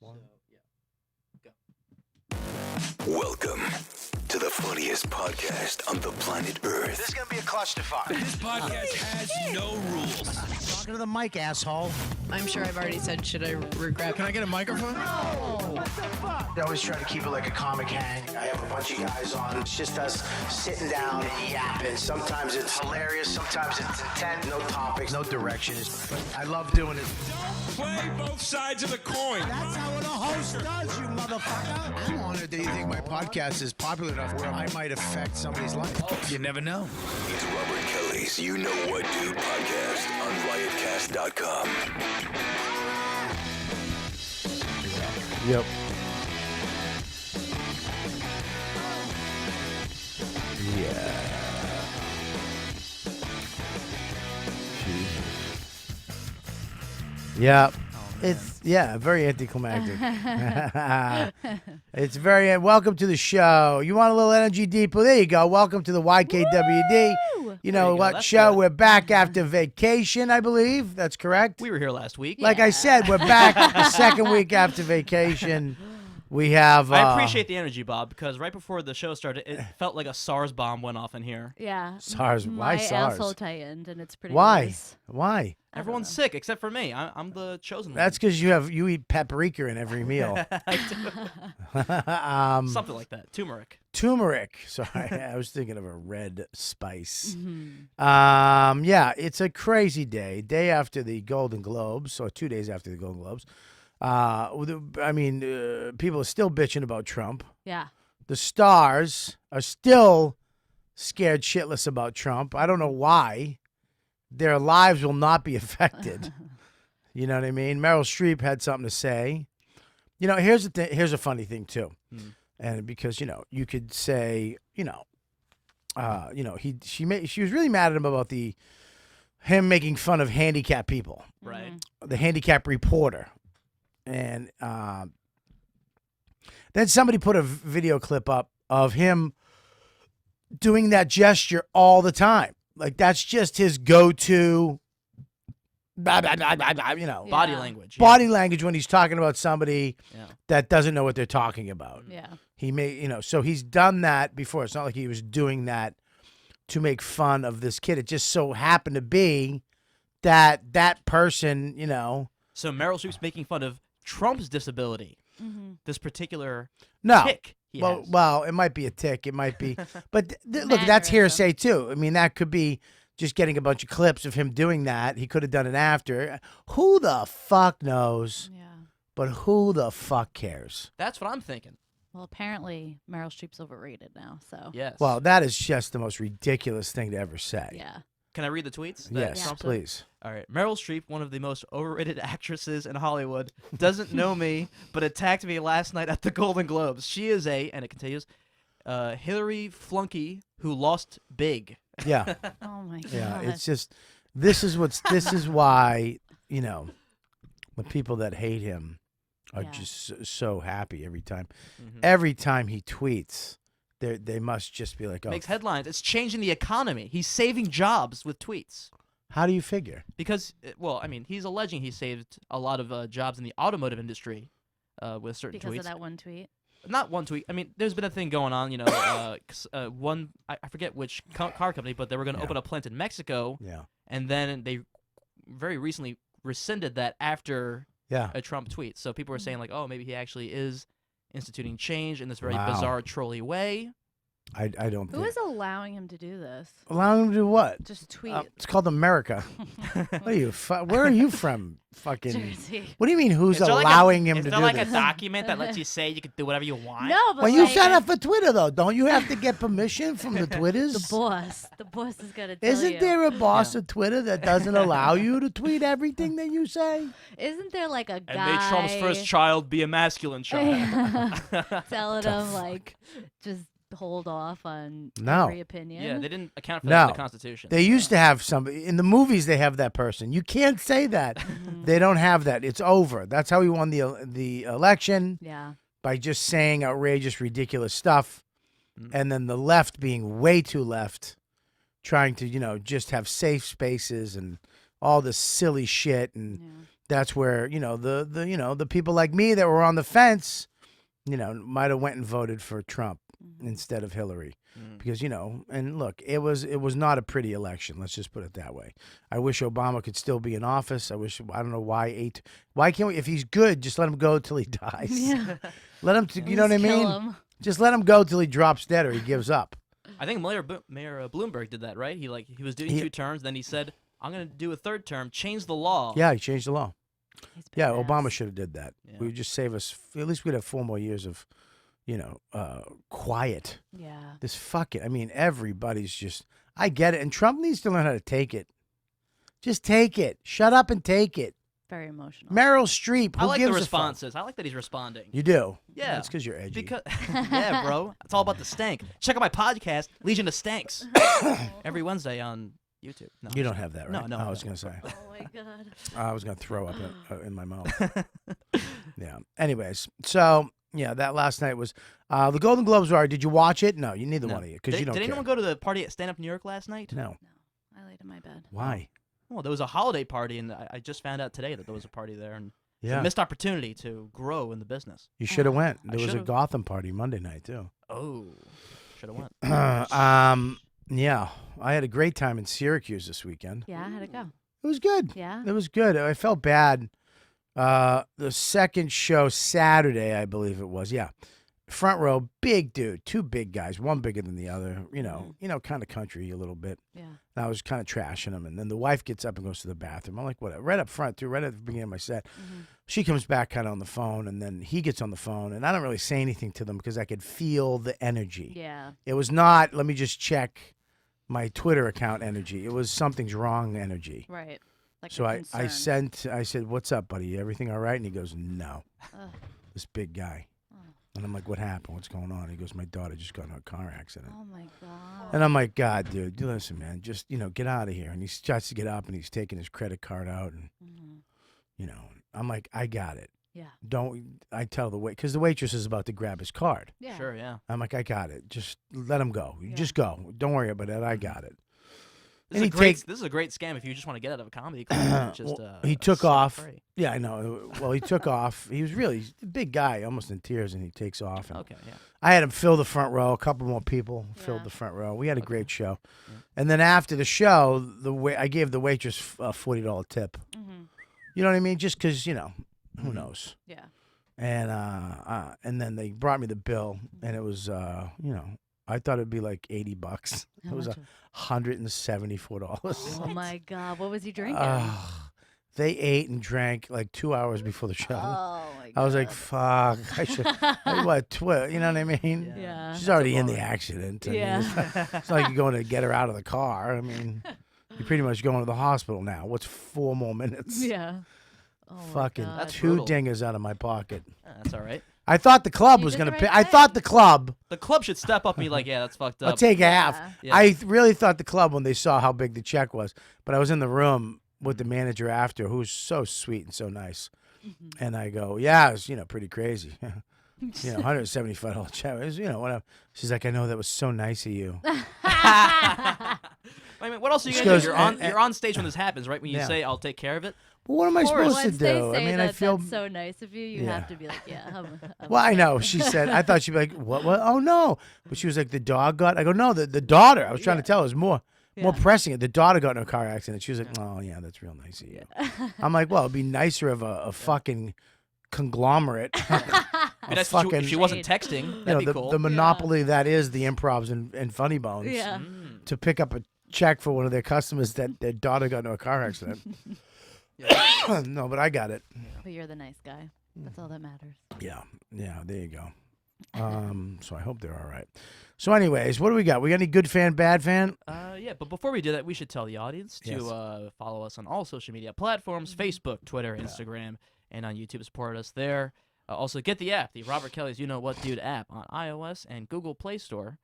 Welcome to the funniest podcast on the planet Earth. This is going to be a clusterfuck. This podcast has no rules. Talking to the mic, asshole. I'm sure I've already said, should I regret? Can I get a microphone? What the fuck? I always try to keep it like a comic hang. I have a bunch of guys on. It's just us sitting down and yapping. Sometimes it's hilarious. Sometimes it's intent. No topics, no directions. But I love doing it. Play both sides of the coin. That's how a host does, you motherfucker. I'm honored that you think my podcast is popular enough where I might affect somebody's life. You never know. It's Robert Kelly's You Know What Dude podcast on Riotcast.com. Yep. Yeah. Yep. It's very anticlimactic. It's very welcome to the show. You want a little energy deeper? There you go. Welcome to the YKWd. You know what That's show? good. We're back after vacation, I believe. That's correct. We were here last week. Like I said, we're back the second week after vacation. We have. I appreciate the energy, Bob, because right before the show started, it felt like a SARS bomb went off in here. Yeah. SARS. Why My SARS? asshole tightened, and it's pretty Why? nice. Why? Everyone's sick except for me. I'm the chosen one. That's because you eat paprika in every meal. Something like that. Turmeric. Turmeric. Sorry, I was thinking of a red spice. Mm-hmm. Yeah, it's a crazy day. Day after the Golden Globes, or 2 days after the Golden Globes. People are still bitching about Trump. Yeah. The stars are still scared shitless about Trump. I don't know why. Their lives will not be affected. You know what I mean? Meryl Streep had something to say. You know, here's the thing. Here's a funny thing too, and because you could say, she was really mad at him about him making fun of handicapped people, Right. the handicap reporter, and then somebody put a video clip up of him doing that gesture all the time. Like, that's just his go-to, blah, Body language. yeah. body language when he's talking about somebody Yeah. that doesn't know what they're talking about. Yeah. He so he's done that before. It's not like he was doing that to make fun of this kid. It just so happened to be that person, So Meryl Streep's making fun of Trump's disability. Mm-hmm. This particular no. tick he has. Well, it might be a tick. It might be. But look, that's Mannerism. hearsay, too. I mean, that could be just getting a bunch of clips of him doing that. He could have done it after. Who the fuck knows? Yeah. But who the fuck cares? That's what I'm thinking. Well, apparently Meryl Streep's overrated now, so. Yes. Well, that is just the most ridiculous thing to ever say. Yeah. Can I read the tweets? that Yes, Trump said? please. All right. Meryl Streep, one of the most overrated actresses in Hollywood, doesn't know me, but attacked me last night at the Golden Globes. She is and it continues, Hillary flunky who lost big. Yeah. Oh, my God. Yeah. It's just, this is why, the people that hate him are Yeah. just so happy every time. Mhm. Every time he tweets, they must just be like, oh, Makes headlines. It's changing the economy. He's saving jobs with tweets. how do you figure? Because, he's alleging he saved a lot of jobs in the automotive industry with certain Because tweets. of that one tweet. Not one tweet. I mean, there's been a thing going on, I forget which car company, but they were going to Yeah. open a plant in Mexico, Yeah. and then they very recently rescinded that after Yeah. a Trump tweet. So people were saying, like, oh, maybe he actually is instituting change in this very Wow. bizarre, trolly way. I don't Who think. is allowing him to do this? Allowing him to do what? Just tweet. It's called America. What are you? Where are you from? Fucking. Jersey. What do you mean? Who's Is there allowing him is to there do like this? a document that lets you say you can do whatever you want? No, but Well, you like, sign up for Twitter though, don't you have to get permission from the Twitters? the boss. The boss is gonna tell you. Isn't there a boss of Twitter that doesn't allow you to tweet everything that you say? Isn't there like a guy? And may Trump's first child be a masculine child. telling him like just hold off on No. every opinion. Yeah, they didn't account for that in No. the Constitution. They used to have somebody in the movies. They have that person. You can't say that. They don't have that. It's over. That's how he won the election, Yeah. by just saying outrageous, ridiculous stuff, Mm. and then the left being way too left, trying to just have safe spaces and all this silly shit and that's where the people like me that were on the fence, might have went and voted for Trump instead of Hillary. Because and look, it was not a pretty election. Let's just put it that way. I wish Obama could still be in office. I don't know why can't we? If he's good, just let him go till he dies. Yeah. Let him. You know what I mean? Him. Just let him go till he drops dead or he gives up. I think Mayor Bloomberg did that, right? He was doing 2 terms, then he said, "I'm going to do a 3rd term, change the law." Yeah, he changed the law. He's Yeah, badass. Obama should have did that. Yeah. We would just save us. At least we'd have 4 more years of, quiet. Yeah. This fucking. I mean, everybody's just. I get it, and Trump needs to learn how to take it. Just take it. Shut up and take it. Very emotional. Meryl Streep. I Who like gives the a fuck? responses. I like that he's responding. You do. Yeah. That's because you're edgy. Because yeah, bro, it's all about the stank. Check out my podcast, Legion of Stanks, every Wednesday on YouTube. No, You don't have that, right? No, I was gonna say. Oh my god. I was gonna throw up in my mouth. Yeah. Anyways, so yeah, that last night was the Golden Globes were. Did you watch it? No, you neither No. one of you because you don't Did care. anyone go to the party at Stand Up New York last night? No. I laid in my bed. Why? Well, there was a holiday party, and I just found out today that there was a party there, and it's Yeah. a missed opportunity to grow in the business. You should have went. I There was a should've. Gotham party Monday night too. Oh, should have went. Yeah, I had a great time in Syracuse this weekend. Yeah, how'd it go? It was good. Yeah. It was good. I felt bad. The second show Saturday, I believe it was. Yeah, front row, big dude, 2 big guys, one bigger than the other. Kind of country a little bit. Yeah. And I was kind of trashing him, and then the wife gets up and goes to the bathroom. I'm like, whatever. Right up front too, right at the beginning of my set. She comes back kind of on the phone, and then he gets on the phone, and I don't really say anything to them because I could feel the energy. Yeah. It was not, let me just check my Twitter account energy. It was something's wrong energy. Right. Like So a I concern. said, what's up, buddy? Everything all right? And he goes, no. Ugh. This big guy. And I'm like, what happened? What's going on? He goes, my daughter just got in a car accident. Oh my god. And I'm like, God, dude, listen, man, just, get out of here. And he starts to get up and he's taking his credit card out. And, I'm like, I got it. Yeah. I tell the wait, because the waitress is about to grab his card. Yeah. Sure, yeah. I'm like, I got it. Just let him go. You Yeah. just go. Don't worry about it. I got it. This is, this is a great scam if you just want to get out of a comedy club. Just, He took set off. free. Yeah, I know. Well, he took off. He's a big guy, almost in tears, and he takes off. And Okay, yeah. I had him fill the front row. A couple more people filled Yeah. the front row. We had a great show. And then after the show, I gave the waitress a $40 tip. You know what I mean? Just because, who knows? Yeah. And then they brought me the bill, and it was, I thought it'd be like $80. How It was much? $174. Oh my god. What was he drinking? They ate and drank like 2 hours before the show. Oh my god. I was like, fuck. I should, you know what I mean? Yeah. She's already in the accident. I mean, Yeah. it's not like you're going to get her out of the car. I mean, you're pretty much going to the hospital now. What's 4 more minutes? Yeah. Oh my Fucking God. That's 2 brutal. dingers out of my pocket. That's all right. I thought the club You was did going to the pay. right I thought the club. The club should step up and be like, yeah, that's fucked up. I'll take a half. Yeah. I really thought the club when they saw how big the check was. But I was in the room with the manager after, who was so sweet and so nice. And I go, yeah, it was, pretty crazy. $175 check. It was, whatever. She's like, I know, that was so nice of you. I mean, what else are you She gonna goes, do? You're on stage when this happens, right? When you Yeah. say, "I'll take care of it." But what am I Of course. supposed to Once they do? say I mean, that I feel. that's so nice of you, you Yeah. have to be like, yeah. I'm Well, I okay. know. She said, I thought she'd be like, what? Oh, no. But she was like, the dog got. I go, no, the daughter. I was trying to tell her it was more pressing it. The daughter got in a car accident. She was like, oh, yeah, that's real nice of you. I'm like, well, it'd be nicer of a fucking conglomerate. I mean, that's true. If she wasn't texting, that'd be the, cool. the monopoly that is the Improvs and Funny Bones. Yeah. To pick up a check for one of their customers that their daughter got into a car accident. No, but I got it. But you're the nice guy. That's all that matters. Yeah, there you go. So I hope they're all right. So, anyways, what do we got? We got any good fan, bad fan? Yeah, but before we do that, we should tell the audience to Yes. follow us on all social media platforms: Facebook, Twitter, Instagram, and on YouTube. Support us there. Also, get the app, the Robert Kelly's You Know What Dude app on iOS and Google Play Store.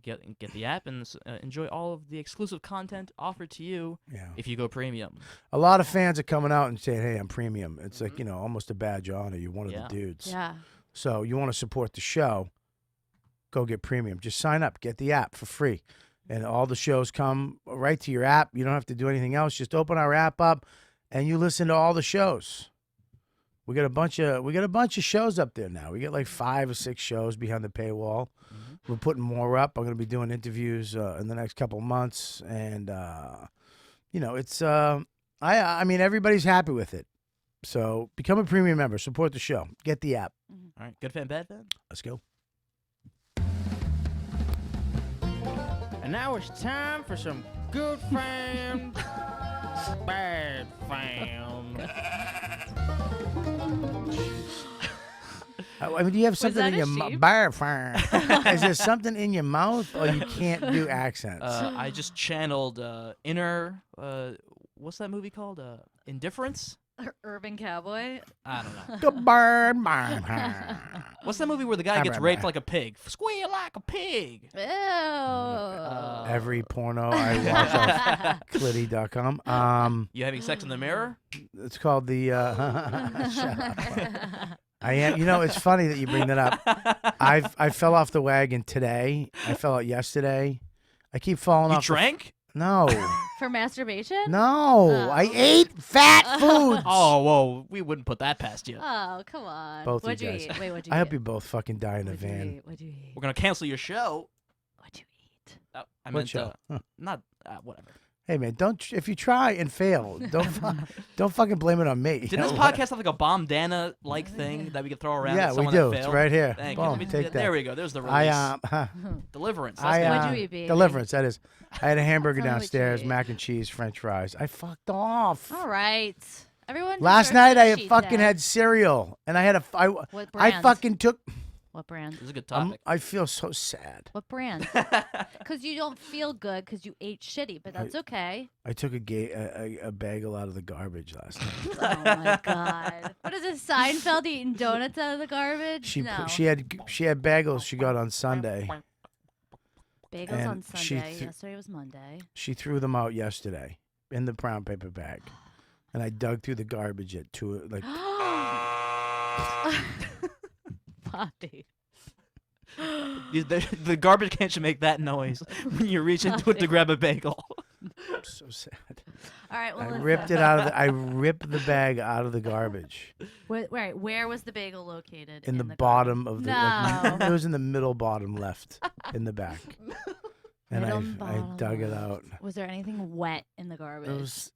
Get the app and enjoy all of the exclusive content offered to you if you go premium. A lot of fans are coming out and saying, hey, I'm premium. It's like, almost a badge of honor. You're one of the dudes. Yeah. So you want to support the show, go get premium. Just sign up. Get the app for free. And all the shows come right to your app. You don't have to do anything else. Just open our app up and you listen to all the shows. We got a bunch of shows up there now. We got like 5 or 6 shows behind the paywall. We're putting more up. I'm going to be doing interviews in the next couple of months, and it's I mean everybody's happy with it. So become a premium member. Support the show. Get the app. All right, good fan, bad fan. Let's go. And now it's time for some good fan, bad fan. I mean, do you have something that in your a mouth? sheep? Is there something in your mouth, or you can't do accents? I just channeled Inner. What's that movie called? Indifference. Urban Cowboy. I don't know. The burn, burn, burn. What's that movie where the guy gets raped like a pig? Squeal like a pig. Ew. Every porno I watch off clitty.com. You having sex in the mirror? It's called the. Shut up. I am. You know, it's funny that you bring that up. I fell off the wagon today. I fell out yesterday. I keep falling You off. drank? No. For masturbation? No. Oh. I ate fat foods. Oh, whoa. We wouldn't put that past you. Oh, come on. Both What'd you you guys. eat? Wait, what'd you I eat? hope you both fucking die in a What'd you van. eat? What'd you eat? We're going to cancel your show. What'd you eat? I What meant, show? Huh. not, whatever. Hey man, if you try and fail, don't fucking blame it on me. Did this podcast have like a bombdana-like thing that we could throw around? Yeah, at we someone do. that It's failed? right here. Thank Boom, you. Let me- take that. There we go. There's the release. I Deliverance. I That's What'd you eat, baby? Deliverance. That is. I had a hamburger Tell me what you downstairs, ate. mac and cheese, French fries. I fucked off. All right. Everyone. Last deserves night a I cheat fucking day. had cereal, and I had What I brand? fucking took. What brand? This is a good topic. I feel so sad. What brand? Because you don't feel good because you ate shitty, but that's okay. I took a bagel out of the garbage last night. Oh my god! What is this? Seinfeld eating donuts out of the garbage? She no. she had bagels she got on Sunday. Bagels and on she Sunday. th- Yesterday was Monday. She threw them out yesterday in the brown paper bag, and I dug through the garbage at 2 like. Poppy. The garbage can should make that noise when you reach into it to grab a bagel. I'm so sad. All right. Well, I listen. ripped it out of the. I ripped the bag out of the garbage Where was the bagel located? in the garbage? bottom of the. No. It was in the middle bottom left in the back, and Middle I bottom dug it left. out. Was there anything wet in the garbage? It was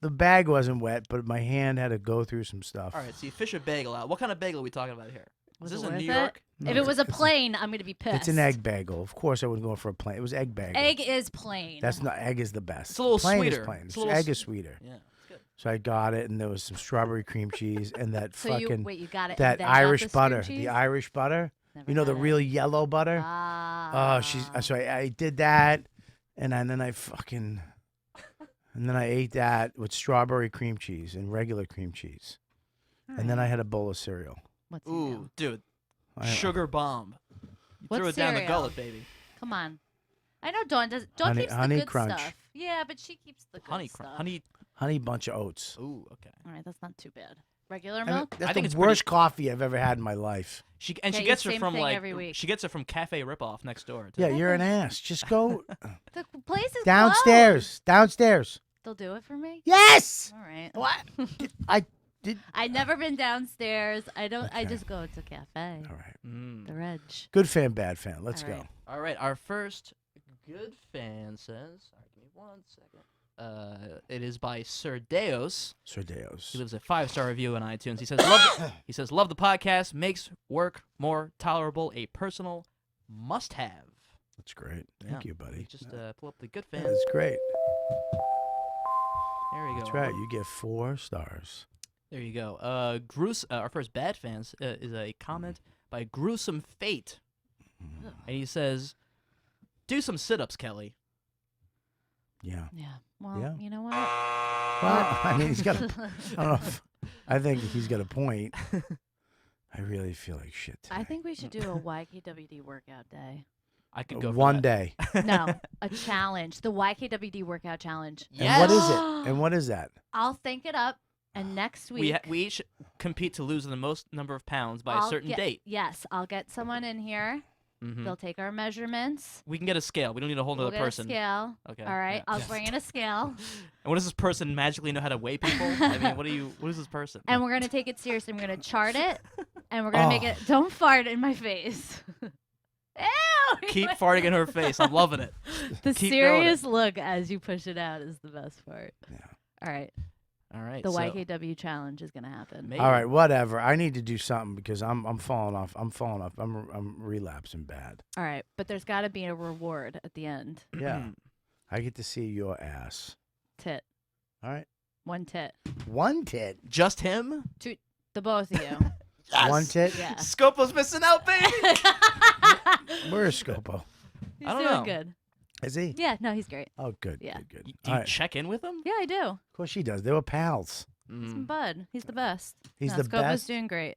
the bag wasn't wet, but my hand had to go through some stuff. All right, so you fish a bagel out. What kind of bagel are we talking about here? Was Is it this in worth New it? York? No, If it was a it's plain, I'm gonna be pissed. It's an egg bagel. Of course, I wouldn't go for a plain. It was egg bagel. Egg is plain. That's not egg is the best. It's a little plain sweeter. Is plain. It's a little egg s- is sweeter. Yeah, it's good. So I got it, and there was some strawberry cream cheese and that So fucking you got it. that and then got Irish the butter. string The cheese? Irish butter. Never You know the had it. real yellow butter. Ah. So I did that, and then I ate that with strawberry cream cheese and regular cream cheese, and then I had a bowl of cereal. What's Ooh, dude, I- sugar bomb. You What threw it down the cereal? gullet, baby. Come on. I know Dawn does. Dawn Honey- keeps the Honey good Crunch. stuff. Yeah, but she keeps the good Honey stuff. crunch. Honey. Honey bunch of oats. Ooh, okay. All right, that's not too bad. Regular I mean, milk. that's I think the it's pretty- worst coffee I've ever had in my life. She Okay, gets her same from thing like every week. she gets it from Cafe Ripoff next door. too. Yeah, you're an ass. Just go The place is downstairs. Downstairs. closed. They'll do it for me. Yes. All right. What? I did. I've never been downstairs. I don't. I Okay. just go to cafe. All right. Mm. The Reg. Good fan, bad fan. Let's All go. right. All right, our first good fan says. All right, give me 1 second. It is by Sir Deos. Sordeos. He leaves a 5-star review on iTunes. He says, love the podcast. Makes work more tolerable. A personal must-have. That's great. Yeah. Thank you, buddy. Just pull up the good fans. That's great. There you go. That's right. You get 4 stars. There you go. Our first bad fans is a comment by Gruesome Fate, and he says, "Do some sit-ups, Kelly." Yeah. Yeah. Well, Yeah. you know what? Well, I mean, he's got. I don't know. I think he's got a point. I really feel like shit. I Today. think we should do a YKWd workout day. I could go for one that. day. No, a challenge. The YKWd workout challenge. Yes. And what is it? And what is that? I'll think it up, and next week We each compete to lose the most number of pounds by I'll a certain get- date. Yes, I'll get someone in here, They'll take our measurements. We can get a scale. We don't need a whole We'll other get person. a scale. Okay. All right. Yeah. I'll bring in a scale. And what does this person magically know how to weigh people? I mean, what is this person? And we're going to take it seriously. We're going to chart it. And we're going to make it. Don't fart in my face. Ew! Keep farting in her face. I'm loving it. The Keep serious look as you push it out is the best part. Yeah. All right. All right. The so YKW challenge is going to happen. maybe. All right, whatever. I need to do something because I'm falling off. I'm relapsing bad. All right. But there's got to be a reward at the end. Yeah. I get to see your ass. Tit. All right. One tit. One tit. Just him? The both of you. One tit. Yeah. Scopo's missing out, baby. Where is Scopo? He's I don't doing know. good. Is he? Yeah. No, he's great. Oh, good. Yeah. Good. Do All you right. check in with him? Yeah, I do. Of course she does. They were pals. He's my bud. He's the best. He's no, the Scopo's best. doing great.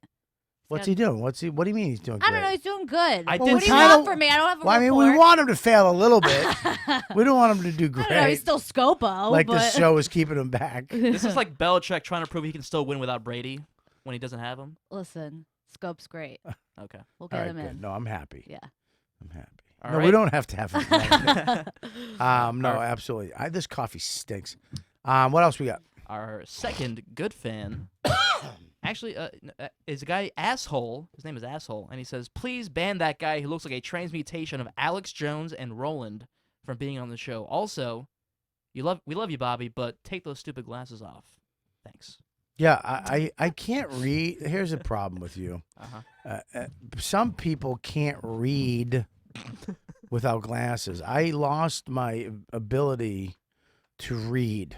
What's he doing? What do you mean he's doing? I don't great? know. He's doing good. I What did do you kinda- want from me? I don't have a Well, I mean, report. we want him to fail a little bit. We don't want him to do I great. don't know. He's still Scopo. like but... the show is keeping him back. This is like Belichick trying to prove he can still win without Brady when he doesn't have him. Listen, Scope's great. Okay. We'll All get right, him good. in. No, I'm happy. Yeah. I'm happy. All no, we right. don't have to have him. No, Our- absolutely. This coffee stinks. What else we got? Our second good fan actually is a guy, Asshole. His name is Asshole. And he says, please ban that guy who looks like a transmutation of Alex Jones and Roland from being on the show. Also, we love you, Bobby, but take those stupid glasses off. Thanks. Yeah, I can't read. Here's a problem with you. Some people can't read without glasses. I lost my ability to read.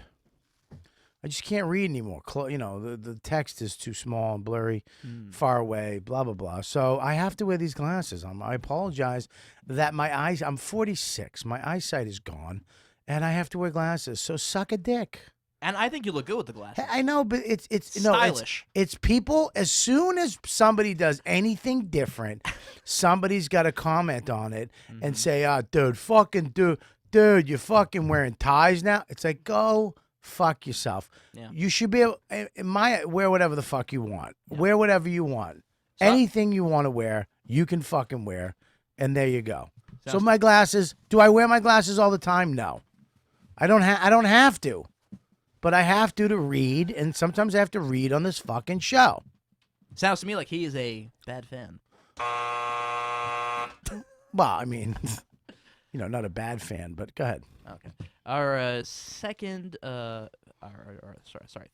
I just can't read anymore. The text is too small and blurry, far away, blah, blah, blah. So I have to wear these glasses. I apologize that my eyes, I'm 46. My eyesight is gone, and I have to wear glasses. So suck a dick. And I think you look good with the glasses. I know, but it's Stylish. It's people. As soon as somebody does anything different, somebody's got to comment on it and say, dude, you're fucking wearing ties now." It's like, go fuck yourself. Yeah. You should be able. Wear whatever the fuck you want. Wear whatever you want. Anything you want to wear, you can fucking wear, and there you go. So my glasses. Do I wear my glasses all the time? No, I don't have to. But I have to read, and sometimes I have to read on this fucking show. Sounds to me like he is a bad fan. Well, I mean, not a bad fan, but go ahead. Okay. Our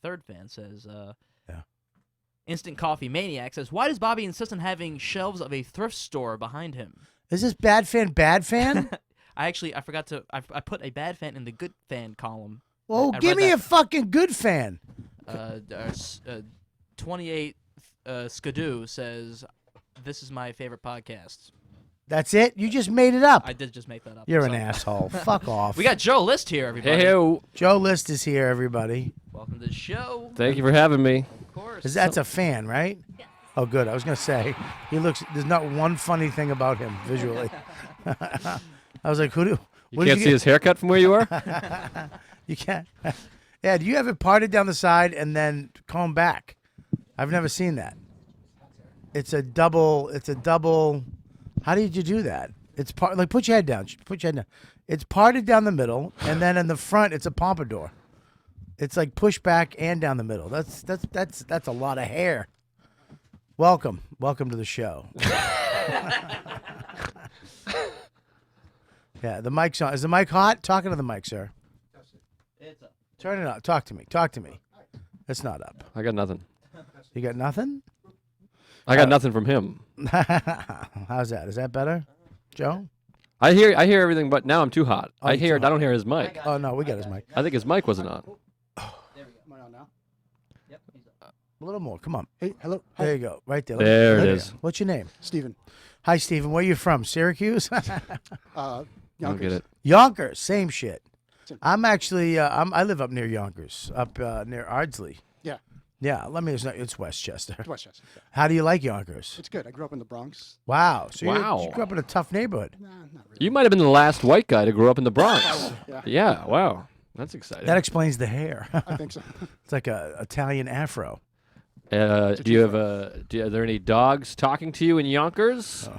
third fan says, Instant Coffee Maniac says, why does Bobby insist on having shelves of a thrift store behind him? Is this bad fan? I forgot to, I put a bad fan in the good fan column. Well, I give read me that. a fucking good fan. 28 Skidoo says, this is my favorite podcast. That's it? You just made it up. I did just make that up. You're an So- asshole. Fuck off. We got Joe List here, everybody. Hey, Joe List is here, everybody. Welcome to the show. thank you for having me. Of course. That's a fan, right? Yes. Oh, good. I was going to say, there's not one funny thing about him visually. I was like, You can't see his haircut from where you are? You can't. Yeah, do you have it parted down the side and then comb back? I've never seen that. It's a double. How did you do that? It's put your head down. It's parted down the middle, and then in the front, it's a pompadour. It's like push back and down the middle. That's a lot of hair. Welcome to the show. Yeah, the mic's on. Is the mic hot? Talking to the mic, sir. It's up. Turn it up. Talk to me. It's not up. I got nothing. You got nothing? I got nothing from him. How's that? Is that better, Joe? I hear everything, but now I'm too hot. Oh, I you're too don't hear his mic. Oh no, we got his mic. I think his mic wasn't on. A little more. Come on. Hey, hello. There you go. Right there. There it you is. go. What's your name? Steven. Hi, Stephen. Where you from? Syracuse? I don't Yonkers. get it. Yonkers. Same shit. I'm actually. I live up near Yonkers, up near Ardsley. Yeah, Yeah. It's Westchester. it's Westchester. Yeah. How do you like Yonkers? It's good. I grew up in the Bronx. Wow. So Wow. you grew up in a tough neighborhood. Nah, not really. You might have been the last white guy to grow up in the Bronx. Yeah, Yeah, wow. That's exciting. That explains the hair. I think so. It's like a Italian afro. Do you have are there any dogs talking to you in Yonkers?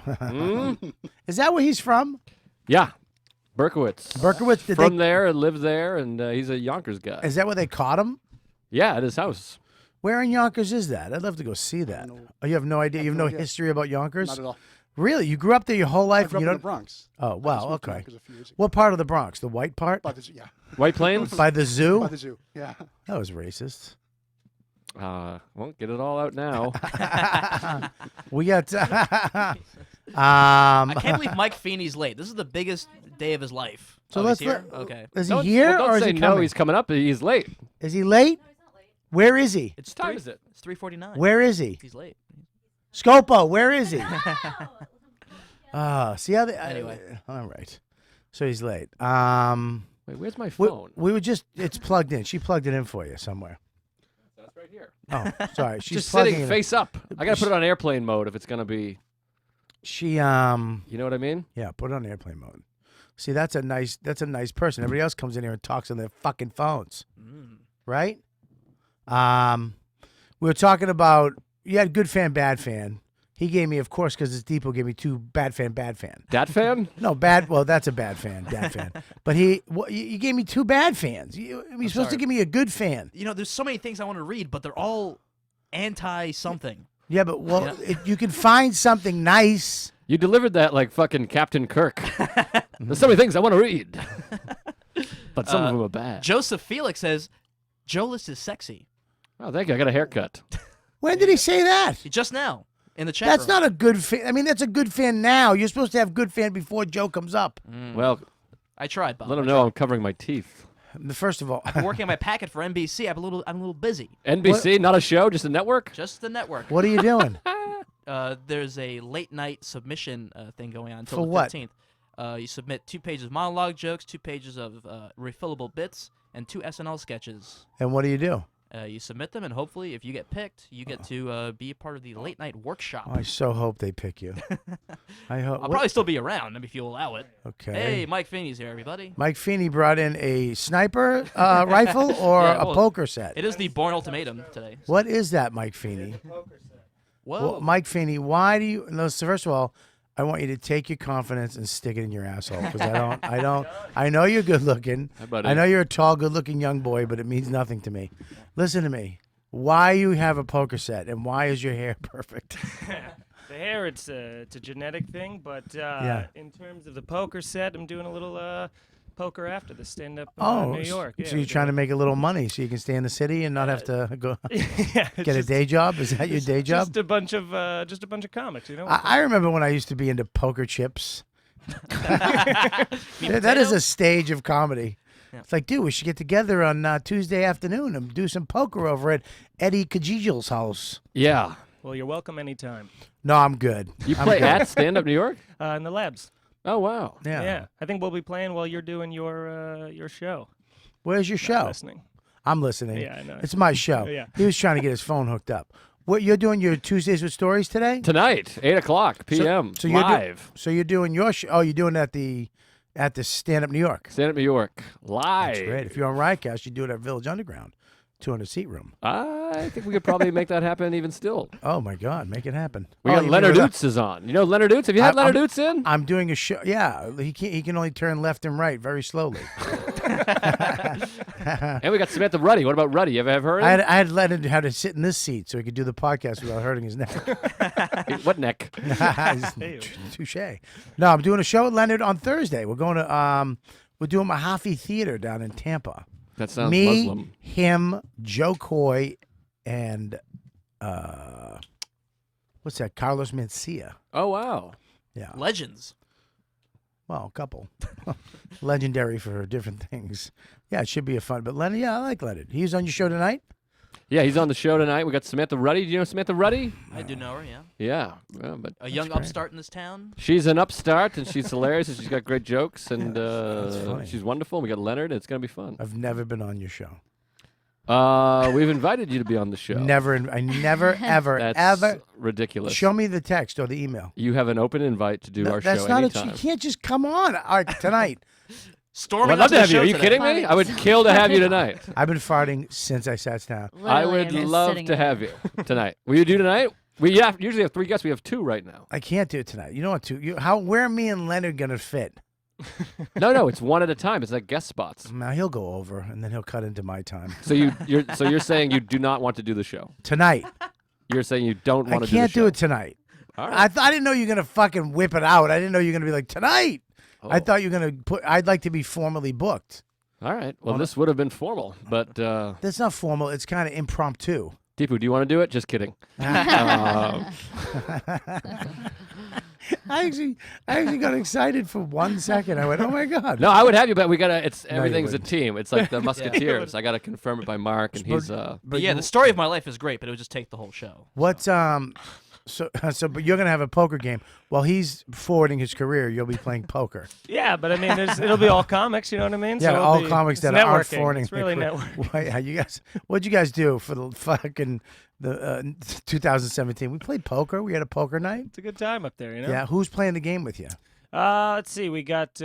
Is that where he's from? Yeah, Berkowitz. Berkowitz, did from they- there and lived there, and he's a Yonkers guy. Is that where they caught him? Yeah, at his house. Where in Yonkers is that? I'd love to go see that. Oh, you have no idea? You have no history about Yonkers? Not at all. Really? You grew up there your whole life? I grew and up you in the Bronx. Oh, I just wow, moved to okay. Yonkers a few years ago. What part of the Bronx? The white part? By the zoo, yeah. White Plains? By the zoo? By the zoo, yeah. That was racist. Won't get it all out now. We got... I can't believe Mike Feeney's late. This is the biggest day of his life. So Oh, let's he's here? let- Okay. Is he Don't- here well, or don't is say he no, coming? he's coming up. He's late. Is he late? Where is he? It's time is it? It's 3:49. Where is he? He's late. Scopo, where is he? See how they... Anyway. All right. So he's late. Wait, where's my We, phone? we were just... It's plugged in. She plugged it in for you somewhere. That's right here. Oh, sorry. She's Just plugging sitting it in. face up. I gotta put it on airplane mode if it's gonna be. She You know what I mean? Yeah, put it on airplane mode. See, that's a nice person. Everybody else comes in here and talks on their fucking phones. Right? We were talking about you had good fan, bad fan. He gave me, of course, because it's Depot gave me two bad fan, bad fan. Dat fan? No, bad. Well, that's a bad fan, bad fan. But you gave me two bad fans. You're supposed to sorry. give me a good fan. You know, there's so many things I want to read, but they're all anti-something. Yeah, but you can find something nice. You delivered that like fucking Captain Kirk. There's so many things I want to read, but some of them are bad. Joseph Felix says, Jolis is sexy. Oh, thank you. I got a haircut. When did he say that? Just now, in the chat That's room. not a good fan. I mean, that's a good fan now. You're supposed to have good fan before Joe comes up. Well, I tried, Bob. let him know I'm covering my teeth. First of all, I'm working on my packet for NBC. I'm a little busy. NBC, not a show, just a network. Just the network. what are you doing? There's a late night submission thing going on until For the what? 15th. You submit 2 pages of monologue jokes, 2 pages of refillable bits, and 2 SNL sketches. And what do you do? You submit them, and hopefully, if you get picked, you get to be a part of the late night workshop. Oh, I so hope they pick you. I hope. I'll probably still be around if you allow it. Okay. Hey, Mike Feeney's here, everybody. Mike Feeney brought in a sniper rifle or Yeah, a well, poker set. It is the Bourne Ultimatum today. What is that, Mike Feeney? Whoa. Well, Mike Feeney, why do you? No, so first of all, I want you to take your confidence and stick it in your asshole because I don't. I know you're good looking. Hi, buddy. I know you're a tall, good looking young boy, but it means nothing to me. Listen to me. Why you have a poker set and why is your hair perfect? The hair, it's a genetic thing, but Yeah. in terms of the poker set, I'm doing a little poker after the stand-up Oh, New York. so you're trying to make a little money so you can stay in the city and not have to go yeah, get a day job? Is that your day job? Just a bunch of comics, you know. I remember when I used to be into poker chips. That is a stage of comedy. Yeah. It's like, dude, we should get together on Tuesday afternoon and do some poker over at Eddie Kajijal's house. Yeah. Well, you're welcome anytime. No, I'm good. You I'm play good. at Stand Up New York? In the labs. Oh, wow. Yeah. I think we'll be playing while you're doing your show. Where's your show? Listening. I'm listening. Yeah, I know. It's my show. Yeah. He was trying to get his phone hooked up. What, you're doing your Tuesdays with Stories today? Tonight, 8:00 p.m. So you're live. So you're doing your show. Oh, you're doing it at the Stand Up New York. Stand Up New York live. That's great. If you're on Riotcast, you do it at Village Underground, 200 seat room. I think we could probably make that happen even still. Oh my God, make it happen. We Oh, got you Leonard mean Oots is on. You know Leonard Oots? Have you had Leonard Oots in? I'm doing a show. Yeah, he can only turn left and right very slowly. And we got Samantha Ruddy. What about Ruddy? You ever heard I him? had Leonard how to sit in this seat so he could do the podcast without hurting his neck. What neck? Touche. No, I'm doing a show with Leonard on Thursday. We're going to we're doing Mahaffey Theater down in Tampa. That sounds Me, Muslim. him, Joe Coy, and what's that? Carlos Mencia. Oh, wow. Yeah. Legends. Well, a couple. Legendary for different things. Yeah, it should be a fun. But Leonard, yeah, I like Leonard. He's on your show tonight? Yeah, he's on the show tonight. We got Samantha Ruddy. Do you know Samantha Ruddy? I do know her, yeah. Yeah. Well, but A young great. upstart in this town. she's an upstart, and she's hilarious, and she's got great jokes, and funny. she's wonderful. We got Leonard, and it's going to be fun. I've never been on your show. We've invited you to be on the show. I never, ever, That's ever. ridiculous. Show me the text or the email. You have an open invite to do our That's show not anytime. you can't just come on. All right, tonight. Storming I'd love onto to the have you. show Are you today. kidding me? I would kill to have you tonight. I've been farting since I sat down. I Literally, would I'm just love sitting to here. have you tonight. Will you do tonight? We usually have 3 guests. We have 2 right now. I can't do it tonight. You know what? Where are me and Leonard gonna fit? No, it's one at a time. It's like guest spots. Now he'll go over, and then he'll cut into my time So you're saying you do not want to do the show. tonight. You're saying you don't I want to do the can't show. do it tonight. All right. I didn't know you were gonna fucking whip it out. I didn't know you were gonna be like tonight. I Oh. thought you were gonna put. I'd like to be formally booked. All right. Well, this would have been formal, but That's not formal. It's kind of impromptu. Deepu, do you want to do it? Just kidding. I actually got excited for 1 second. I went, oh my god. No, I would have you, but we gotta. It's you everything's a wouldn't. team. It's like the Musketeers. I gotta confirm it by Mark, and he's But yeah, the story of my life is great, but it would just take the whole show. What's but you're gonna have a poker game while he's forwarding his career. You'll be playing poker. Yeah, but I mean, it'll be all comics. You know what I mean? Yeah, it'll all be- comics it's that aren't networking. forwarding. It's really their networking. career. What'd you guys do for the fucking 2017? We played poker. We had a poker night. It's a good time up there, you know. Yeah, who's playing the game with you? Let's see. We got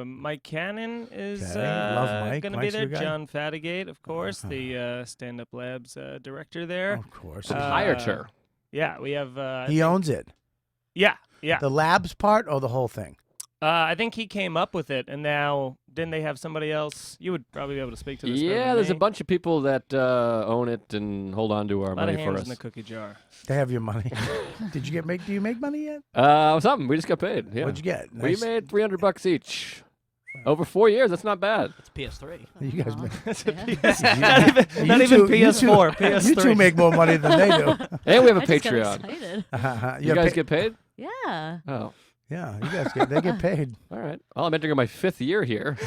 Mike Cannon is Okay, love Mike. going to be Mike's a there. good guy. John Fatigate, of course, the Stand Up Labs director there. Of course, proprietor. Yeah, we have. he owns it. Yeah, yeah. The labs part or the whole thing? I think he came up with it, and now didn't they have somebody else? You would probably be able to speak to this. better Yeah, than there's a me. bunch of people that own it and hold on to our A lot of money for hands us. in the cookie jar. They have your money. Do you make money yet? Something. We just got paid. Yeah. What'd you get? We Nice. made $300 each. Over 4 years. That's not bad. It's PS3. You guys make. Not even PS4, You two PS3. make more money than they do. And we have a I just got Patreon. excited. You guys get paid? Yeah. Oh. Yeah, you guys they get paid. All right. Well, I'm entering my 5th year here.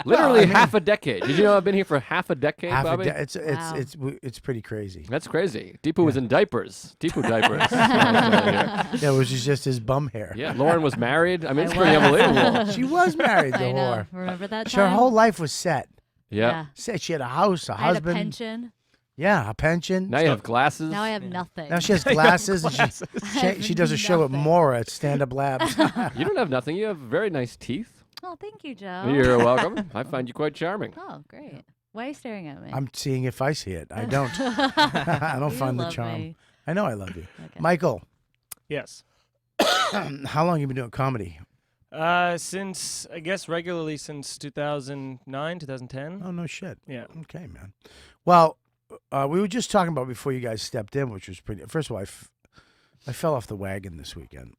Literally half a decade. Did you know I've been here for half a decade, Half a Bobby? Wow. it's pretty crazy. That's crazy. Deepu was in diapers. Deepu diapers. Yeah, it was just his bum hair. Yeah, Lauren was married. I mean, it's I pretty was. unbelievable. She was married, the I know. whore. Remember that Her time? whole life was set. Yeah. Set. She had a house, a I had a husband. pension. Yeah, a pension. Now you have glasses. Now I have nothing. Now she has glasses, and she does a show at Nothing. Mora at Stand Up Labs. You don't have nothing. You have very nice teeth. Oh, thank you, Joe. You're welcome. I find you quite charming. Oh, great. Why are you staring at me? I'm seeing if I see it. I don't. I don't You find the love charm. me. I know I love you, Okay. Michael. Yes. How long you been doing comedy? Since I guess regularly since 2009, 2010. Oh no shit. Yeah. Okay, man. Well, we were just talking about before you guys stepped in, which was pretty. First of all, I fell off the wagon this weekend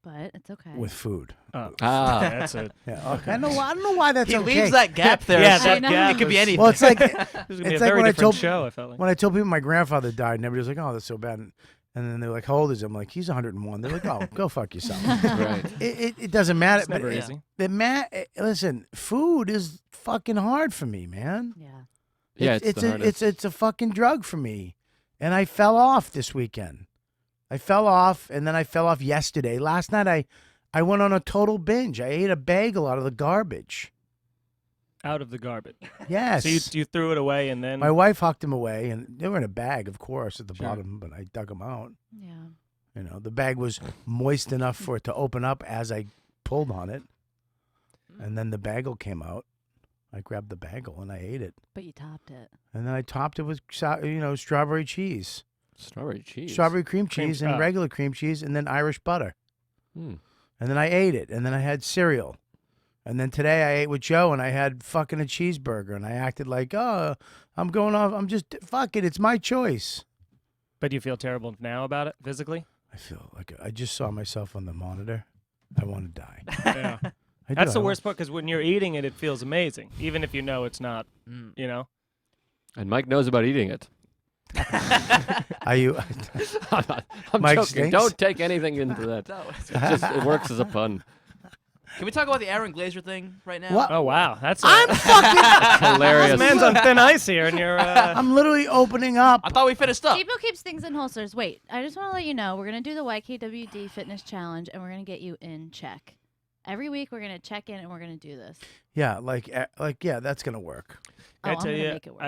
But it's okay. with food. Oh, Ah. okay, that's it. Yeah, okay. I don't know why that's He okay. leaves that gap there. Yeah, so that it gap could be is- anything. Well, it's like This is gonna be It's a like very when I different told- show. I felt like. when I told people my grandfather died, and everybody was like, "Oh, that's so bad." And then they're like, "How old is he?" I'm like, "He's 101." They're like, "Oh, go fuck yourself." Right. It doesn't matter. It's never but easy. Listen, food is fucking hard for me, man. Yeah. Yeah, it's the hardest. it's a fucking drug for me, and I fell off this weekend. I fell off, and then I fell off yesterday. Last night, I went on a total binge. I ate a bagel out of the garbage. Out of the garbage. Yes. So you threw it away and then. My wife hucked them away, and they were in a bag, of course, at the Sure. bottom, but I dug them out. Yeah. You know, the bag was moist enough for it to open up as I pulled on it, and then the bagel came out. I grabbed the bagel and I ate it, But you topped it. and then I topped it with strawberry cheese, Strawberry cheese. strawberry cream Cream- cheese, and oh. regular cream cheese, and then Irish butter. Hmm. And then I ate it, and then I had cereal. And then today I ate with Joe, and I had fucking a cheeseburger, and I acted like, oh, I'm going off. I'm just, fuck it, it's my choice. But you feel terrible now about it physically? I feel like I just saw myself on the monitor. I want to die. Yeah. I That's do. the I worst part because when you're eating it, it feels amazing, even if you know it's not. You know. And Mike knows about eating it. Are you? I'm Mike joking. stinks? Don't take anything into that. No, It works as a pun. Can we talk about the Aaron Glazer thing right now? What? Oh wow, that's I'm fucking. Hilarious. this man's on thin ice here, and you're. I'm literally opening up. I thought we finished up. People keeps things in holsters. Wait, I just want to let you know we're gonna do the YKWd Fitness Challenge, and we're gonna get you in check. Every week we're gonna check in and we're gonna do this. Yeah, yeah, that's gonna work. Oh, I I'm tell gonna you, make it work.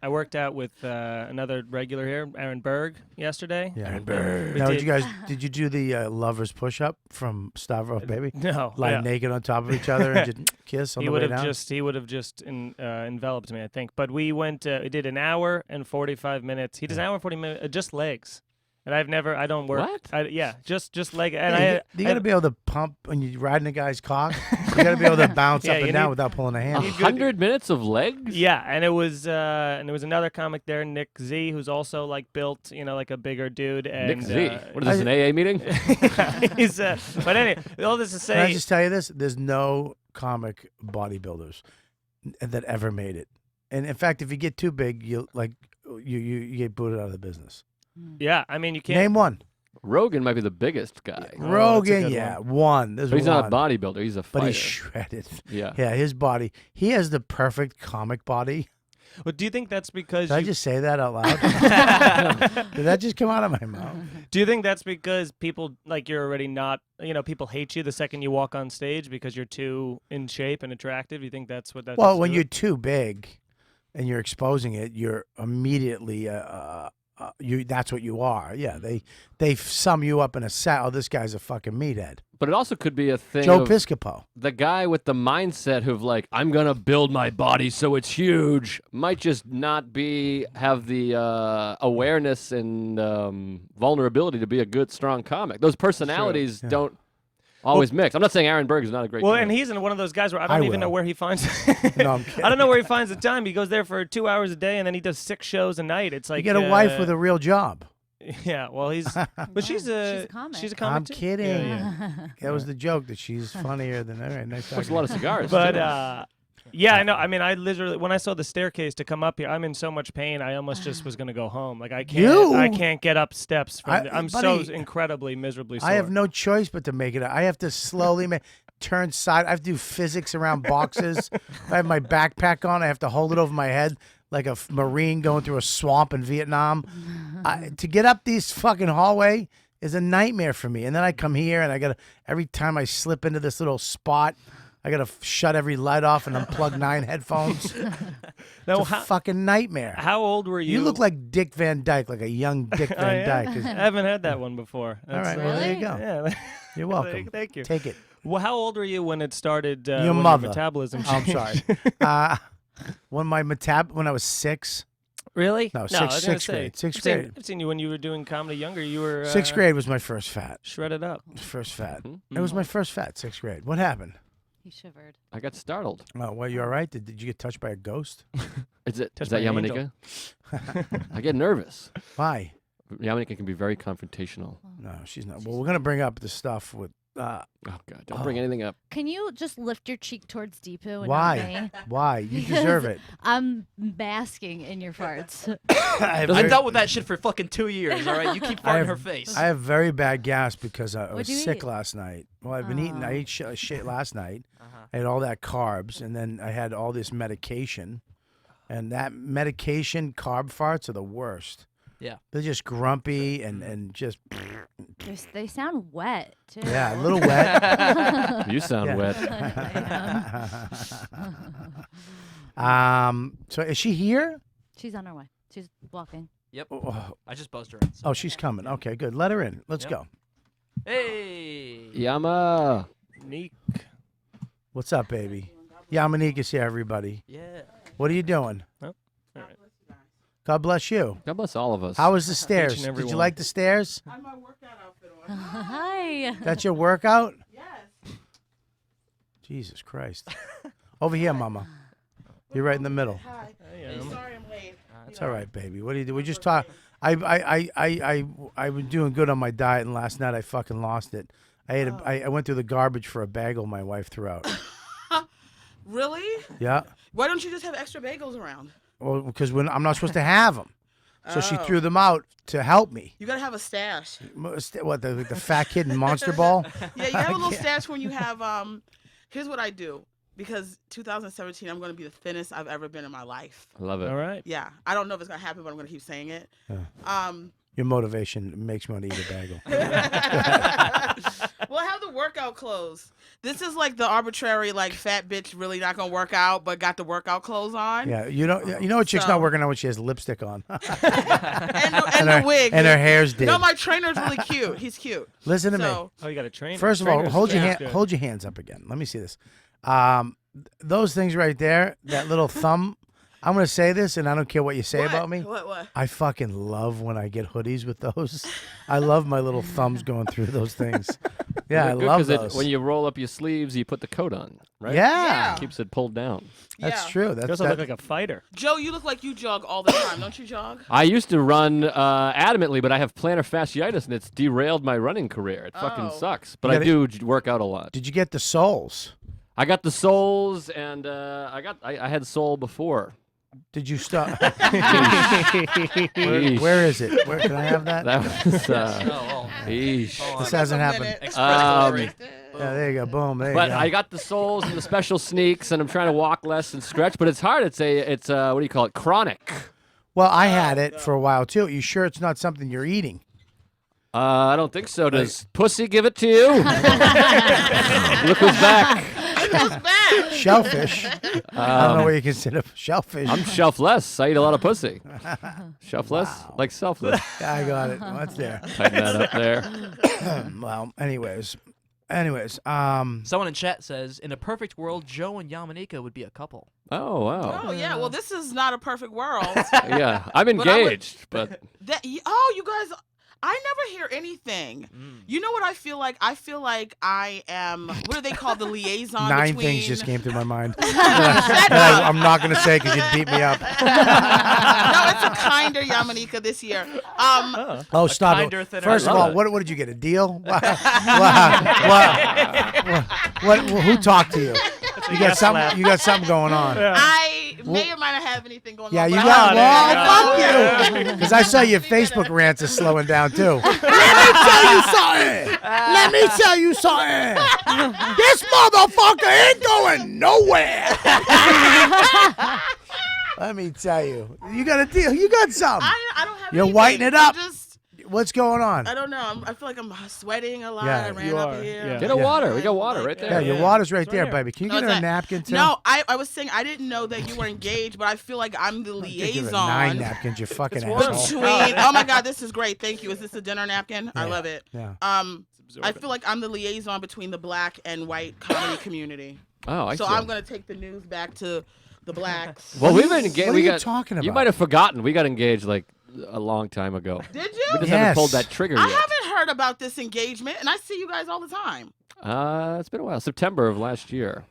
I worked out with another regular here, Aaron Berg, yesterday. Yeah. We Now, did- did you do the lovers push up from Stavros, baby? No, Lie yeah. naked on top of each other and just kiss on He the would way have down. just enveloped me, I think. But we went. We did an hour and 45 minutes. He does an hour and 40 minutes, just legs. And I don't work. What? Yeah, just leg. And You got to be able to pump when you're riding a guy's cock. You got to be able to bounce Yeah, up you and down need- without pulling a hand. 100 minutes of legs? Yeah, and it was another comic there, Nick Z, who's also like built, like a bigger dude. And, Nick Z. What is this, an AA meeting? he's, but anyway, all this to Can I say, just tell you this? There's no comic bodybuilders that ever made it. And in fact, if you get too big, you get booted out of the business. yeah, I mean, you can't. Name one. Rogan might be the biggest guy. Oh, that's a Rogan, good yeah, one. There's But he's one. not a bodybuilder. He's a fighter. But he's shredded. Yeah. Yeah, his body. He has the perfect comic body. But do you think that's because Did I you, just say that out loud? Did that just come out of my mouth? do you think that's because people like you're already not, people hate you the second you walk on stage because you're too in shape and attractive? You think that's what that? Well, when you're too big and you're exposing it, you're immediately that's what you are. Yeah, they sum you up in a set. Oh, this guy's a fucking meathead. But it also could be a thing Joe of Piscopo. the guy with the mindset who've like, I'm going to build my body so it's huge, might just not have the awareness and vulnerability to be a good, strong comic. Those personalities don't always mix. I'm not saying Aaron Berg is not a great Well, comic. and he's in one of those guys where I don't even know will. where he finds. No, I'm kidding. I don't know where he finds the time. He goes there for 2 hours a day, and then he does 6 shows a night. It's like You get a wife with a real job. Yeah, well, he's. But she's a comic. She's a comic. I'm too. kidding. Yeah. That was the joke that she's funnier than her. Nice Smokes a talking lot to of you. cigars. But too. yeah, I know. I mean, I literally when I saw the staircase to come up here, I'm in so much pain. I almost just was gonna go home. Like I can't get up steps. I'm so buddy, incredibly miserably sore. I have no choice but to make it. I have to slowly turn side. I have to do physics around boxes. I have my backpack on. I have to hold it over my head like a Marine going through a swamp in Vietnam. To get up these fucking hallway is a nightmare for me. And then I come here and I gotta every time I slip into this little spot, I gotta shut every light off and unplug 9 headphones. No, It's a fucking nightmare. how old were you? You look like Dick Van Dyke, like a young Dick Oh, Van yeah? Dyke. I haven't had that one before. All right, well there you go. Yeah. You're welcome. Thank you. Take it. Well, how old were you when it started? Your when mother. Your metabolism. Oh, I'm changed? sorry. When I was 6. Really? No, I sixth was gonna grade. say, Sixth grade. I've seen you when you were doing comedy younger. You were 6th grade was my first fat. shredded up. First fat. Mm-hmm. It was my first fat. 6th grade. What happened? He shivered. I got startled. Oh, well, you all right? Did you get touched by a ghost? Is that Touched by an Yamaneika? I get nervous. Why? Yamaneika can be very confrontational. No, she's not. Well, we're gonna bring up the stuff with. Oh, God. Don't bring anything up. Can you just lift your cheek towards Deepu and not Why? me? Why? You deserve it. I'm basking in your farts. I I dealt with that shit for fucking 2 years. All right, you keep farting have- her face. I have very bad gas because I was What'd you sick eat? last night. Well, I've been eating. I ate shit last night. Uh-huh. I had all that carbs, and then I had all this medication. And that medication carb farts are the worst. Yeah. They're just grumpy and just They sound wet too. yeah, a little wet. You sound Yeah. wet. So is she here? She's on her way. She's walking. Yep. Oh, I just buzzed her in. So. oh, she's coming. Okay, good. Let her in. Let's Yep. go. Hey. Yama. Neek. What's up, baby? Yamaneika's here, everybody. Yeah. What are you doing? All right. God bless you. God bless all of us. How was the stairs? and every Did you one. like the stairs? I have my workout outfit on. Hi. That's your workout? Yes. Jesus Christ. Over here, Mama. You're right in the middle. Hi. Hey, Sorry I'm late. It's all right, baby. What do you do? We just talk. I was doing good on my diet, and last night I fucking lost it. I went through the garbage for a bagel my wife threw out. Really? Yeah. Why don't you just have extra bagels around? Well, because I'm not supposed to have them. So she Oh. threw them out to help me. You gotta have a stash. What, the fat kid in Monster Ball? Yeah, you have a little stash when you have. Here's what I do, because 2017 I'm gonna be the thinnest I've ever been in my life. I love it. All right. Yeah, I don't know if it's gonna happen, but I'm gonna keep saying it. Your motivation makes me want to eat a bagel. Well, I have the workout clothes. This is like the arbitrary, like fat bitch really not gonna work out, but got the workout clothes on. Yeah, you know what chick's not working on when she has lipstick on. and the wig. And her hair's did. No, my trainer's really cute. He's cute. Listen to me. So, Oh, you got a trainer. First of all, Trainer's hold good. your hands up again. Let me see this. Those things right there, that little thumb. I'm gonna say this, and I don't care what you say about me. What? I fucking love when I get hoodies with those. I love my little thumbs going through those things. Yeah, I love those. When you roll up your sleeves, you put the coat on, right? Yeah. Keeps it pulled down. That's Yeah. true. You also look like a fighter. Joe, you look like you jog all the time. Don't you jog? I used to run adamantly, but I have plantar fasciitis, and it's derailed my running career. It fucking sucks. But I do work out a lot. Did you get the soles? I got the soles, and I had sole before. Did you stop? Yeesh. Where is it? Where can I have that? That was. Yeesh. This hasn't happened. Yeah, there you go. Boom. There you But go. I got the soles and the special sneaks, and I'm trying to walk less and stretch. But it's hard. It's what do you call it? Chronic. Well, I had it for a while too. You sure it's not something you're eating? I don't think so. Does pussy give it to you? Look who's back. Shellfish. I don't know what you consider shellfish. I'm shelfless. I eat a lot of pussy. Shelfless? Like selfless. Yeah, I got it. What's there? Tighten that up there. Well, anyways. Someone in chat says, in a perfect world, Joe and Yamaneika would be a couple. Oh, wow. Oh yeah. Well, this is not a perfect world. Yeah, I'm engaged, but you guys. I never hear anything. You know what I feel like? I feel like I am. What do they call the liaison? 9 between... things just came through my mind. I'm not going to say because you'd beat me up. No, it's a kinder Yamaneika this year. Oh, stop kinder, it. thinner. First of I love all, what did you get? A deal? Who talked to you? You got something. You got something going on. I may or might not have anything going Yeah, on. you but got. I- Fuck you. Because I saw your Facebook rants are slowing down too. Let me tell you something. Let me tell you something. This motherfucker ain't going nowhere. Let me tell you. You got a deal. You got something. I don't have. You're anything. whiting it up. Just, What's going on? I don't know. I feel like I'm sweating a lot. Yeah, I ran you up are, here. yeah. get a water. We got water right Yeah, there. your water's right It's there, right here. baby. Can you No, get her it's a not. napkin too? No, I was saying I didn't know that you were engaged, but I feel like I'm the I'll give you liaison 9 napkins, you fucking It's asshole. between. Oh my God, this is great. Thank you. Is this a dinner napkin? I love it. Yeah. I feel like I'm the liaison between the black and white comedy community. Oh, I So see. I'm gonna take the news back to the blacks. Well, we've been engaged. What are you talking about? You might have forgotten. We got engaged like a long time ago. Did We you? just Yes. haven't pulled that trigger I yet. haven't heard about this engagement, and I see you guys all the time. It's been a while. September of last year.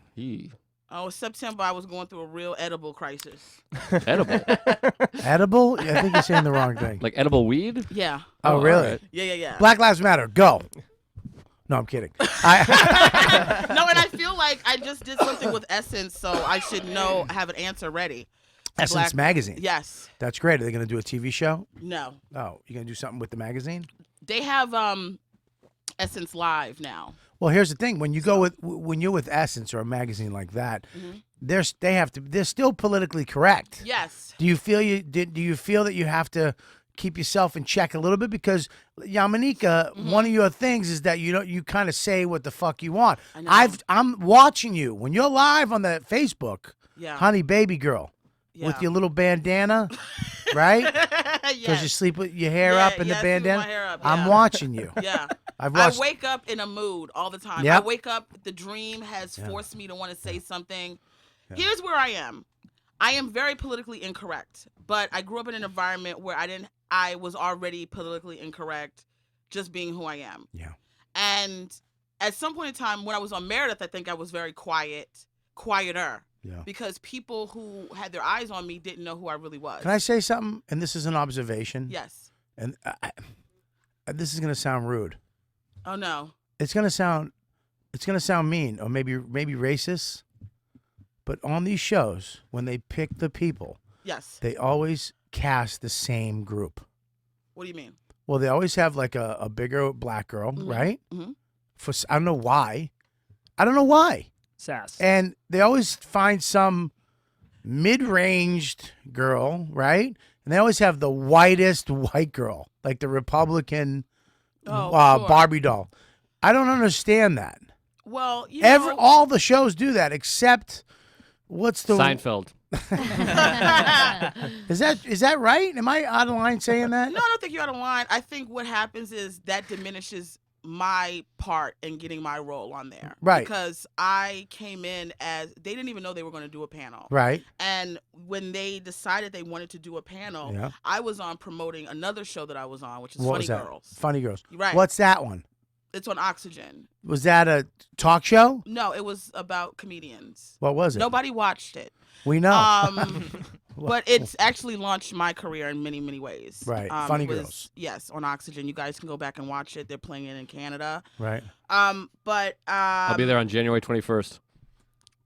Oh, September, I was going through a real edible crisis. Edible. Edible? Yeah, I think you're saying the wrong thing. Like edible weed? Yeah. Oh, all really? right. Yeah. Black Lives Matter. Go. No, I'm kidding. No, and I feel like I just did something with Essence, so I should have an answer ready. Essence Magazine. Yes. That's great. Are they going to do a TV show? No. Oh, you going to do something with the magazine? They have Essence Live now. Well, here's the thing: when you're with Essence or a magazine like that, they're still politically correct. Yes. Do you feel that you have to keep yourself in check a little bit? Because Yamaneika, one of your things is that you kind of say what the fuck you want. I know. I'm watching you when you're live on the Facebook, Yeah. honey baby girl, with Yeah. your little bandana, right? Because Yes. you sleep with your hair Yeah, up and yeah, the I sleep with bandana. my hair up, I'm yeah. watching you. Yeah. I've I watched. wake up in a mood all the time. Yep. I wake up, the dream has forced me to want to say something. Here's where I am. I am very politically incorrect, but I grew up in an environment where I was already politically incorrect, just being who I am. Yeah. And at some point in time, when I was on Meredith, I think I was very quieter. Yeah. Because people who had their eyes on me didn't know who I really was. Can I say something? And this is an observation. Yes. And this is gonna sound rude. Oh no. It's gonna sound mean or maybe racist. But on these shows, when they pick the people, Yes. they always cast the same group. What do you mean? Well, they always have like a bigger black girl, right? Mm-hmm. I don't know why. I don't know why. Sass. And they always find some mid-ranged girl, right? And they always have the whitest white girl, like the Republican Oh, sure. Barbie doll. I don't understand that. Well, you All the shows do that except what's the Seinfeld. Is that right? Am I out of line saying that? No, I don't think you're out of line. I think what happens is that diminishes my part in getting my role on there. Right. Because I came in as they didn't even know they were going to do a panel. Right. And when they decided they wanted to do a panel, I was on promoting another show that I was on, which is What Funny was that? Girls. Funny Girls. Right. What's that one? It's on Oxygen. Was that a talk show? No, it was about comedians. What was it? Nobody watched it. We know. But it's actually launched my career in many, many ways. Right. Funny it was, Girls. Yes, on Oxygen. You guys can go back and watch it. They're playing it in Canada. Right. But I'll be there on January 21st.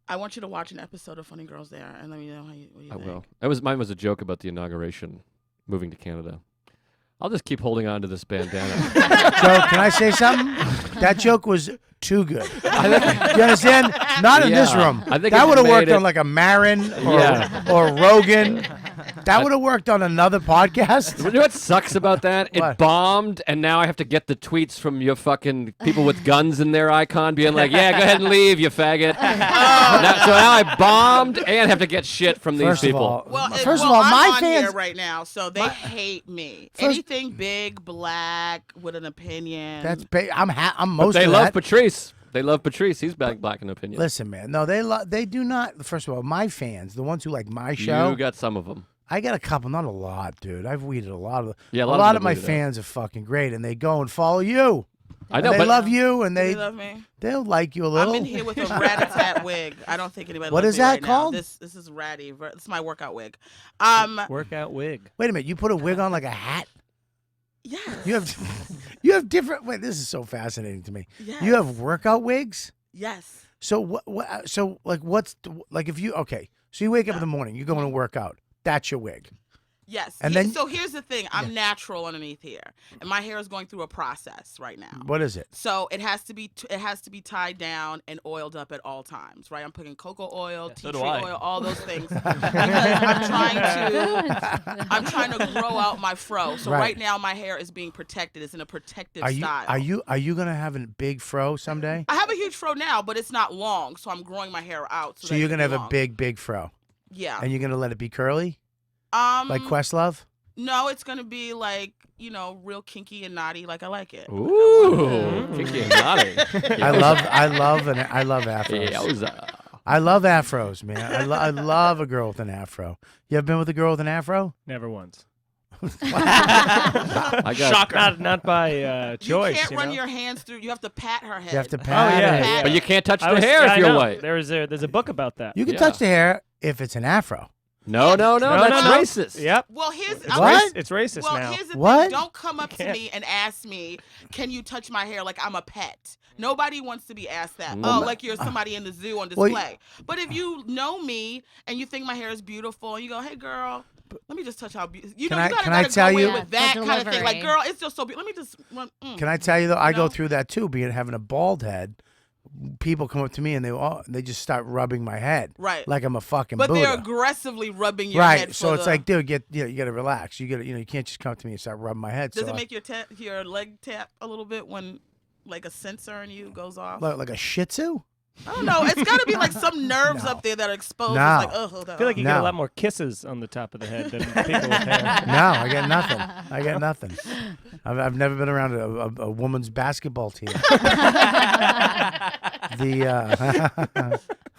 I want you to watch an episode of Funny Girls there and let me know what you I think. will. Mine was a joke about the inauguration, moving to Canada. I'll just keep holding on to this bandana. Joe, can I say something? That joke was too good. Do you understand? Not in this room. I think that it would have worked made on it- like a Marin or Rogan. That would have worked on another podcast. You know what sucks about that? It What? bombed, and now I have to get the tweets from your fucking people with guns in their icon being like, yeah, go ahead and leave, you faggot. So now I bombed and have to get shit from these First of people. all, Well, first of all, I'm my on fans. here right now, so they hate me. Anything big, black, with an opinion. I'm But most they of love that. Patrice. They love Patrice. He's black in opinion. Listen, man. No, they do not. First of all, my fans, the ones who like my show. You got some of them. I got a couple, not a lot, dude. I've weeded a lot of. Yeah, a a lot lot of of my them weeded out. fans are fucking great, and they go and follow you. I know, And they but love you, and they love me. they'll like you a little. I'm in here with a rat-a-tat wig. I don't think anybody What loves is me that right now. called? This is ratty. This is my workout wig. Workout wig. Wait a minute, you put a wig on like a hat? Yes. You have different. Wait, this is so fascinating to me. Yes. You have workout wigs. Yes. So what? So like, what's like if you okay? So you wake up in the morning, you're going to work out. That's your wig. Yes. And Yeah, then- so here's the thing. I'm natural underneath here, and my hair is going through a process right now. What is it? So it has to be tied down and oiled up at all times, right? I'm putting cocoa oil, tea so do tree I. oil, all those things because I'm trying to grow out my fro. So Right. right now my hair is being protected. It's in a protective style. Are you gonna have a big fro someday? I have a huge fro now, but it's not long, so I'm growing my hair out. So that you're it can gonna be have a long. big fro, Yeah. and you're gonna let it be curly like Um. Questlove. No, it's gonna be like real kinky and naughty, like I like it. Ooh, kinky and naughty. I love afros. Yowza. I love afros, man. I love a girl with an afro. You ever been with a girl with an afro? Never once. I got. Not by choice. You can't run know? your hands through. You have to pat her head. You have to Oh pat yeah, it. But you can't touch I the was- hair I if you're know. white. There's a book about that. You can Yeah. touch the hair if it's an afro. No, that's racist. Yep. Well, here's What? It's racist well, now. here's the What? thing. Don't come up to can't. me and ask me, "Can you touch my hair like I'm a pet?" Nobody wants to be asked that. Well, like you're somebody in the zoo on Well, display. But if you know me and you think my hair is beautiful, and you go, "Hey, girl, let me just touch how beautiful." You Can know, I- you gotta, can I gotta tell go you- in with The that kind of thing. Like, delivery. girl, it's just so beautiful. Let me just. Can I tell you though? I go No. through that too. Being having a bald head, people come up to me and they just start rubbing my head, Right. like I'm a fucking But Buddha. they're aggressively rubbing your Right. head. So for it's the- like, dude, you got to relax. You got to, you can't just come to me and start rubbing my head. Does so it make your leg tap a little bit when like a sensor in you goes off? like a Shih Tzu? I don't know. It's got to be like some nerves No. up there that are exposed. No. It's like, ugh. I feel like you get No. a lot more kisses on the top of the head than people with hair. No, I got nothing. I got nothing. I've never been around a woman's basketball team.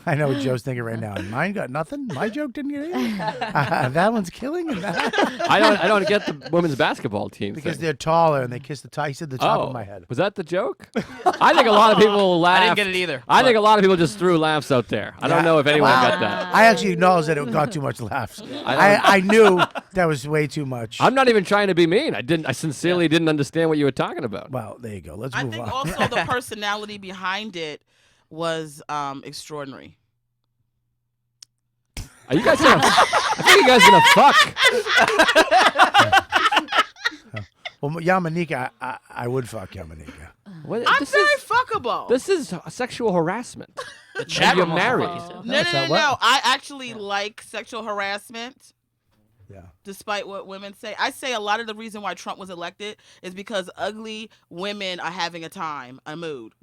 I know what Joe's thinking right now. Mine got nothing. My joke didn't get anything. That one's killing. I don't get the women's basketball team Because thing. they're taller and they kiss the top. He said the top of my head. Was that the joke? I think a lot of people laughed. I didn't get it either. I think a lot of people just threw laughs out there. I don't know if anyone got that. I actually acknowledge that it got too much laughs. I knew that was way too much. I'm not even trying to be mean. I sincerely didn't understand what you were talking about. Well, there you go. Let's I move think on. also the personality behind it was extraordinary. Are you guys gonna? I think you guys gonna fuck. Well, Yamaneika, I would fuck Yamaneika. What, I'm this very is fuckable. this is sexual harassment. The And chat you're room married. no, it's not what? I actually like sexual harassment. Yeah. Despite what women say, I say a lot of the reason why Trump was elected is because ugly women are having a mood,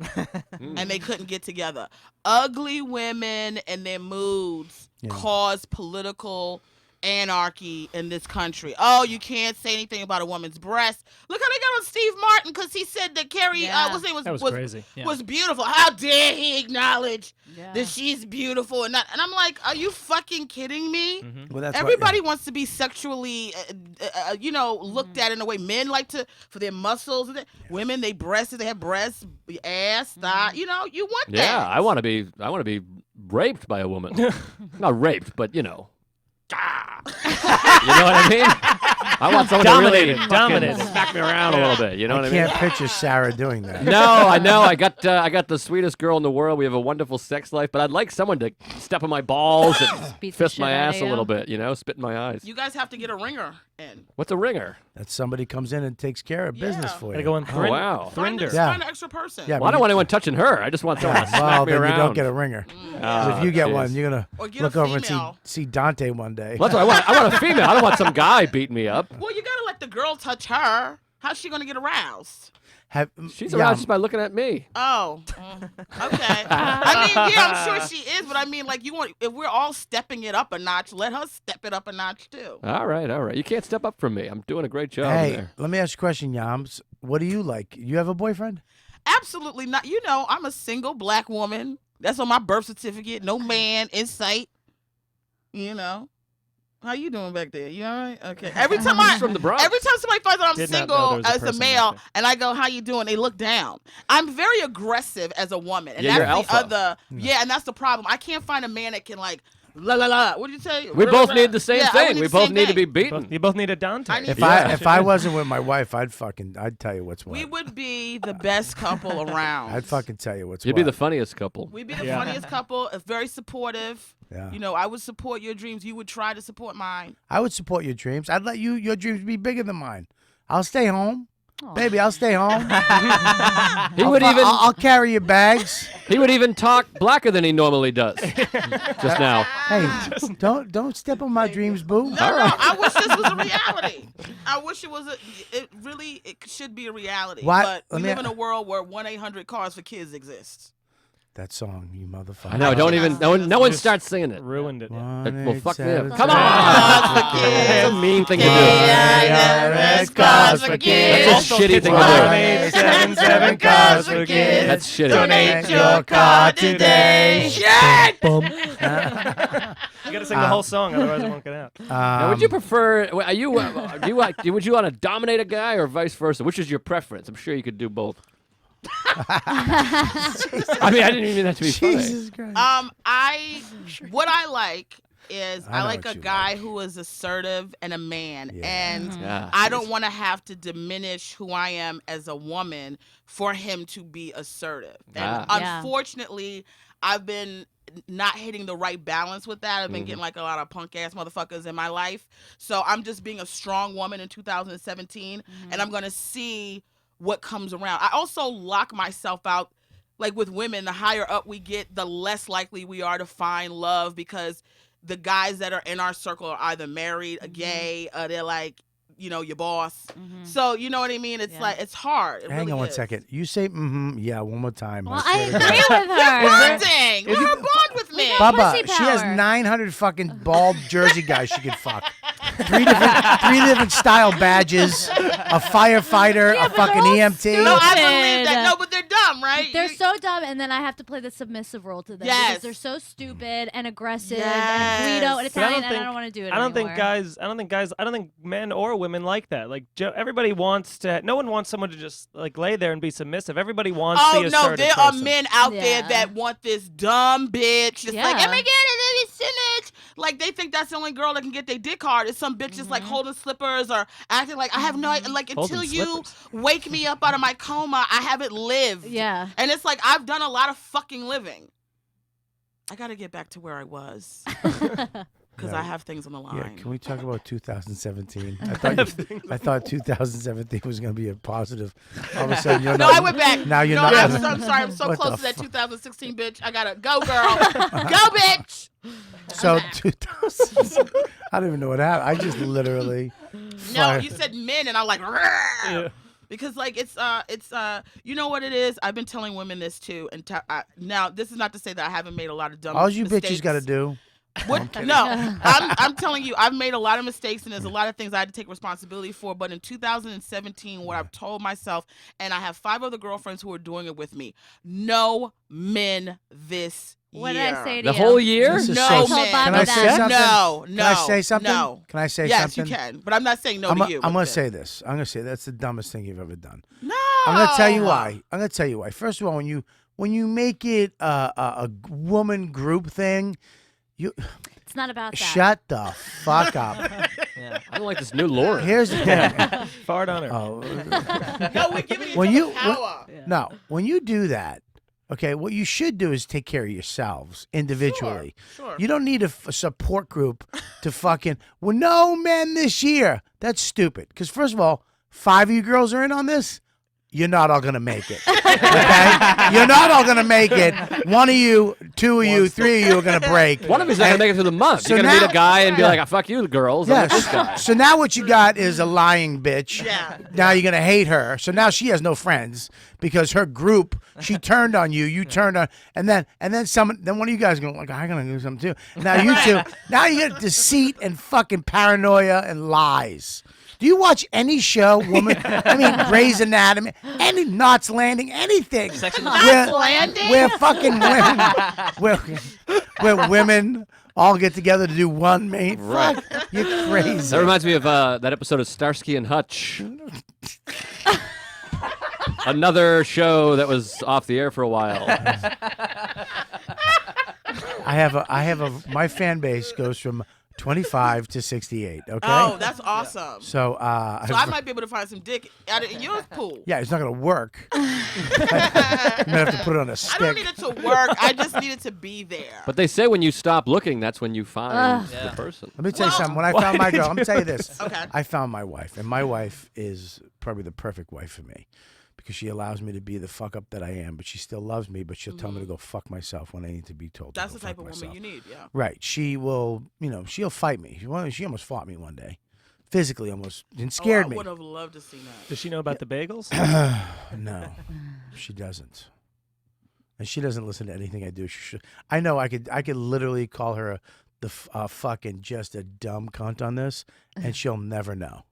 and they couldn't get together. Ugly women and their moods cause political anarchy in this country. Oh, you can't say anything about a woman's breast. Look how they got on Steve Martin because he said that Carrie was beautiful. How dare he acknowledge that she's beautiful and not? And I'm like, are you fucking kidding me? Well, that's everybody wants to be sexually, looked at in a way. Men like to for their muscles. Women, they have breasts, ass, thigh. You want that. Yeah, I want to be raped by a woman. Not raped, but you know what I mean? I want someone to really fucking smack me around a little bit. You know what I mean? I can't picture Sarah doing that. No, I know. I got the sweetest girl in the world. We have a wonderful sex life, but I'd like someone to step on my balls and fist my ass a little bit. Spit in my eyes. You guys have to get a ringer in. What's a ringer? That somebody comes in and takes care of business for you. Go in wow. Find an extra person. Yeah, well, I don't want anyone touching her. I just want someone to smack me then around. you don't get a ringer. If you get one, you're gonna look over and see Dante one day. Well, that's what I want. I want a female. I don't want some guy beating me up. Well, you gotta let the girl touch her. How's she gonna get aroused? She's aroused just by looking at me. Oh, okay. I mean, yeah, I'm sure she is, but I mean, like, if we're all stepping it up a notch, let her step it up a notch too. All right. You can't step up from me. I'm doing a great job there. Let me ask you a question, Yams. What do you like? You have a boyfriend? Absolutely not. I'm a single black woman. That's on my birth certificate. No man in sight. How you doing back there? You all right? Okay. Every time from the Bronx. Every time somebody finds out I'm single as a male, and I go, "How you doing?" They look down. I'm very aggressive as a woman, and that's the other. Yeah, and that's the problem. I can't find a man that can like. La la la. What did you say? We both need the same thing. We both need to be beaten. You both need a Dante. If I wasn't with my wife, I'd tell you what's what. We would be the best couple around. I'd fucking tell you what's what. You'd be the funniest couple. We'd be the funniest couple. Very supportive. Yeah. I would support your dreams. You would try to support mine. I would support your dreams. I'd let your dreams be bigger than mine. I'll stay home. Baby, I'll stay home. I'll carry your bags. He would even talk blacker than he normally does. Just now. Hey, don't step on my dreams, boo. No, I wish this was a reality. I wish it was it should be a reality. What? But we live in a world where 1-800-CARS for kids exists. That song, you motherfucker. I know, don't even, no one starts singing it. Ruined it. Well, fuck them. Come on! That's a mean thing to do. Cars for kids. That's a shitty thing to do. 77 cars for kids. That's shitty. Donate your car today. Shit! You gotta sing the whole song, otherwise it won't get out. Now, would you prefer, would you want to dominate a guy or vice versa? Which is your preference? I'm sure you could do both. I mean, I didn't even mean that to be Jesus funny. Christ. What I like is I like what a you guy who is assertive and a man. Yeah. And Yeah. I don't want to have to diminish who I am as a woman for him to be assertive. And unfortunately, I've been not hitting the right balance with that. I've been getting like a lot of punk ass motherfuckers in my life. So I'm just being a strong woman in 2017, and I'm going to see what comes around. I also lock myself out, like with women, the higher up we get, the less likely we are to find love, because the guys that are in our circle are either married, gay, they're like, your boss. So, you know what I mean? It's like, it's hard. Hang on one second. You say, yeah, one more time. Well, I agree with her. Dang, you're a bond with me. Bubba, pussy she has power. 900 fucking bald Jersey guys she could fuck. Three different style badges, a firefighter, a fucking EMT. No, I believe that. No, but they're dumb, right? They're so dumb, and then I have to play the submissive role to them because they're so stupid and aggressive and Guido and Italian, and I don't want to do it I don't anymore. I don't think men or women like that. Like, everybody wants to. No one wants someone to just like lay there and be submissive. Everybody wants the assertive no, there person. are men out there that want this dumb bitch. It's like, oh my god, it's image. Like, they think that's the only girl that can get their dick hard. It's some bitch just like holding slippers or acting like I have no, like, until you wake me up out of my coma, I haven't lived. Yeah. And it's like, I've done a lot of fucking living. I got to get back to where I was. Because I have things on the line. Yeah, can we talk about 2017? I thought 2017 was going to be a positive. All of a sudden, you're not. No, I went back. Now you're no, not. I'm sorry. I'm so close to that 2016 bitch. I got to go, girl. Go, bitch. So 2000. I don't even know what happened. I just literally. No, you said men, and I'm like, yeah. Because like it's you know what it is. I've been telling women this too, and now this is not to say that I haven't made a lot of dumb. All you mistakes. bitches got to do. What? No, I'm telling you, I've made a lot of mistakes, and there's a lot of things I had to take responsibility for. But in 2017, what I've told myself, and I have 5 other girlfriends who are doing it with me, no men this year. What did I say to The you? whole year? This is No, so- man. Can I say something? No, Can I say something? No. Can I say yes, something? you can, but I'm not saying no I'm to you. going but to say this. I'm going to say that's the dumbest thing you've ever done. No. I'm going to tell you why. I'm going to tell you why. First of all, when you make it a woman group thing, you It's not about that. shut the fuck up. Yeah. I don't like this new lore. Here's the thing. Fart on her. Oh. No, we're giving each When other you power. no, when you do that, okay, what you should do is take care of yourselves individually. Sure. You don't need a support group to fucking. Well, no men this year. That's stupid. Because first of all, 5 of you girls are in on this. You're not all gonna make it. Okay, you're not all gonna make it. 1 of you, 2 of you, 3 of you are gonna break. One of you's not going to make it through the month. So You're going to meet now- a guy and be Yeah. like, "Ah, fuck you, girls. I'm with this guy. Yes. So now what you got is a lying bitch. Yeah. Now you're gonna hate her. So now she has no friends because her group, she turned on you. You turned on, and then then one of you guys going like, I'm gonna do something too. Now you two, now you get deceit and fucking paranoia and lies. Do you watch any show, woman? I mean, Grey's Anatomy, any Knots Landing, anything. Knots Landing? Where fucking women, where women all get together to do one main. Right. Fuck, you're crazy. That reminds me of that episode of Starsky and Hutch. Another show that was off the air for a while. My fan base goes from 25 to 68. Okay. Oh, that's awesome. So, So I might be able to find some dick out in your pool. yeah, it's not gonna work. I'm gonna have to put it on a I stick. don't need it to work. I just need it to be there. But they say when you stop looking, that's when you find the person. Let me tell you something. When I found my girl, let me tell you this. Okay. I found my wife, and my wife is probably the perfect wife for me because she allows me to be the fuck up that I am, but she still loves me, but she'll tell me to go fuck myself when I need to be told That's to the go type fuck of woman myself. you need, yeah. Right. She will, she'll fight me. She almost fought me one day. Physically almost, and scared I me. would have loved to see that. Does she know about the bagels? No, she doesn't. And she doesn't listen to anything I do. She should. I know I could literally call her fucking just a dumb cunt on this, and she'll never know.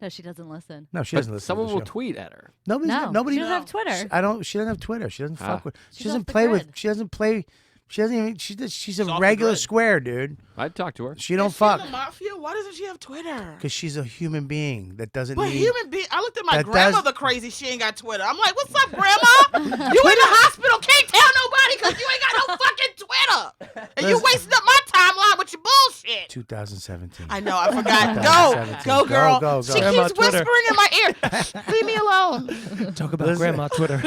No, she doesn't listen. No, she But doesn't listen. someone to will the show. tweet at her. Nobody. She doesn't have Twitter. She doesn't have Twitter. She doesn't fuck with. She She's doesn't off the play with. grid. She doesn't play. She doesn't even. She's a off the regular grid. square, dude. I'd talk to her. She don't Is she in fuck the mafia? Why doesn't she have Twitter? because she's a human being that doesn't But need. human being, I looked at my That grandmother crazy. She ain't got Twitter. I'm like, what's up, grandma? You in the hospital? Can't tell nobody because you ain't got no fucking Twitter, and you Listen. wasting up my timeline with your bullshit. 2017. I know. I forgot. 2017. Go, girl. Go, She go. Grandma keeps Twitter. whispering in my ear. Leave me alone. Talk about Listen. grandma Twitter.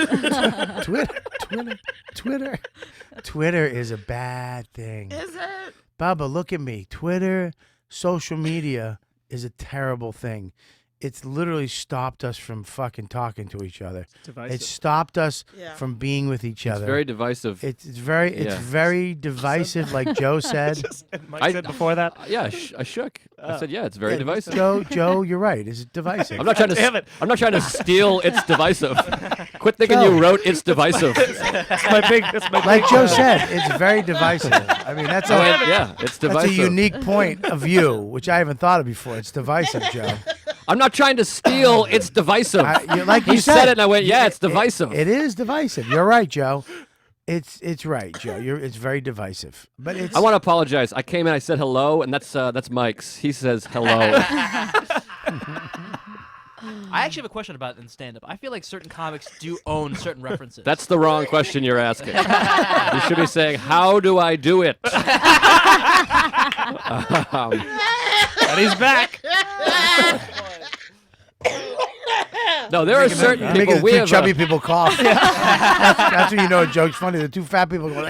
Twitter is a bad thing. Is it? Baba, look at me. Twitter, social media is a terrible thing. It's literally stopped us from fucking talking to each other. Divisive. It stopped us Yeah. from being with each It's other. very divisive. It's very divisive, like Joe said. And Mike said before that. Yeah, I shook. I said, yeah, it's very Yeah, divisive. Joe, you're right. It's divisive. I'm not trying to. damn it. I'm not trying to steal. It's divisive. Quit thinking Joe. you wrote it's divisive. That's my big. Like Joe said, it's very divisive. I mean, that's Oh, a, yeah, it's divisive. that's a unique point of view, which I haven't thought of before. It's divisive, Joe. I'm not trying to steal. It's divisive. Like He you said it, and I went, yeah, it's divisive. It is divisive. You're right, Joe. It's right, Joe. It's very divisive. But it's I want to apologize. I came in, I said hello, and that's Mike's. He says hello. I actually have a question about it in stand-up. I feel like certain comics do own certain references. That's the wrong question you're asking. You should be saying, how do I do it? And he's back. No, there are certain making people. the We two have chubby people cough. That's when you know a joke's funny. The two fat people go.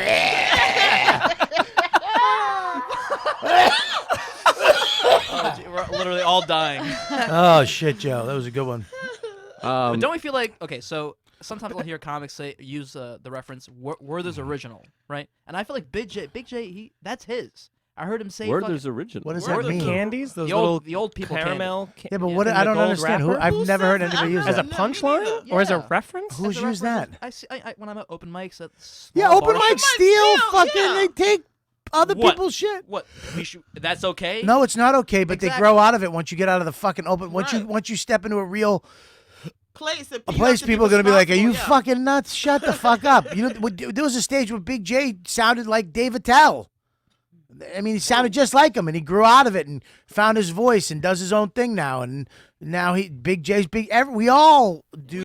We're literally all dying. Oh shit, Joe, that was a good one. But don't we feel like, okay, so sometimes we'll hear comics use the reference Werther's original, right? And I feel like Big J, that's his. I heard him say Werther's original. What does Werther that mean? Candies, those the old people caramel. Yeah, but in what? the I don't gold understand. wrapper? I've never heard anybody use As a that. punchline or as a Yeah. reference? Who's As a used reference, that? I when I'm at open mics at Yeah, small open bars- mic steal. Fucking, yeah. they take other What? people's shit. What? That's okay? No, it's not okay. But they grow out of it once you get out of the fucking open. Once Right. you step into a real Place. a place, people are gonna be like, "Are you responsible, yeah. fucking nuts? Shut the fuck up!" You know, there was a stage where Big J sounded like Dave Attell. I mean, he sounded just like him, and he grew out of it and found his voice and does his own thing now. And now Big J's big. We all do.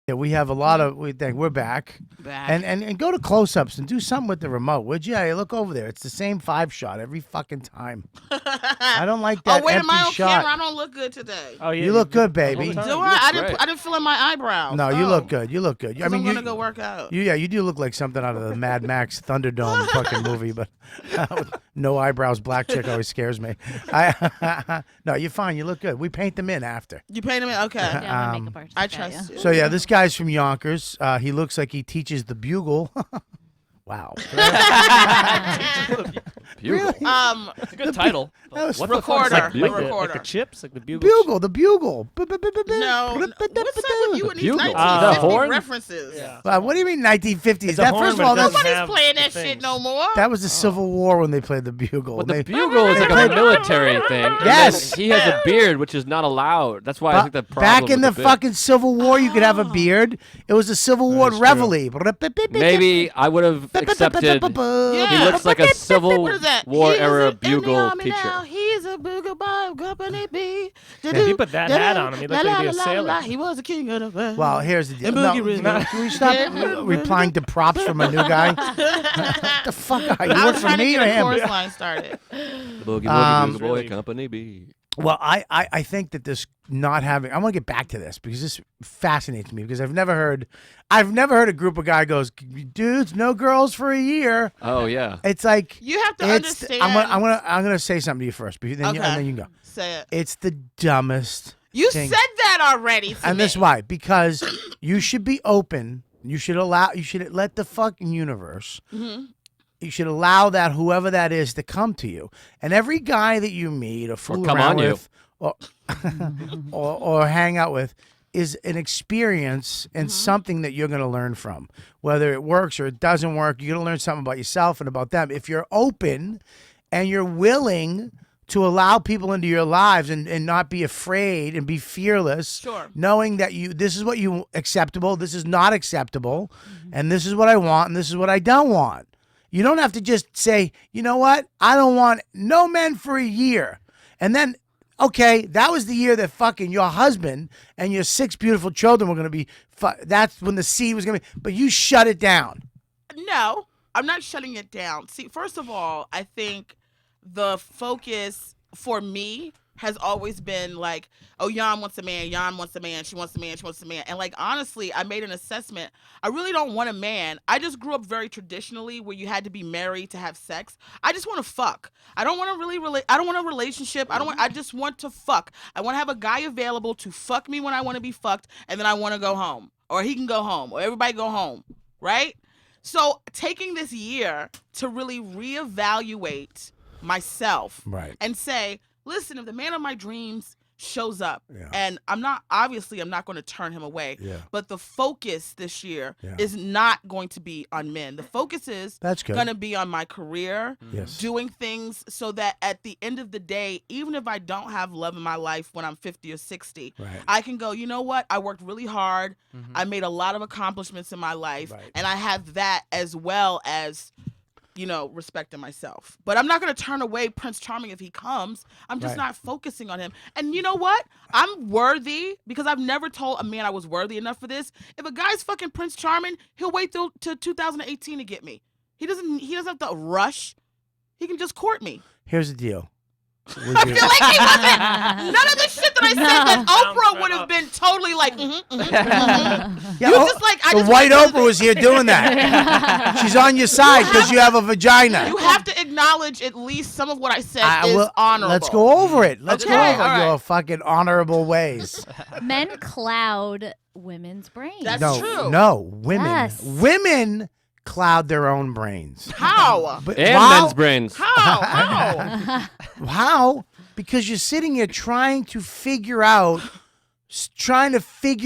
Yeah, we have a lot of. We're back. And go to close-ups and do something with the remote, would you? Hey, look over there. It's the same 5-shot every fucking time. I don't like that Oh wait, empty am I on shot. camera? I don't look good today. Oh, yeah, You look good, baby. Do I? I didn't fill in my eyebrows. No, you look good. You look good. I mean, I'm gonna go work out. You do look like something out of the Mad Max Thunderdome fucking movie, but no eyebrows, black chick always scares me. No, you're fine. You look good. We paint them in after. You paint them in? Okay. Yeah, my makeup artist. I got trust you. you. So yeah, this guy's from Yonkers. He looks like he teaches the bugle. Wow. Bugle. It's a good title. That was What Recorder. the fuck is that? Like Recorder. the chips, like the bugle. bugle, the bugle. No. What's up with you and these Bugle. 1950 The horn? references? Yeah. What do you mean 1950s? It's a That horn, first of but all, it that's, doesn't Nobody's have playing that the shit things. no more. that was the Civil War when they played the bugle. But They- the bugle is like a military thing. and Yes. then he has a beard, which is not allowed. That's why I think the problem back in the with bit. fucking Civil War, you could have a beard. It was a Civil War is true. reveille. Maybe I would have accepted. He looks like a Civil What is that? War He's era in the bugle army teacher. now. He's a bugle by Company B. If he put that hat on him, he looked like he'd be a sailor. He was a king of the world. Well, here's the deal. And No, Boogie Rhythm. can we stop replying to props from a new guy? What the fuck are you? I You work was for trying to me get or a him? chorus line started. Boogie Um, Boogie Boy Company B. Well, I think that this not having. I want to get back to this because this fascinates me because I've never heard a group of guy goes, dudes, no girls for a year. Oh yeah. It's like You have to it's. understand. I'm gonna say something to you first, but then Okay. and then you can go. Say it. It's the dumbest. You thing. said that already. To And me. this is why because you should be open. You should let the fucking universe. Mm-hmm. You should allow that whoever that is to come to you. And every guy that you meet or fool come around on you. with or hang out with is an experience and something that you're going to learn from. Whether it works or it doesn't work, you're going to learn something about yourself and about them. If you're open and you're willing to allow people into your lives and not be afraid and be fearless, Sure. knowing that this is what you acceptable, this is not acceptable, and this is what I want and this is what I don't want. You don't have to just say, you know what? I don't want no men for a year. And then, okay, that was the year that fucking your husband and your 6 beautiful children were going to be, that's when the seed was going to be, but you shut it down. No, I'm not shutting it down. See, first of all, I think the focus for me has always been like, oh, Jan wants a man, Jan wants a man, she wants a man, she wants a man. And like, honestly, I made an assessment. I really don't want a man. I just grew up very traditionally where you had to be married to have sex. I just want to fuck. I don't want to really I don't want a relationship. I just want to fuck. I want to have a guy available to fuck me when I want to be fucked. And then I want to go home, or he can go home, or everybody go home. Right. So taking this year to really reevaluate myself Right. and say, listen, if the man of my dreams shows up. Yeah. And I'm not going to turn him away. Yeah. But the focus this year Yeah. is not going to be on men. The focus is That's good. going to be on my career, Yes. doing things so that at the end of the day, even if I don't have love in my life when I'm 50 or 60, Right. I can go, you know what? I worked really hard. I made a lot of accomplishments in my life. Right. And I have that as well as, respecting myself. But I'm not going to turn away Prince Charming if he comes. I'm just Right. not focusing on him. And you know what? I'm worthy because I've never told a man I was worthy enough for this. If a guy's fucking Prince Charming, he'll wait till 2018 to get me. He doesn't have to rush. He can just court me. Here's the deal. I feel like he wasn't. None of the shit that I said that Oprah would have been totally like, Yeah, You just like, I the just white went to Oprah was here doing that. She's on your side because you have a vagina. You have to acknowledge at least some of what I said is Well, honorable. let's go over it. Let's go Okay, over all right. your fucking honorable ways. Men cloud women's brains. That's no, true. no, women. Yes. Women cloud their own brains. How? But And men's brains. How? How? Because you're sitting here trying to figure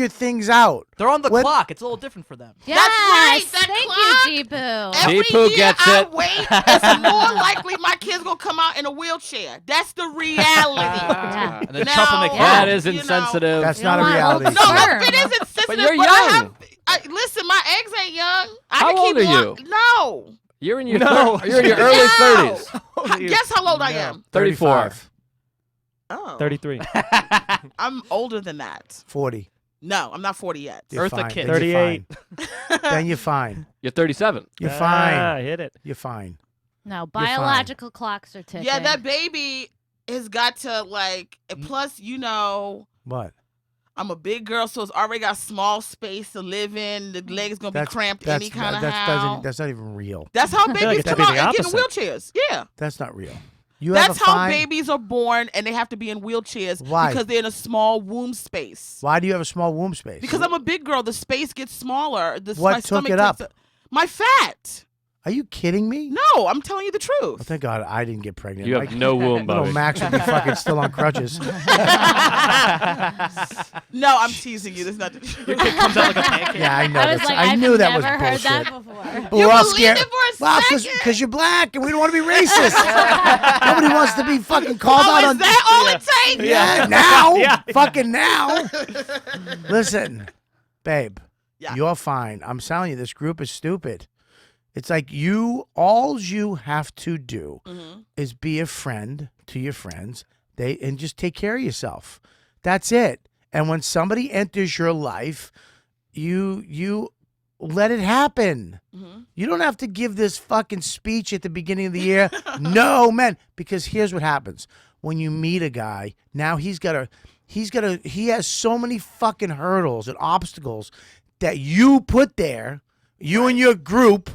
things out. They're on the What- clock. It's a little different for them. Yes, right, that thank clock. you, Deepu. Every Deepu year gets I it. wait, it's more likely my kid's gonna come out in a wheelchair. That's the reality. Yeah. And then Now, Trump will make That fun. is you know- insensitive. That's You not a don't want reality. old No, sperm. it is insensitive. But you're I young. listen, my eggs ain't young. I How can old keep are you? No. You're in your No. you're in your early No. 30s. Guess how old I am? 34. Oh. 33. I'm older than that. 40. No, I'm not 40 yet. You're Eartha fine. Kitt. Then you're 38. fine. Then you're fine. You're 37. You're Ah, fine. hit it. You're fine. No, fine. biological clocks are ticking. Yeah, that baby has got to plus, What? I'm a big girl, so it's already got small space to live in. The legs gonna be cramped any kind of how. That's not even real. That's how feel like babies it should come be out the and get in opposite. wheelchairs. Yeah. That's not real. You have That's a how fine. babies are born and they have to be in wheelchairs Why? because they're in a small womb space. Why do you have a small womb space? Because I'm a big girl, the space gets smaller. What my took stomach it up? takes my fat. Are you kidding me? No, I'm telling you the Oh, truth. thank God I didn't get pregnant. You have Like, no womb, little Bobby. Max would be fucking still on crutches. No, I'm teasing you. There's nothing. Your kid comes out like a pancake. Yeah, I know. I was that's- like, I I've knew that was never heard bullshit. that before. But we're all believed scared. it for a Well, second? because you're black and we don't want to be racist. Nobody wants to be fucking called Oh, out is on. that all it takes? Yeah, now. Yeah. Fucking now. Listen, babe, Yeah. you're fine. I'm telling you, this group is stupid. It's like all you have to do is be a friend to your friends, and just take care of yourself. That's it. And when somebody enters your life, you let it happen. You don't have to give this fucking speech at the beginning of the year. No, man, because here's what happens. When you meet a guy, now he has so many fucking hurdles and obstacles that you put there, you and your group,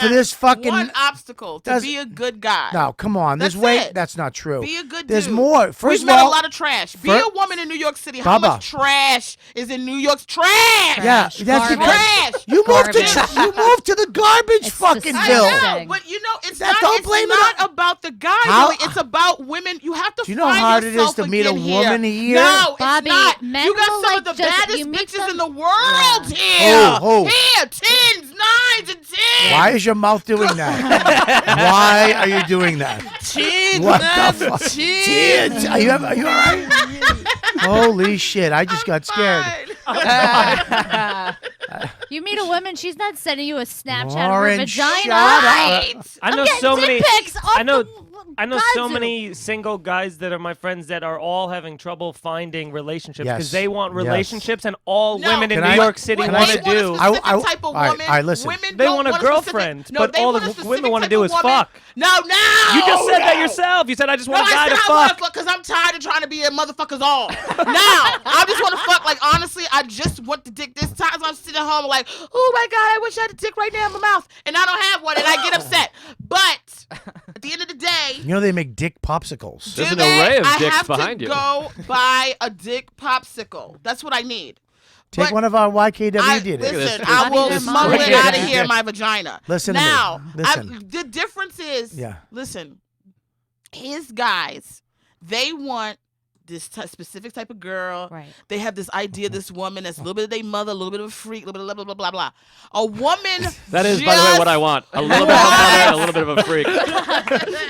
for this fucking. One obstacle to Does- be a good guy. No, come on. That's it. That's not true. Be a good There's dude. more. First We've of met all, a lot of trash. Be fir- a woman in New York City. How Bubba. much trash is in New York's trash? yeah, Trash. that's because Trash. you moved to the garbage It's fucking I bill. know, but it's That- not. don't It's blame it not on- about the guy. How- Really. It's about women. You have to. Do you know how find hard it is yourself to meet a again woman here. here? No, Bobby, it's not. men You got will, some like, of the just- baddest you meet bitches them- in the world here. Who? Here, 10s, 9s, and 10s. Why is your mouth doing that? Why are you doing that? 10s, What 9s, the fuck? 10s. Are you all right? Holy shit! I just got scared. You meet a woman, she's not sending you a Snapchat Lauren, of her vagina. shut up. Right. I know I'm getting so dick many. pics off I know. the I know so Gazoo. many single guys that are my friends that are all having trouble finding relationships Yes. because they want Yes. relationships, and all No, women in Can New I- York City What can I want they to say- want a do. specific I- type of all right, woman. all right, listen. Women They don't want a specific- girlfriend, no, but they all want the a specific women wanna type do of is woman. fuck. No. You just said that yourself. You said I just want a guy to fuck. Because I'm tired of trying to be a motherfucker's all. Now, I just want to fuck. Like, honestly, I just want the dick this time. So I'm sitting at home like, oh my God, I wish I had a dick right now in my mouth. And I don't have one, and I get upset. But at the end of the day, You know they make dick popsicles. There's do an they? array of I dicks have behind to you. go buy a dick popsicle. That's what I need. Take But one of our YKW I, did listen, this. I will This smuggle it morning. out of here in my vagina. Listen to me. now, Listen. the difference is, Yeah. listen, his guys, they want this specific type of girl. Right. They have this idea, this woman that's a little bit of their mother, a little bit of a freak, a little bit of blah, blah, blah, blah. A woman That is, by the way, what I want. A little bit of a mother and a little bit of a freak.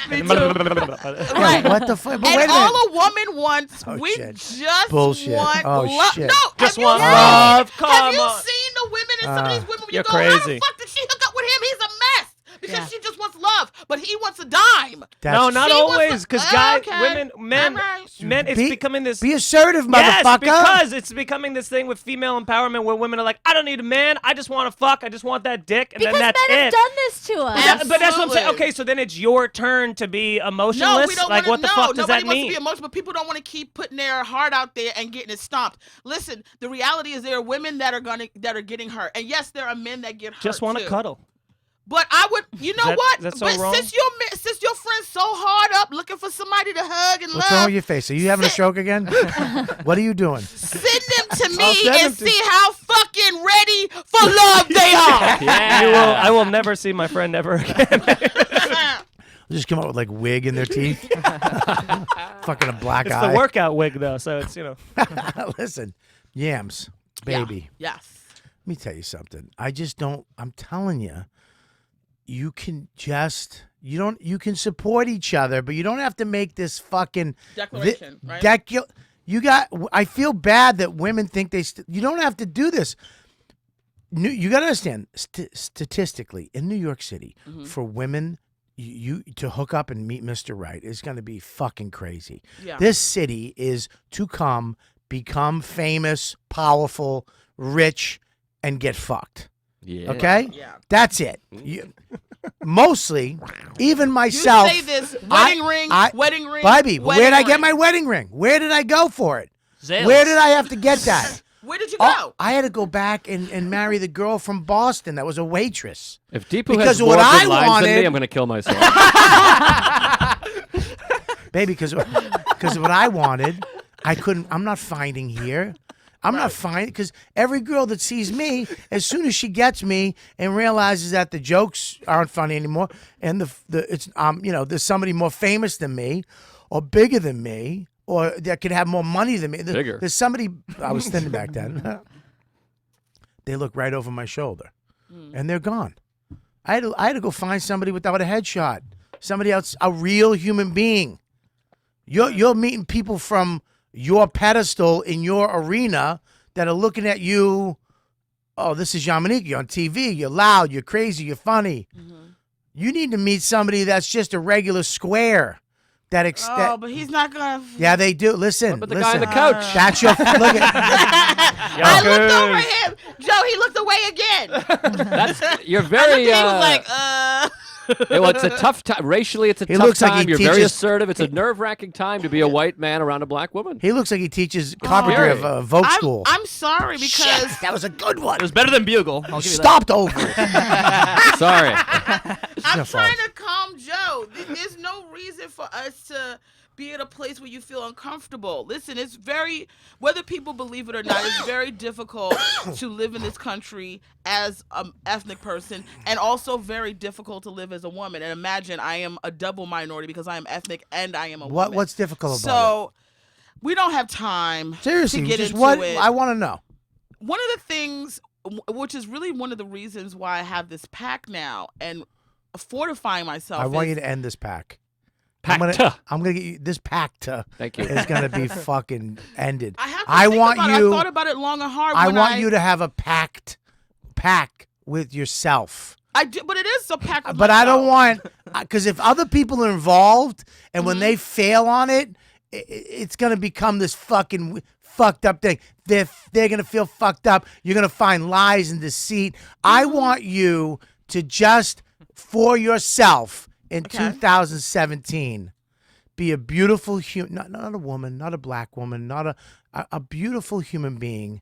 Me too. Right. What the fuck? But wait a And minute. all a woman wants, we shit. just Bullshit. want Oh, love. shit. No, Just have you want seen- love. Have Come you on. seen the women and some of these women when You're you go, how crazy. the fuck did she hook up with him? He's a mess. Because she just wants love, but he wants a dime. No, not She wants always. to- Because guys, okay. women, men, Alright. men, it's becoming this. Be assertive, Yes, motherfucker. because it's becoming this thing with female empowerment where women are like, I don't need a man. I just want to fuck. I just want that dick, and Because then that's men it. have done this to us. But that's what I'm saying. Absolutely. Okay, so then it's your turn to be No, emotionless. we don't Like, want what to. the No, fuck does nobody that wants mean? to be emotional, but people don't want to keep putting their heart out there and getting it stomped. Listen, the reality is there are women that are getting hurt, and yes, there are men that get hurt. Just want to too. cuddle. But I would, you know that- what? is that so but wrong? since your friend's so hard up looking for somebody to hug and What's love, wrong with your face? Are you having a stroke again? What are you doing? send them to I'll me send them and to- see how fucking ready for love they are. Yeah. I will never see my friend ever again. Just come out with like wig in their teeth. Fucking a black It's eye. the workout wig though, so it's Listen, Yams, baby. Yeah. Yes. Let me tell you something. I just don't. I'm telling you, you can just. You can support each other, but you don't have to make this fucking Declaration, right? You got. I feel bad that women think you don't have to do this. You got to understand, statistically, in New York City, for women, you to hook up and meet Mr. Right is going to be fucking crazy. Yeah. This city is to become famous, powerful, rich, and get fucked. Yeah. Okay? Yeah. That's it. Mostly, even myself. You say this wedding ring. Baby, wedding where'd I get ring. my wedding ring? Where did I go for it? Zales. Where did I have to get that? Where did you go? Oh, I had to go back and marry the girl from Boston that was a waitress. If Deepu Because has of more what good I lines than wanted- me, I'm going to kill myself. Baby, because of what I wanted, I'm not finding here. I'm not finding, because every girl that sees me, as soon as she gets me and realizes that the jokes aren't funny anymore, and there's somebody more famous than me, or bigger than me, or that could have more money than me. Bigger. There's somebody, I was thin back then. They look right over my shoulder, and they're gone. I had to go find somebody without a headshot, somebody else, a real human being. You're meeting people from your pedestal in your arena that are looking at you. Oh, this is Yamaneika. You're on TV. You're loud. You're crazy. You're funny. You need to meet somebody that's just a regular square. Oh, but he's not gonna. Yeah, they do. Listen, But the listen. guy on the couch. That's your look at. I looked over him, Joe. He looked away again. You're I very. looked at him, he was like, Well, it's a tough time. Racially, it's a tough looks like time. he You're very teaches- assertive. It's a nerve-wracking time to be a white man around a black woman. He looks like he teaches carpentry Very. of Vogue school. I'm sorry because That was a good one. It was better than Bugle. I'll give you that. Stopped over. Sorry. I'm your trying fault. to calm Joe. There's no reason for us to be at a place where you feel uncomfortable. Listen, it's very, whether people believe it or not, it's very difficult to live in this country as an ethnic person, and also very difficult to live as a woman. And imagine I am a double minority because I am ethnic and I am a woman. What's difficult about So we don't have time it? Seriously, to get just into what it. I want to know. One of the things, which is really one of the reasons why I have this pack now and fortifying myself. I want is- you to end this pack. Pacta. I'm gonna get you this pacta. Thank you. Is gonna be fucking ended. I have to I think want about you. it. I thought about it long and hard. I when want you to have a pack with yourself. I do, but it is a pack. With But I don't myself. want, because if other people are involved and Mm-hmm. when they fail on it, it's gonna become this fucking fucked up thing. They're gonna feel fucked up. You're gonna find lies and deceit. I Mm-hmm. want you to just for yourself in Okay. 2017 be a beautiful human, not a woman, not a black woman, not a beautiful human being,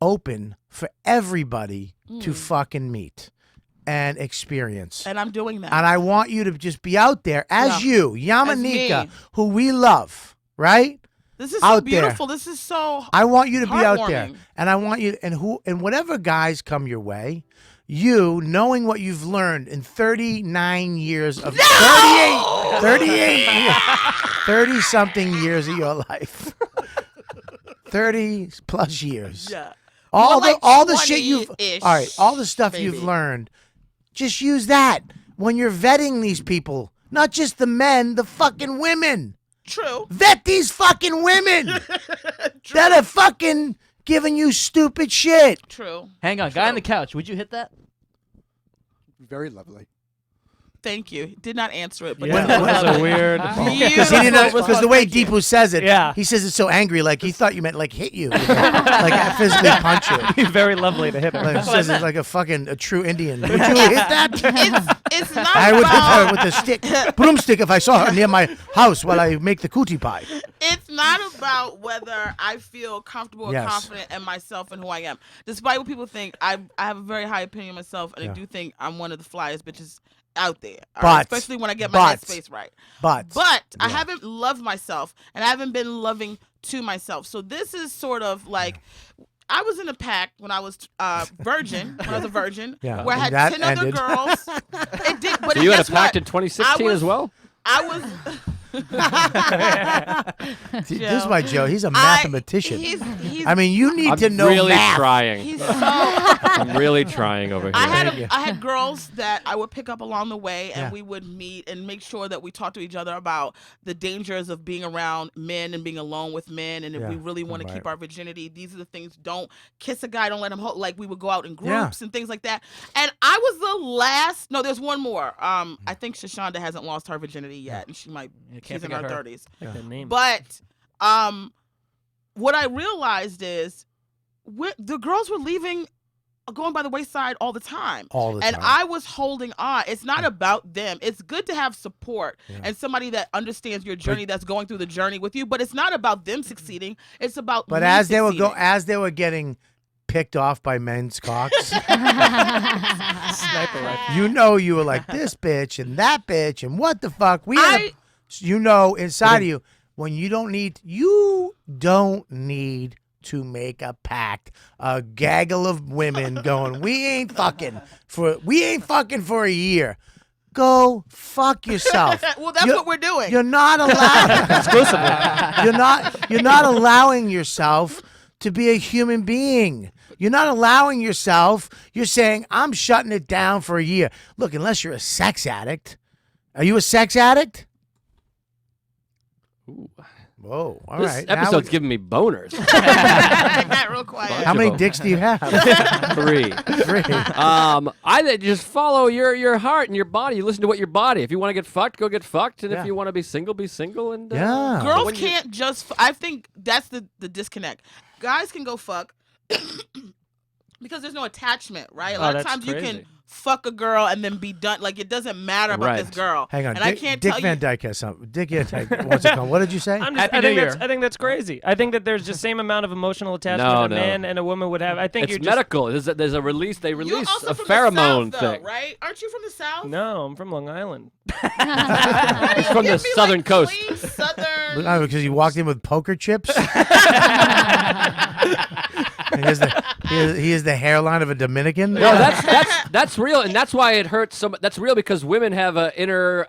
open for everybody to fucking meet and experience. And I'm doing that. And I want you to just be out there as Yeah. you, Yamaneika, me. who we love, right? This is so out there. beautiful. This is so. I want you to be out there. Heartwarming. And I want you and whatever guys come your way, you, knowing what you've learned in 39 years of 30-something years of your life. 30 plus years. Yeah. All More like the shit you've 20-ish, all right, all the stuff maybe. you've learned. Just use that when you're vetting these people. Not just the men, the fucking women. True. Vet these fucking women that are fucking giving you stupid shit. True. Hang on, guy on the couch. Would you hit that? Very lovely. Thank you. Did not answer it, but Yeah, that was a weird. Because the way Deepu says it, Yeah. he says it so angry, like he thought you meant like hit you, like physically punch you. Very lovely to hit her. Like, he says it like a true Indian. Would you hit that? It's not I would hit her about with a stick, broomstick, if I saw her near my house while I make the cootie pie. it's not about whether I feel comfortable or Yes. confident in myself and who I am. Despite what people think, I have a very high opinion of myself, and I do think I'm one of the flyest bitches out there. All right? Especially when I get my headspace right. But I haven't loved myself, and I haven't been loving to myself. So this is sort of like I was in a pack when I was virgin, when I was a virgin, Yeah. where I had That 10 other ended. girls. It did, but So you had a guess what? pact in 2016 as well? I was. See, this is why Joe. He's a I- mathematician. he's I mean, you need I'm to know really math. trying. He's so. I'm really trying over here. I had girls that I would pick up along the way, and Yeah. we would meet and make sure that we talked to each other about the dangers of being around men and being alone with men. And if Yeah, we really want to right. keep our virginity, these are the things. Don't kiss a guy. Don't let him hold. Like we would go out in Yeah. groups and things like that. And I was the last. No, there's one more. I think Shoshonda hasn't lost her virginity yet, and she might. can't She's in her forget her. 30s. Like that name. But what I realized is the girls were leaving, going by the wayside all the time. All the And time. I was holding on. It's not about them. It's good to have support and somebody that understands your journey, that's going through the journey with you. But it's not about them succeeding. It's about But me as they were getting picked off by men's cocks, Sniper rifle. you were like this bitch and that bitch and what the fuck. Inside of you when you don't need to make a pact. A gaggle of women going, we ain't fucking for a year. Go fuck yourself. Well, that's what we're doing. You're not allowed exclusively. You're not allowing yourself to be a human being. You're not allowing yourself. You're saying, I'm shutting it down for a year. Look, unless you're a sex addict. Are you a sex addict? Ooh. Whoa, all This right. episode's giving me boners. Got real quiet. How many dicks do you have? 3. 3. I just follow your heart and your body. You listen to what your body. If you want to get fucked, go get fucked. And Yeah. if you want to be single, be single. And Yeah. Girls when you- can't just. I think that's the disconnect. Guys can go fuck because there's no attachment, right? A lot of that's times you crazy. can fuck a girl and then be done. Like it doesn't matter about this Right. girl. Hang on. And I can't Dick tell Van you. Dyke has something. Dick Van Dyke wants to come. What did you say? I'm just, Happy I, think New that's, Year. I think that's crazy. I think that there's the same amount of emotional attachment No, a no. man and a woman would have. I think it's you're just. medical. There's a release. They You're release also a from pheromone the South, thing. though, right? Aren't you from the South? No, I'm from Long Island. He's from the Give me, southern like, coast. clean southern. Oh, because you walked in with poker chips? He is the hairline of a Dominican? No, that's real, and that's why it hurts so much. That's real because women have an inner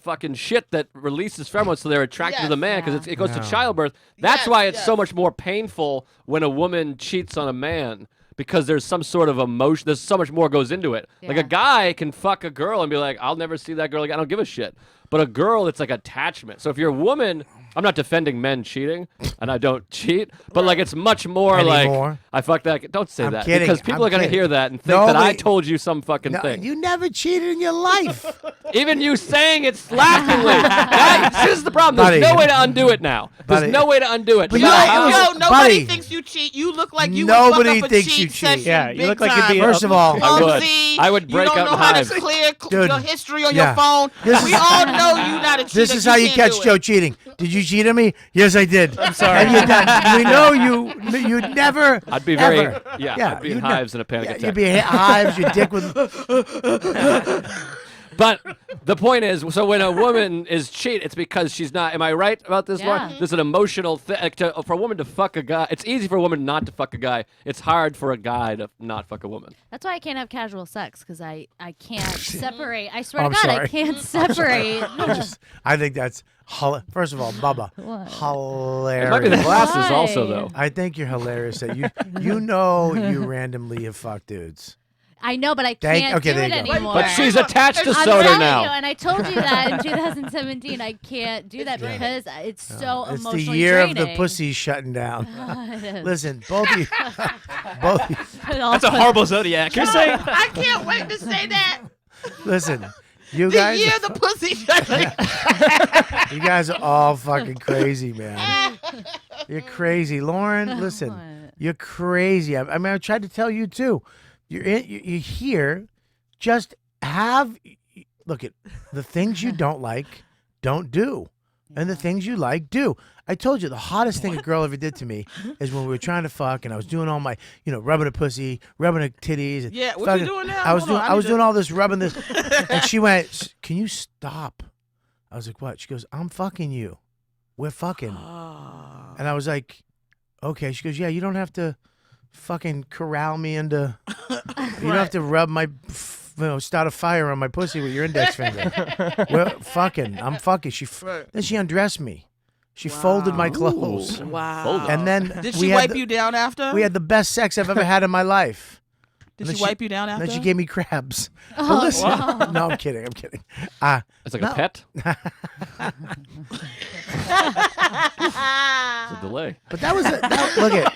fucking shit that releases pheromones, so they're attracted to the man because it goes to childbirth. That's why it's so much more painful when a woman cheats on a man. Because there's some sort of emotion, there's so much more goes into it. Like a guy can fuck a girl and be like, I'll never see that girl again. I don't give a shit. But a girl, it's like attachment. So if you're a woman, I'm not defending men cheating, and I don't cheat, but like it's much more Anymore. like I fucked that. Don't say I'm that kidding. because people I'm are gonna kidding. hear that and think that I Nobody- told you some fucking No, thing. you never cheated in your life. Even you saying it's laughingly. Right? This is the problem. There's Buddy. no way to undo it now. There's Buddy. no way to undo it. But No you matter know, how- it was- Yo, nobody buddy. thinks you cheat. You look like you Nobody would fuck up a thinks you cheat cheat. session Yeah, you big look like you'd time. be First of all, I would. Clumsy. I would break You don't out know in how hives. to clear Dude. your history on Yeah. your phone. This We is- all know you not a cheater. This is how you can't catch do Joe it. cheating. Did you cheat on me? Yes, I did. I'm sorry. And we know you never. I'd be very. ever. Yeah, I'd be in you'd hives in a panic attack. You'd be in hives. Your dick would. But the point is, so when a woman is cheating, it's because she's not. Am I right about this Yeah. one? There's an emotional thing. For a woman to fuck a guy, it's easy for a woman not to fuck a guy. It's hard for a guy to not fuck a woman. That's why I can't have casual sex because I can't separate. I swear Oh, to I'm God, sorry. I can't separate. I think that's first of all, Bubba, What? hilarious. It might be the glasses Why? also, though. I think you're hilarious that you randomly have fucked dudes. I know, but I Thank- can't okay, do there it you go. anymore. But she's attached to I'm soda telling now. you, and I told you that in 2017. I can't do that because it's so It's emotionally the year draining. of the pussy shutting down. God. Listen, both of you, both. Of you, That's a horrible zodiac. You're saying I can't wait to say that. listen, you The guys, year the pussy. you guys are all fucking crazy, man. You're crazy, Lauren. Listen, What? you're crazy. I mean, I tried to tell you too. You're here. Just look at the things you don't like, don't do, and the things you like, do. I told you the hottest thing a girl ever did to me is when we were trying to fuck, and I was doing all my, rubbing a pussy, rubbing her titties. And Yeah, what you fucking- doing now? I was Hold on, doing, I I was need doing to- all this rubbing this, and she went, "Can you stop?" I was like, "What?" She goes, "I'm fucking you. We're fucking." And I was like, "Okay." She goes, "Yeah, you don't have to fucking corral me into. You don't have to rub my, start a fire on my pussy with your index finger. We're fucking. I'm fucking." Then she undressed me. She folded my clothes. Wow. Folded. And then Did we she had wipe the- you down after? We had the best sex I've ever had in my life. Did And she then wipe you down after? Then she gave me crabs. Oh, But listen, wow. no, I'm kidding. It's like No. a pet. It's a delay. But that was look at.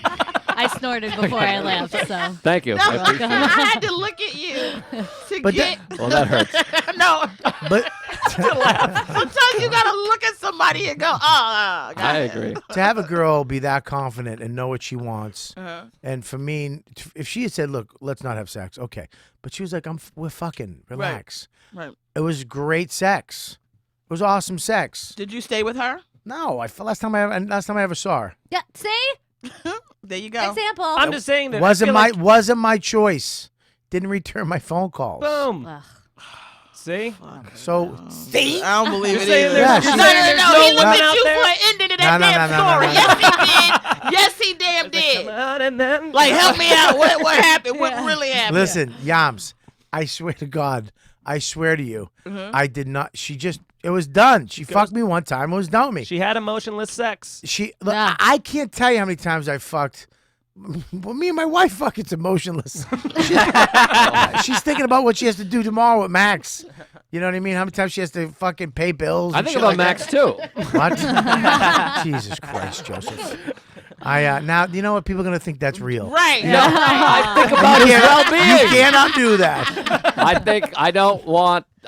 I snorted before I left, so. Thank you. I appreciate I it. had to look at you to But get. Well, that hurts. No, But sometimes you gotta look at somebody and go, "Oh, I agree. to have a girl be that confident and know what she wants, Uh-huh. and for me, if she had said, "Look, let's not have sex," okay, but she was like, "We're fucking relax." Right. It was great sex. It was awesome sex. Did you stay with her? No, last time I ever saw her. Yeah, see? There you go. Example. I'm just saying that Wasn't my choice. Didn't return my phone calls. boom. Ugh. See? So See? I don't believe You're it saying either. Yeah, there's, she- No, you're saying no, there's He no looked women at out you there? for an ending of No, that no, damn no, no, story. no, no. Yes, he damn Come did. out and then Like, help me out. What happened? What really happened? Listen, Yams, I swear to God, I swear to you, I did not. It was done. She fucked me one time. It was done with me. she had emotionless sex. Look, Yeah. I can't tell you how many times I fucked. Well, me and my wife fuck. It's emotionless. She's thinking about what she has to do tomorrow with Max. You know what I mean? How many times she has to fucking pay bills? I and think shit about like Max too. that. What? Jesus Christ, Joseph. Now you know what people are gonna think that's real. Right. No, I think about his You well-being. can't undo that.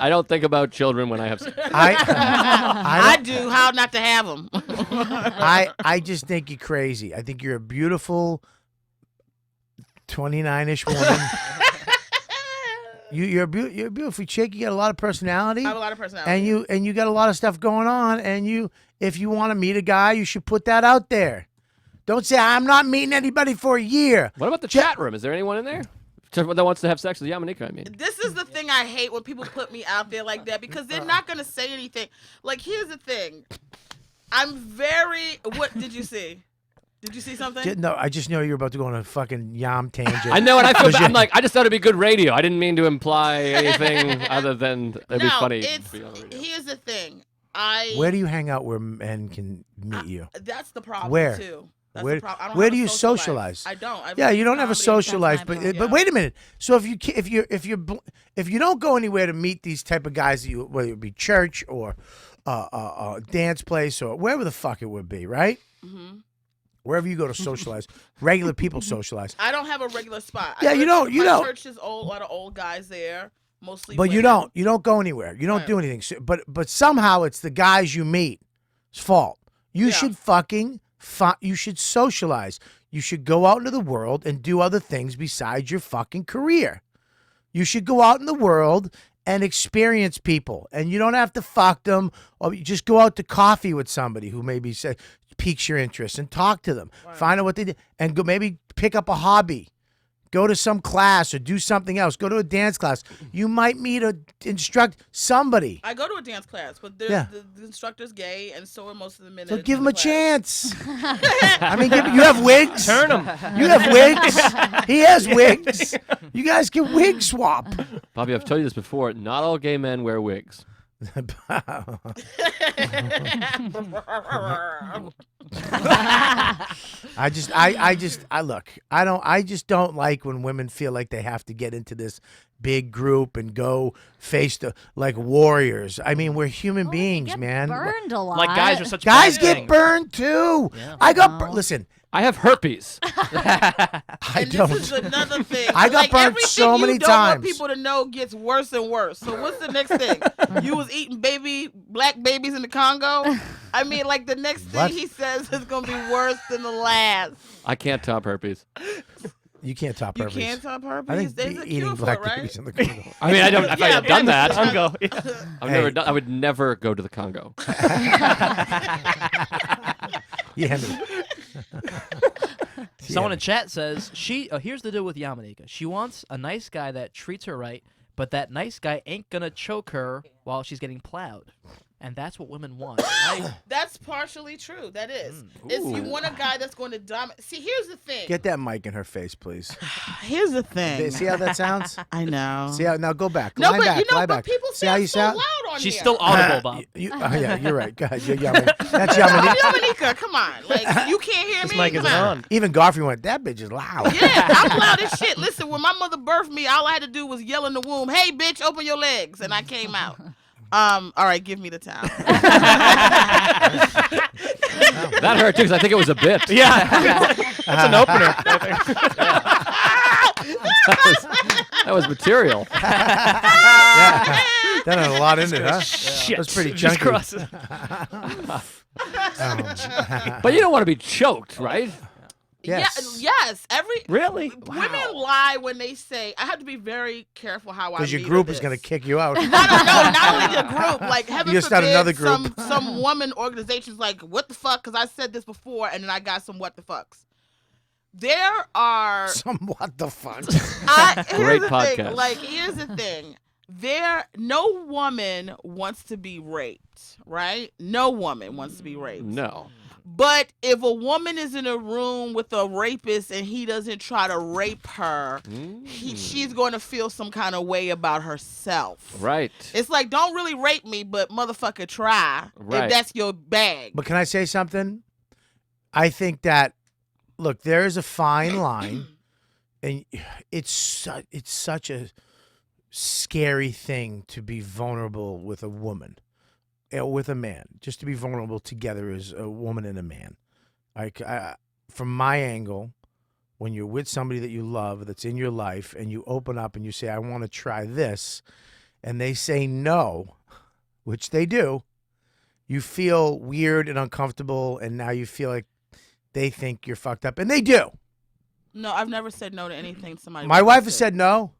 I don't think about children when I have sex. I do. How not to have them? I just think you're crazy. I think you're a beautiful 29-ish woman. You're a beautiful chick. You got a lot of personality. I have a lot of personality. And you got a lot of stuff going on. And if you want to meet a guy, you should put that out there. Don't say I'm not meeting anybody for a year. What about the chat room? Is there anyone in there that wants to have sex with Yamaneika? I mean, This is the thing I hate when people put me out there like that because they're not gonna say anything. Like, here's the thing. I'm very. What did you see? Did you see something? No, I just know you're about to go on a fucking yam tangent. I know, and I feel 'Cause bad. you- I'm like, I just thought it'd be good radio. I didn't mean to imply anything other than it'd be funny. to be on the radio. Here's the thing. Where do you hang out where men can meet you? That's the problem Where? too. That's Where the problem. I don't where have do a you social life. socialize? I don't. I've Yeah, been you don't have a comedy. social life, That's but my but wait a minute. So if you don't go anywhere to meet these type of guys, whether it be church or dance place or wherever the fuck it would be, right? Mhm. Wherever you go to socialize, regular people socialize. I don't have a regular spot. Yeah, you don't- you don't. My church is old. A lot of old guys there, mostly. But you women. don't go anywhere. You don't Right. do anything. So, but somehow it's the guys you meet's fault. You Yeah. should fucking you should socialize. You should go out into the world and do other things besides your fucking career. You should go out in the world and experience people, and you don't have to fuck them, or you just go out to coffee with somebody who maybe piques your interest and talk to them. Find out what they do, and go maybe pick up a hobby. Go to some class or do something else. Go to a dance class. You might meet instruct somebody. I go to a dance class, but the instructor's gay, and so are most of the men. So that give him attend a the class. chance. I mean, you have wigs. Turn him. You have wigs. He has wigs. You guys can wig swap. Bobby, I've told you this before. Not all gay men wear wigs. I just don't like when women feel like they have to get into this big group and go face like warriors. I mean, we're human beings, man. Burned a lot. Like guys are such guys bad get things. burned too. Yeah. I got listen. I have herpes. I And don't. this is another thing. I got like, burnt everything so many you don't want times. people to know gets worse and worse. So what's the next thing? You was eating black babies in the Congo? I mean, like the next thing What? he says is going to be worse than the last. I can't top herpes. You can't top You herpes. can't top herpes? I think There's a eating cure for black it, right? babies in the Congo. I mean, I don't. If I had done that, Congo. I've never done. I would never go to the Congo. Yeah. Someone in chat says here's the deal with Yamaneika. She wants a nice guy that treats her right, but that nice guy ain't gonna choke her while she's getting plowed. And that's what women want. That's partially true. That is. Is you want a guy that's going to dominate. See, here's the thing. Get that mic in her face, please. Here's the thing. See how that sounds? I know. See how? Now go back. No, line but back. you know, line but back. people See how you so sound? loud on She's here. still audible, Bob. Yeah, you're right. Go ahead. That's Yamaneika. Yamaneika, come on. Like, you can't hear This me? mic Come isn't on. on. Even Garfield went, that bitch is loud. Yeah, I'm loud as shit. Listen, when my mother birthed me, all I had to do was yell in the womb, "Hey, bitch, open your legs," and I came out. All right, give me the towel. That hurt too, because I think it was a bit. Yeah. That's an opener. That was material. Yeah. That had a lot in it, huh? Shit. That was pretty Just chunky. cross it. But you don't want to be choked, right? Yes. Yeah, yes. Really? Women lie when they say. I have to be very careful how I. Because your meter group this. is going to kick you out. No, not only the group. Like, heaven You start forbid, another group. Some woman organization's like, what the fuck? Because I said this before, and then I got some what the fucks. There are. Some what the fuck? Great Here's the podcast. thing. Like, here's the thing. No woman wants to be raped, right? No woman wants to be raped. No. But if a woman is in a room with a rapist and he doesn't try to rape her, she's going to feel some kind of way about herself. Right. It's like, don't really rape me, but motherfucker try Right. if that's your bag. But can I say something? I think that, look, there is a fine line, and it's such a scary thing to be vulnerable with a woman. With a man, just to be vulnerable together as a woman and a man. From my angle, when you're with somebody that you love, that's in your life, and you open up and you say, I want to try this, and they say no, which they do, you feel weird and uncomfortable, and now you feel like they think you're fucked up, and they do. No, I've never said no to anything somebody. My wife has requested. said no.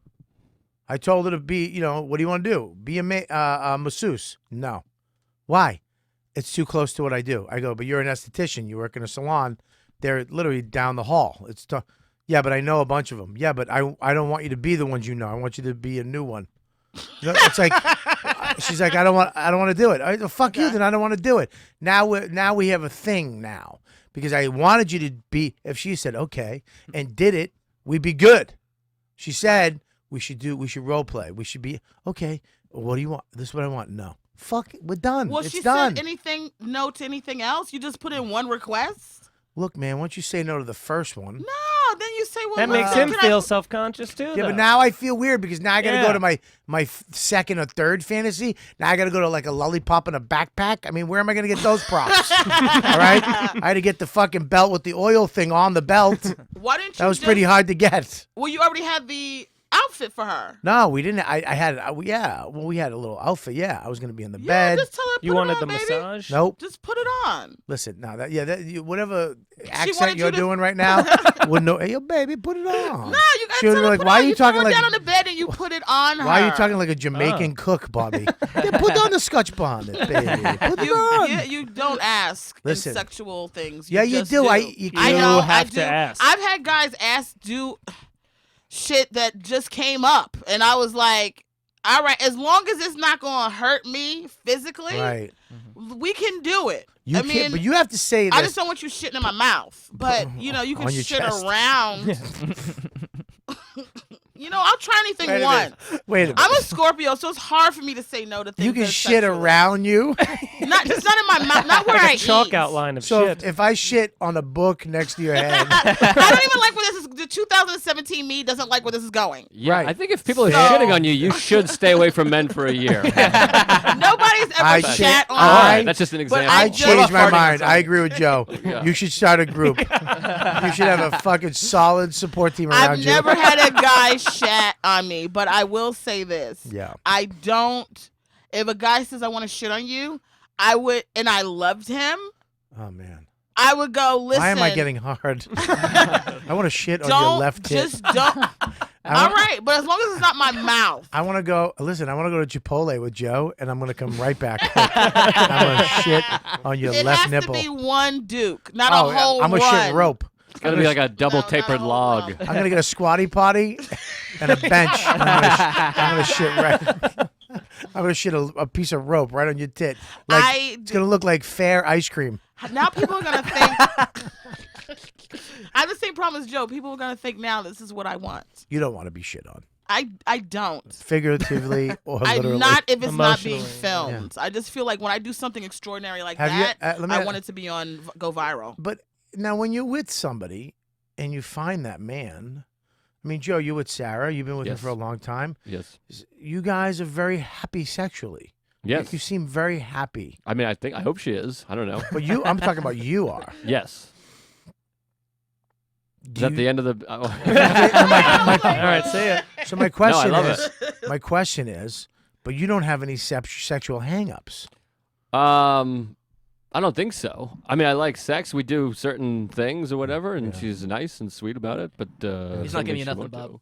I told her to be, what do you want to do? Be a masseuse. No. Why? It's too close to what I do. I go, but you're an esthetician. You work in a salon. They're literally down the hall. Yeah, but I know a bunch of them. Yeah, but I don't want you to be the ones you know. I want you to be a new one. It's like, she's like, I don't want to do it. I go, fuck you, then I don't want to do it. Now we have a thing now because I wanted you to be. If she said okay and did it, we'd be good. She said we should role play. We should be okay. What do you want? This is what I want. No. Fuck it, we're done. Well, it's she done. said no to anything else? You just put in one request? Look, man, once you say no to the first one. No, then you say, well, That makes listen, him can feel I- self-conscious too. Yeah, though. but now I feel weird because now I got to go Yeah. to my second or third fantasy. Now I got to go to like a lollipop and a backpack. I mean, where am I going to get those props? All right? I had to get the fucking belt with the oil thing on the belt. Why didn't you That was pretty hard to get. Well, you already had the outfit for her. No, we didn't. I had, yeah. Well, we had a little outfit. Yeah, I was going to be in the Yeah, bed. just tell her You put wanted it on, the baby. massage? Nope. Just put it on. Listen, now whatever wanted accent you you're to- doing right now, wouldn't know. Hey, yo, baby, put it on. No, you got She would to be like, put why it are on. you talking throw like? it down on the bed and you put it on her. Why are you talking like a Jamaican cook, Bobby? Yeah, put on the Scotch bonnet, baby. Put it on. You don't ask Listen. in sexual things. Yeah, you just do. I You know. I have do. to ask. I've had guys ask, shit that just came up, and I was like, all right, as long as it's not gonna hurt me physically, Right. we can do it. You I can't, mean, but you have to say this. I just don't want you shitting in my mouth. But you know, you can On your shit chest. around. You know, I'll try anything Wait a once. minute. Wait a minute. I'm a Scorpio, so it's hard for me to say no to things. You can that shit sexual. around you. Not just not in my mouth, not where Like I a chalk eat. outline of So shit. if I shit on a book next to your head, I don't even like where this is. The 2017 me doesn't like where this is going. Yeah, Right. I think if people are So- shitting on you, you should stay away from men for a year. Nobody's I ever shit- shat on All me. right, that's just an But example. I just- changed my farting on mind. I something. agree with Joe. Yeah. You should start a group. You should have a fucking solid support team around I've you. never had a guy shat on me, but I will say this. Yeah. I don't. If a guy says I want to shit on you, I would, and I loved him, Oh man. I would go, listen. Why am I getting hard? I want to shit on your Don't, left tit. just don't. All right, but as long as it's not my mouth. I want to go. Listen, I want to go to Chipotle with Joe, and I'm going to come right back. I'm going to shit on your It left has nipple. to be one Duke, not Oh, a whole I'm run. going to shit rope. It's got to be like a double No, not tapered a whole log. lump. I'm going to get a squatty potty and a bench. And I'm going to shit right. I'm going to shit a piece of rope right on your tit. Like, it's going to look like fair ice cream. Now people are gonna think. I have the same problem as Joe. People are gonna think now this is what I want. You don't want to be shit on. I don't. Figuratively or literally. I'm not if it's not being Emotionally, filmed. I just feel like when I do something extraordinary like Have you- that, let me I a- want it to be on go viral. But now, when you're with somebody and you find that man, I mean, Joe, you with Sarah, you've been with her Yes. for a long time. Yes. You guys are very happy sexually. Yes. You seem very happy. I mean, I hope she is. I don't know. But I'm talking about you are. Yes. Do Is that you- the end of the? All right, see ya. So my question love is, my question is, but you don't have any sexual hang-ups. I don't think so. I mean, I like sex. We do certain things or whatever, and she's nice and sweet about it. But He's not giving you nothing, Bob.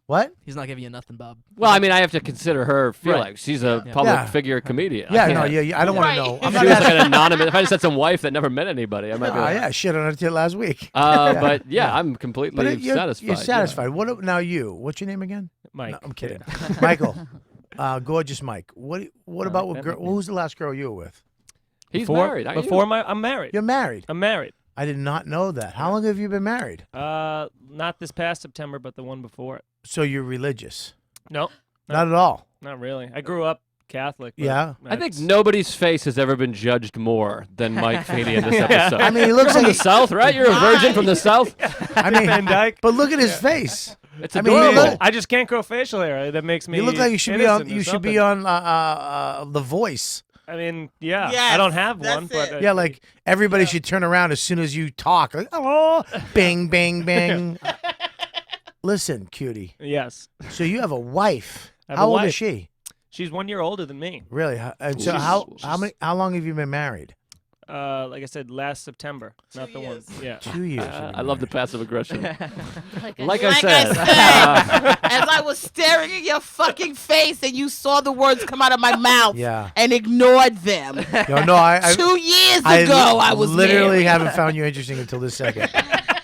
What? He's not giving you nothing, Bob. Well, I mean, I have to consider her feelings. She's a Yeah. public Yeah. figure comedian. Yeah, I no, can't- yeah, I don't want Right. to know. If I'm she not was like asking. an anonymous, if I just had some wife that never met anybody, I might be Oh, like, yeah, shit on her tit last week. But yeah, I'm completely But satisfied. You're yeah. satisfied. What now? What's your name again? Mike. No, I'm kidding. Michael, gorgeous Mike. What about with that girl? makes Who's the last girl you were with? He's married. aren't you? I'm married. You're married. I'm married. I did not know that. How long have you been married? Not this past September, but the one before it. So you're religious? No, Not at all. not really. I grew up Catholic. But Yeah. I think that's- nobody's face has ever been judged more than Mike Feeney in this episode. I mean, he looks You're from like the South, right? You're a virgin from the South. I mean, Van Dyke. but look at his face. It's I mean, adorable. you look- I just can't grow facial hair. That makes me. You look like you should be on. innocent or You should be something. on The Voice. I mean, yeah. Yes, I don't have that's one, but it. Yeah, like everybody should turn around as soon as you talk. Like, oh, bing, bing, bing. Listen, cutie. yes. So you have a wife. I have How a old is wife. she? She's 1 year older than me. Really? And so how long have you been married? Like I said, last September, not the one. years. Yeah. 2 years. I love the passive aggression. Like, Like Like I said, as I was staring at your fucking face and you saw the words come out of my mouth Yeah. and ignored them. No, I 2 years ago, I was literally married. haven't found you interesting until this second.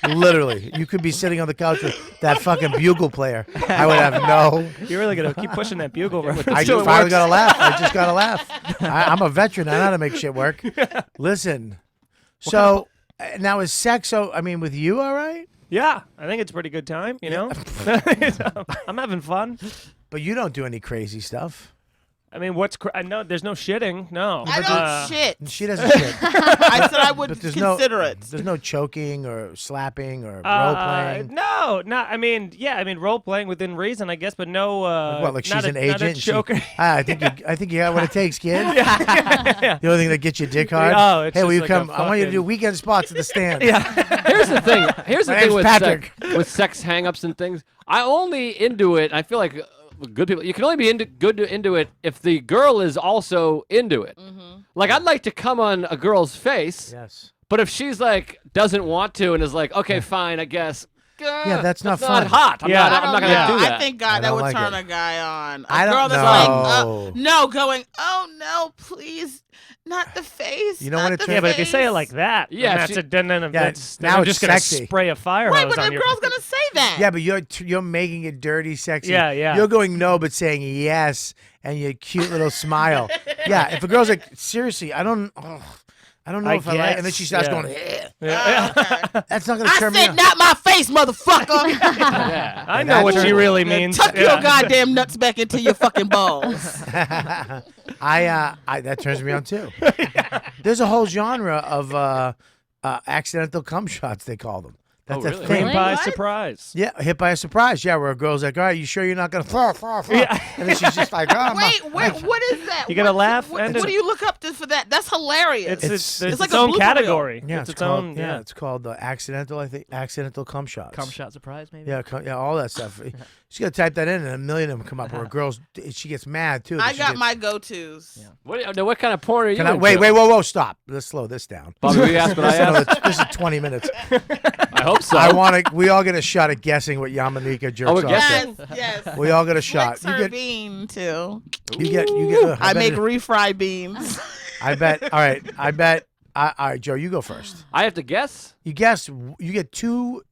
Literally, you could be sitting on the couch with that fucking bugle player. I would have no. You're really gonna keep pushing that bugle reference. I till just it finally works. got to laugh. I just got to laugh. I'm a veteran. I know how to make shit work. Listen. So now is sex? So I mean, with you, all right? Yeah, I think it's a pretty good time. You know, I'm having fun. But you don't do any crazy stuff. I mean, I know there's no shitting. No. I don't shit. She doesn't shit. I said I would But there's consider it. There's no choking or slapping or role playing. No, not. I mean, yeah. I mean, role playing within reason, I guess, but no. What, like she's not an a, not agent? a and she- choker. I think you got what it takes, kid. yeah. The only thing that gets you dick hard. Oh, it's hey, will just you like come? a I want you to fucking- do weekend spots at the stand. here's the thing. Here's the My thing name's with Patrick. with sex hang-ups and things. I only into it. I feel like good people. You can only be into it if the girl is also into it. Like I'd like to come on a girl's face, Yes. but if she's like doesn't want to and is like, okay, fine, I guess. Yeah, that's not not fun. hot. I'm Yeah. not. I'm not gonna I do don't know. that. I think I God that don't would like turn it. a guy on. A I don't girl that's know. like, no, going, oh no, please, Not the face. You know not when it the turns- Yeah, but if you say it face. like that, Yeah, then that's now I'm it's just gonna sexy. spray a fire Right, hose but on the your. girl's gonna say that. Yeah, but you're making it dirty, sexy. Yeah, yeah. You're going no, but saying yes, and your cute little smile. Yeah, if a girl's like, seriously, I don't know I if I like, and then guess, she starts yeah. going, eh. Yeah. That's not gonna I turn me said on. not my face, motherfucker. Yeah. I know what she really means. Tuck Yeah. your goddamn nuts back into your fucking balls. I that turns me on too. There's a whole genre of accidental cum shots, they call them. That's Oh, a really? thing. Hit by What? surprise. Yeah, hit by a surprise. Yeah, where a girl's like, all right, you sure you're not gonna and then she's just like, oh, I'm Wait, not- what is that? You gotta What- laugh What, and what do you look up to for that? That's hilarious. It's like its a own blooper reel. category. Yeah, it's its called, own. yeah, it's called accidental. I think accidental cum shots. Cum shot surprise, maybe. Yeah, yeah, all that stuff. She got to type that in, and a million of them come up. Where a girl's, she gets mad too. that I she got gets- my go-tos. What kind of porn are you Can I, into? wait, whoa, stop. Let's slow this down. Bobby, will you ask what I asked? This is 20 minutes. I hope so. I want to. We all get a shot at guessing what Yamaneika jerks we're off guessing? to. Yes. We all get a shot. Flicks her bean too. You get. I bet make it- refried beans. I bet. All right. I bet. All right, Joe, you go first. I have to guess? You guess. You get two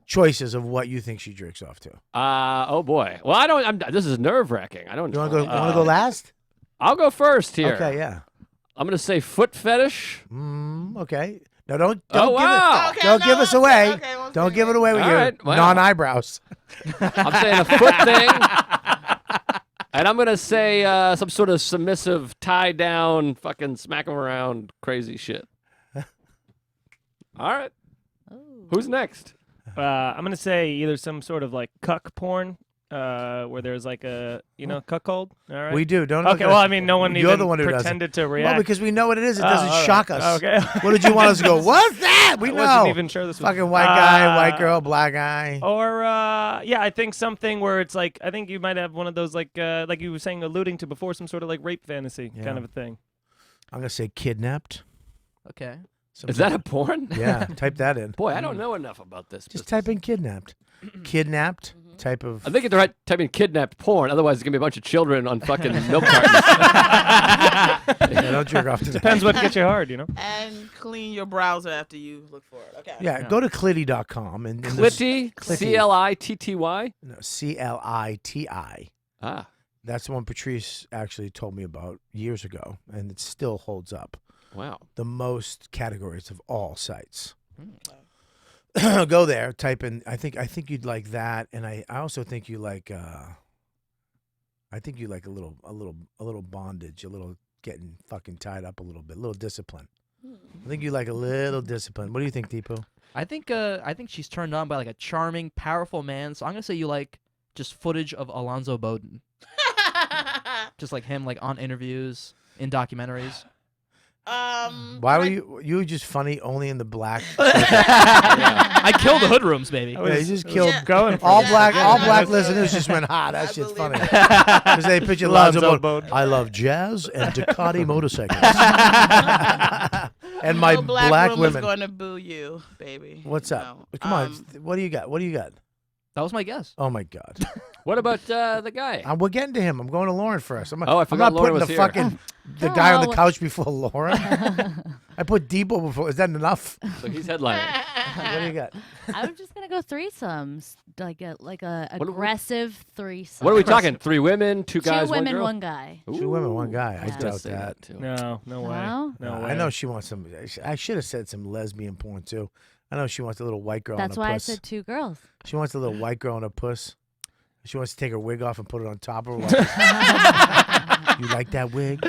choices of what you think she jerks off to. Oh boy. Well, I don't. This is nerve wracking. I don't. You want to go? Want to go last? I'll go first here. Okay. Yeah. I'm gonna say foot fetish. Okay. No, don't Oh, wow. give it. Don't give us away. Okay, we'll Don't see. give it away with All your right, wow. non-eyebrows. I'm saying a foot thing. And I'm gonna say some sort of submissive, tie down, fucking smack 'em around, crazy shit. All right. Who's next? I'm gonna say either some sort of like cuck porn, where there's like a cuckold. All right. We do. Don't. Okay. Well, I mean, no one You're even the one who does it. pretended to react. Well, because we know what it is. It Oh, doesn't all right. shock us. Okay. What did you want us to go? What's that? We I know. wasn't even sure this was Fucking white guy, white girl, black guy. Or yeah, I think something where it's like I think you might have one of those like you were saying, alluding to before, some sort of like rape fantasy Yeah. kind of a thing. I'm gonna say kidnapped. Okay. Is that a porn? Yeah. Type that in. Boy, I don't know enough about this. Just business. type in kidnapped. Kidnapped. Type of. I think it's right typing kidnapped porn. Otherwise, it's gonna be a bunch of children on fucking milk cartons. Yeah, don't jerk off to that. Depends what gets you hard, you know. And clean your browser after you look for it. Okay. Yeah, go to clitty.com and there's- Clitty, Clitty. CLITTY. No, CLITI. Ah, That's the one Patrice actually told me about years ago, and it still holds up. wow. The most categories of all sites. Go there, type in. I think you'd like that, and I also think you like. I think you like a little bondage, a little getting fucking tied up a little bit, a little discipline. I think you like a little discipline. What do you think, Deepu? I think she's turned on by like a charming, powerful man. So I'm gonna say you like just footage of Alonzo Bowden, just like him, like on interviews, in documentaries. Why were you were just funny only in the black? I killed the hoodrums, baby. Yeah, you just killed going for all it. black listeners. Just went, that shit's funny because they picture Lonzo Lonzo Bowden. Bowden. I love jazz and Ducati motorcycles, and my No black black room women. is going to boo you, baby. What's up? No. Come on, what do you got? What do you got? That was my guess. Oh my God, What about the guy? we're getting to him. I'm going to Lauren first. Oh, I I'm forgot not Lauren putting was the here. fucking the guy on the Hello. couch before Lauren. I put Depot before. Is that enough? So he's headlining. What do you got? I'm just gonna go threesomes, like a What are we- aggressive threesome. What are we talking? 3 women, 2 Two guys, women, girl? one guy. Two women, one guy. I Yeah. doubt Say that. too. No, no way. No? No way. I know she wants some. I should have said some lesbian porn too. I know she wants a little white girl. That's on a why puss. I said 2 girls. She wants a little white girl on a puss. She wants to take her wig off and put it on top of her. You like that wig?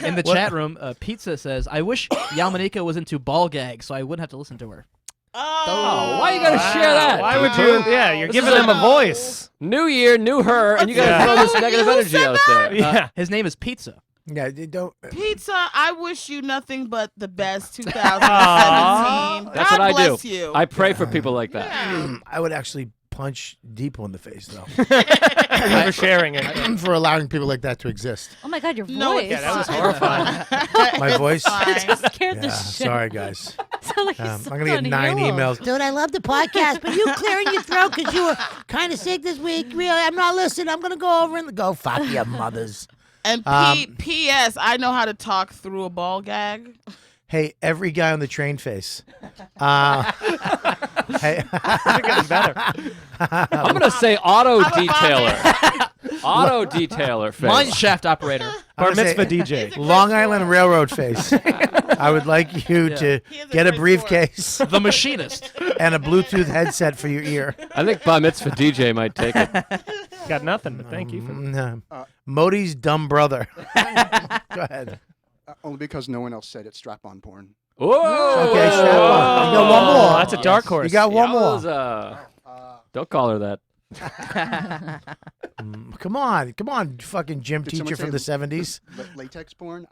In the chat room, Pizza says, "I wish Yamaneika was into ball gags, so I wouldn't have to listen to her." Oh, why you gotta share that? Why would Deepu? you? Yeah, you're This giving is them a voice. New year, new her, and you gotta Yeah. throw this negative You energy said out there. Yeah. His name is Pizza. Yeah, they don't. Pizza, I wish you nothing but the best 2017. That's God what I bless do. you. I pray for people like that. I would actually punch Depot in the face though For sharing it. for allowing people like that to exist. Oh my God, your voice. No, it's Yeah, that was fine. horrifying. My voice. Fine. Scared the Yeah, shit. sorry guys. Sound like I'm he's gonna get on 9 heels. emails. Dude, I love the podcast, but you clearing your throat because you were kind of sick this week. Really, I'm not listening. I'm gonna go over and go fuck your mothers. And P.S. I know how to talk through a ball gag. Hey, every guy on the train face. Hey. You're getting better. I'm gonna say auto detailer. Auto detailer face. Mine shaft operator. Bar I'm gonna mitzvah say DJ. Long Island Railroad face. I would like you to get a briefcase The machinist. and a Bluetooth headset for your ear. I think Bar Mitzvah DJ might take it. Got nothing, but thank you for Modi's dumb brother. Go ahead. Only because no one else said it's strap-on porn. Whoa! Okay, strap on. You got one more. That's a dark horse. You got one more. Don't call her that. Come on, fucking gym Did teacher someone from say the 70s. Latex porn?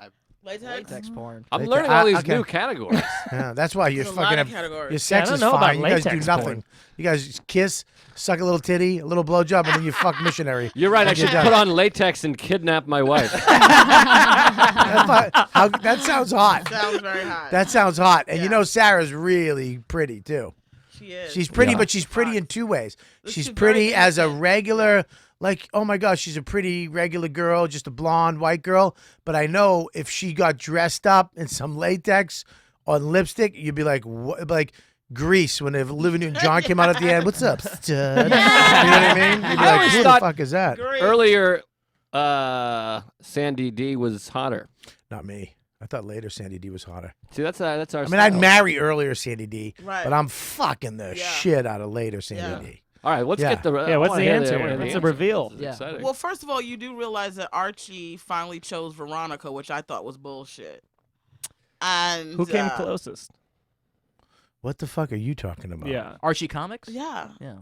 Latex porn. I'm Latex- learning all these okay. new categories. Yeah, that's why you're There's a lot fucking of have, categories. your sex I is don't know fine. about You guys do latex nothing. porn. You guys kiss, suck a little titty, a little blowjob, and then you fuck missionary. You're right. I And you're should done. put on latex and kidnap my wife. That sounds hot. Sounds very hot. That sounds hot. And you Yeah. know Sarah's really pretty too. She is. She's pretty, Yeah. but she's pretty in two ways. She's She's pretty very as a innocent. regular, like, oh my gosh, she's a pretty regular girl, just a blonde white girl. But I know if she got dressed up in some latex on lipstick, you'd be like, what? Like Grease when Olivia Newton-John came out at the end. What's up, stud? You know what I mean? You'd be I like, always who the thought- fuck is that? Great. Earlier, Sandy D was hotter. Not me. I thought later Sandy D was hotter. See, that's our. I mean, I'd style. marry earlier Sandy D, Right. but I'm fucking the Yeah. shit out of later Sandy Yeah. D. All right, let's Yeah. get the. Yeah, I what's wanna the hear answer? I wanna hear What's the the reveal? This is Yeah. exciting. Well, first of all, you do realize that Archie finally chose Veronica, which I thought was bullshit. And Who came closest? What the fuck are you talking about? Yeah. Archie Comics? Yeah. Yeah.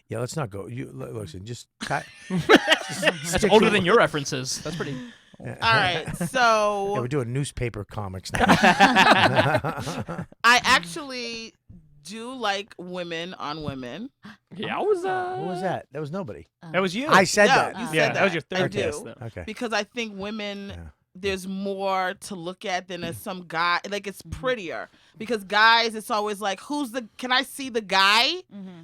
Yeah, let's not go. You listen, just cut. That's older than your references. That's pretty. All right. So Yeah, we're doing newspaper comics now. I actually do like women on women. Yeah, what was that? What was that? That was nobody. That was you. I said No, that. you said yeah, that was your I third do. guess. Though. Okay. Because I think women, Yeah. there's more to look at than as some guy. Like it's prettier. Because guys, it's always like, can I see the guy?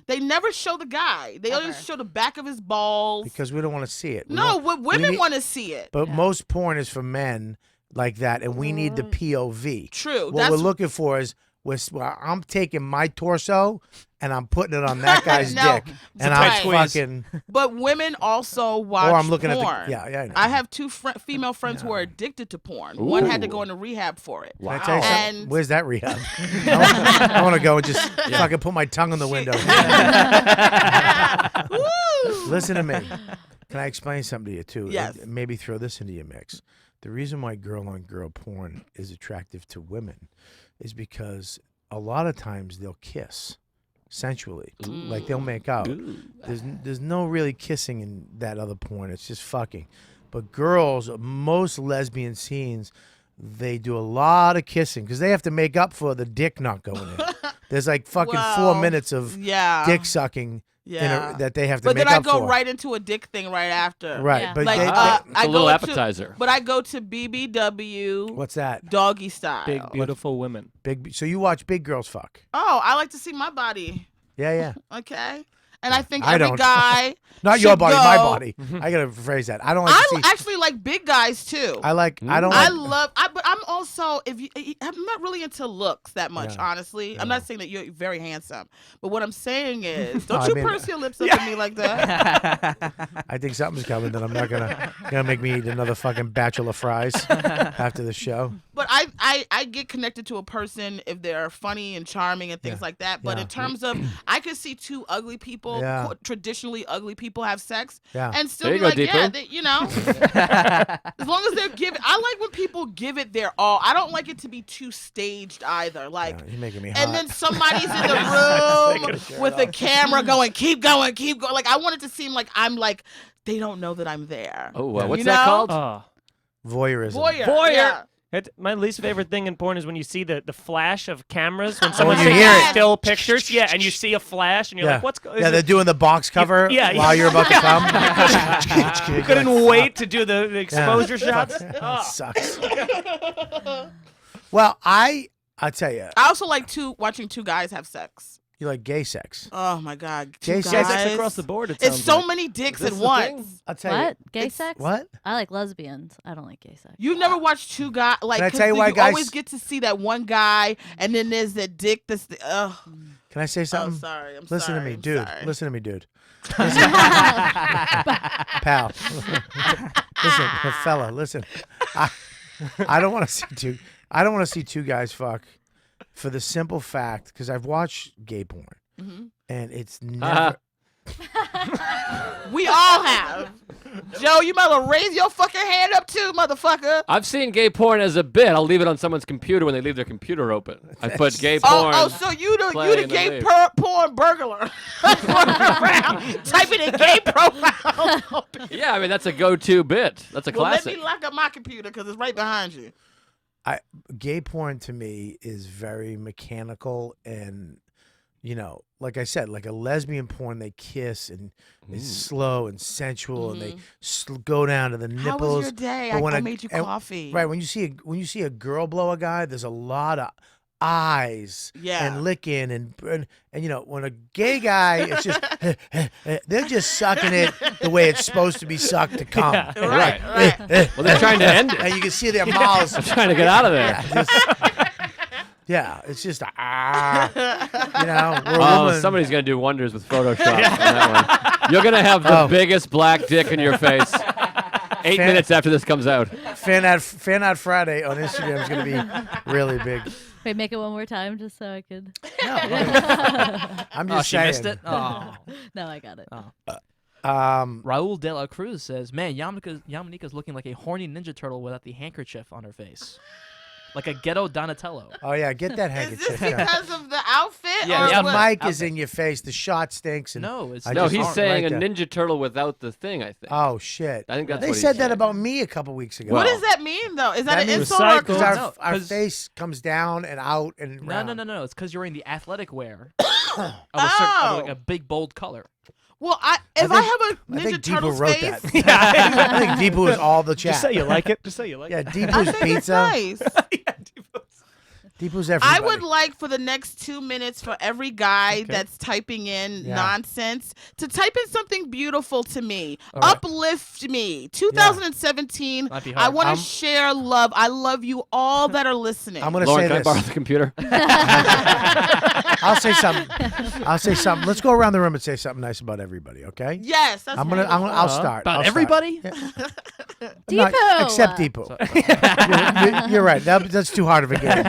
They never show the guy. They always show the back of his balls. Because we don't want to see it. We No, don't- what we women need- want to see it. But most porn is for men like that, and we need the POV. True. What That's we're looking for is, I'm taking my torso and I'm putting it on that guy's No, dick, and right. I'm fucking. But women also watch Or I'm looking porn. at the. Yeah, yeah. I know. I have two female friends who are addicted to porn. One had to go into rehab for it. Can I tell you something? And Where's that rehab? I want to go and just fucking put my tongue in the window. Listen to me. Can I explain something to you too? Yes. And maybe throw this into your mix. The reason why girl-on-girl porn is attractive to women is because a lot of times they'll kiss sensually, like they'll make out. There's no really kissing in that other porn. It's just fucking. But girls, most lesbian scenes, they do a lot of kissing because they have to make up for the dick not going in. There's like fucking 4 minutes of dick sucking that they have to but make then I up go for. right into a dick thing right after. Right, Yeah. but Like they, It's a little go appetizer. But I go to BBW what's that? doggy style. Big, beautiful women. Big. So you watch big girls fuck? Oh, I like to see my body. Yeah, yeah. Okay. And I think I every don't. guy Not your should body, my go- body. I gotta phrase that. I don't like I to see. actually like big guys too. I like. I don't. I Like, but I'm also I'm not really into looks that much, Yeah. honestly. I'm not saying that you're very handsome, but what I'm saying is, No, don't I you mean- purse your lips up at me like that. I think something's coming that I'm not gonna make me eat another fucking bachelor fries after the show. But I get connected to a person if they're funny and charming and things like that. But Yeah. in terms of, I could see two ugly people, Yeah. traditionally ugly people, have sex, Yeah. and still There be you like, go, yeah, Deepu. you know, as long as they're giving. I like when people give it their all. I don't like it to be too staged either. Like. Yeah, you're making me hot. And then somebody's in the room with a camera going, keep going, keep going. Like, I want it to seem like I'm like, they don't know that I'm there. Oh, Yeah. what's You that know? called? Oh. Voyeurism. Voyeur. Yeah. My least favorite thing in porn is when you see the flash of cameras when when someone's you taking hear it. still pictures. Yeah, and you see a flash and you're Yeah. like, what's going Yeah, they're doing the box cover yeah, while you're about to come. You couldn't wait to do the exposure shots. That sucks. Well, I'll tell you. I also like watching two guys have sex. You like gay sex? Oh my God, Gay two sex guys. across the board. It It's sounds so like. many dicks Is at this the thing? once. I'll tell What? you. Gay sex? What? I like lesbians. I don't like gay sex. You've never watched two guys like. Can I 'cause tell you why you guys- always get to see that one guy, and then there's that dick. That's the. Can I say something? Oh, sorry. I'm Listen sorry. to me, I'm dude. sorry. Listen to me, dude. Pal. Listen, fella. Listen. I don't want to see two. I don't want to see two guys fuck, for the simple fact because I've watched gay porn, and it's never. We all have. Joe, you might well raise your fucking hand up too, motherfucker. I've seen gay porn as a bit. I'll leave it on somene's computer when they leave their computer open. I put gay porn. Oh, so you the play and gay then leave. porn burglar. Running around, typing in gay profile. Yeah, I mean that's a go-to bit. That's a Well, let classic. me lock up my computer because it's right behind you. Gay porn to me is very mechanical and, like I said, like a lesbian porn, they kiss and it's slow and sensual and they go down to the nipples. How was your day? But when I made you coffee. Right, when you see a girl blow a guy, there's a lot of eyes and licking and when a gay guy, it's just they're just sucking it the way it's supposed to be sucked to come. Right. Well, they're trying to end it. And you can see their mouths. They're trying to get out of there. Yeah, it's just we're a Oh, woman. somebody's gonna do wonders with Photoshop on that one. You're gonna have the biggest black dick in your face 8 minutes after this comes out. Fan Ad Friday on Instagram is going to be really big. Wait, make it one more time just so I could. No, I'm just she saying. missed it. Oh. No, I got it. Raul de la Cruz says, "Man, Yamaneika's looking like a horny Ninja Turtle without the handkerchief on her face, like a ghetto Donatello." Oh yeah, get that Is handkerchief. this because of the outfit? Yeah, or yeah, The what? mic is in your face. The shot stinks. And No, it's I No, just he's don't saying like a that. Ninja Turtle without the thing. I think. Oh shit! I think that's they what he said that said. about me a couple weeks ago. What does that mean, though? Is that an means insult or a because compliment? our 'cause- face comes down and out and No, round. no. It's because you're wearing the athletic wear of like a big bold color. Well, if I have a I think Ninja Turtle's Deepu wrote face, that. I think Deepu is all the chat. Just say you like it. Just say you like Yeah, it. I Deepu's think pizza. it's nice. Deepu's everybody. I would like for the next 2 minutes for every guy that's typing in nonsense to type in something beautiful to me. All right. Uplift me. 2017, Might be I hard. want to share love. I love you all that are listening. I'm gonna Lauren, say can I this. borrow the computer? I'll say something. Let's go around the room and say something nice about everybody. Okay? Yes, that's I'll start. About I'll start. everybody? Not- Deepu! except Deepu. You're right. That's too hard of a game.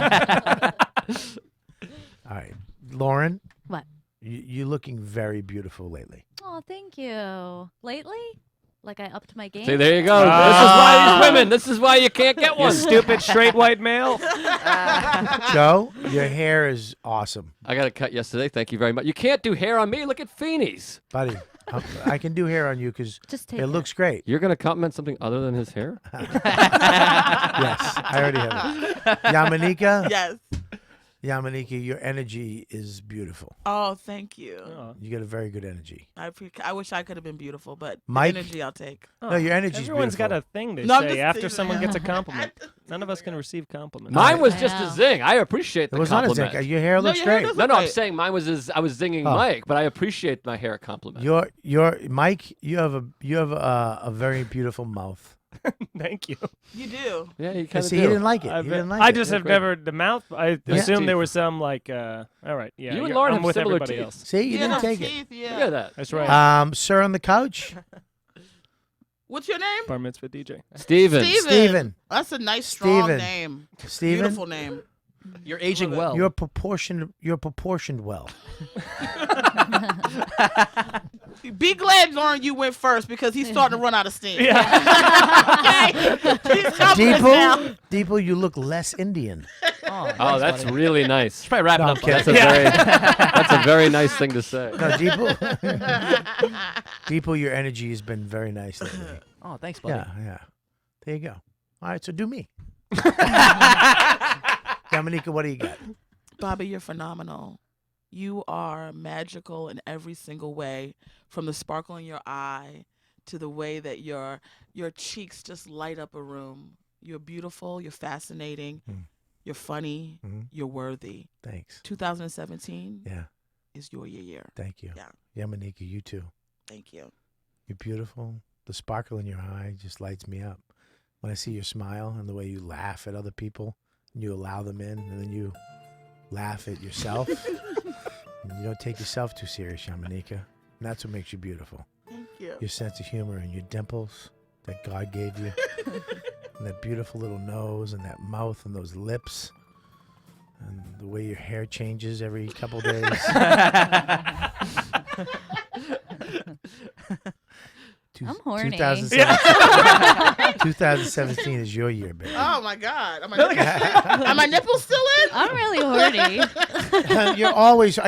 All right, Lauren. What? You're looking very beautiful lately. Oh, thank you. Lately? Like I upped my game? See, there you go. This is why these women. This is why you can't get You one. stupid straight white male. Joe, your hair is awesome, I got a cut yesterday. Thank you very much. You can't do hair on me. Look at Feeney's. buddy. I can do hair on you because Just take it looks great. You're gonna compliment something other than his hair? Yes, I already have it. Yamaneika. Yes. Yamaneika, your energy is beautiful. Oh, thank you. You got a very good energy. I wish I could have been beautiful, but Mike? the energy I'll take. No, your energy's Everyone's beautiful. got a thing to No, I'm say just after teasing. someone gets a compliment. None of us can receive compliments. Mine was I just a know. zing. I appreciate the It was not a compliment. zing. Your hair looks your hair great. does No, look I'm great. saying mine was I was zinging Oh. Mike, but I appreciate my hair compliment. Your Mike, you have a very beautiful mouth. Thank you. You do. Yeah, you Yeah, kind of see, he didn't like it. I've He been- didn't like I it. just Yeah, have great. never the mouth. I Yeah. assumed there Teeth. was some like. All right, yeah. You and you're- Lauren I'm have with similar everybody teeth. else. See, you didn't those take it. teeth, yeah. Look at that. That's right. Sir on the couch, What's your name? Bar mitzvah DJ. Steven. Steven. That's a nice, strong Steven. name. Steven. Beautiful name. You're aging Love it. well. You're proportioned well. Be glad, Lauren, you went first because he's starting to run out of steam. Yeah. Okay? He's helping us now. Deepu, you look less Indian. Oh, that's really nice. Probably wrap it No, up. I'm Buddy. That's a very nice thing to say. No, Deepu, your energy has been very nice lately. Oh, thanks, buddy. Yeah. There you go. All right, so do me. Yamaneika, what do you got? Bobby, you're phenomenal. You are magical in every single way, from the sparkle in your eye to the way that your cheeks just light up a room. You're beautiful. You're fascinating. You're funny. You're worthy. Thanks. 2017. Yeah. is your year. Thank you. Yeah. Yamaneika, you too. Thank you. You're beautiful. The sparkle in your eye just lights me up. When I see your smile and the way you laugh at other people, and you allow them in, and then you laugh at yourself, and you don't take yourself too serious, Yamaneika. And that's what makes you beautiful. Thank you. Your sense of humor and your dimples that God gave you, and that beautiful little nose, and that mouth, and those lips, and the way your hair changes every couple days. 'm horny. 2017 is your year, baby. Oh my God. Are my nipples still in? I'm really horny.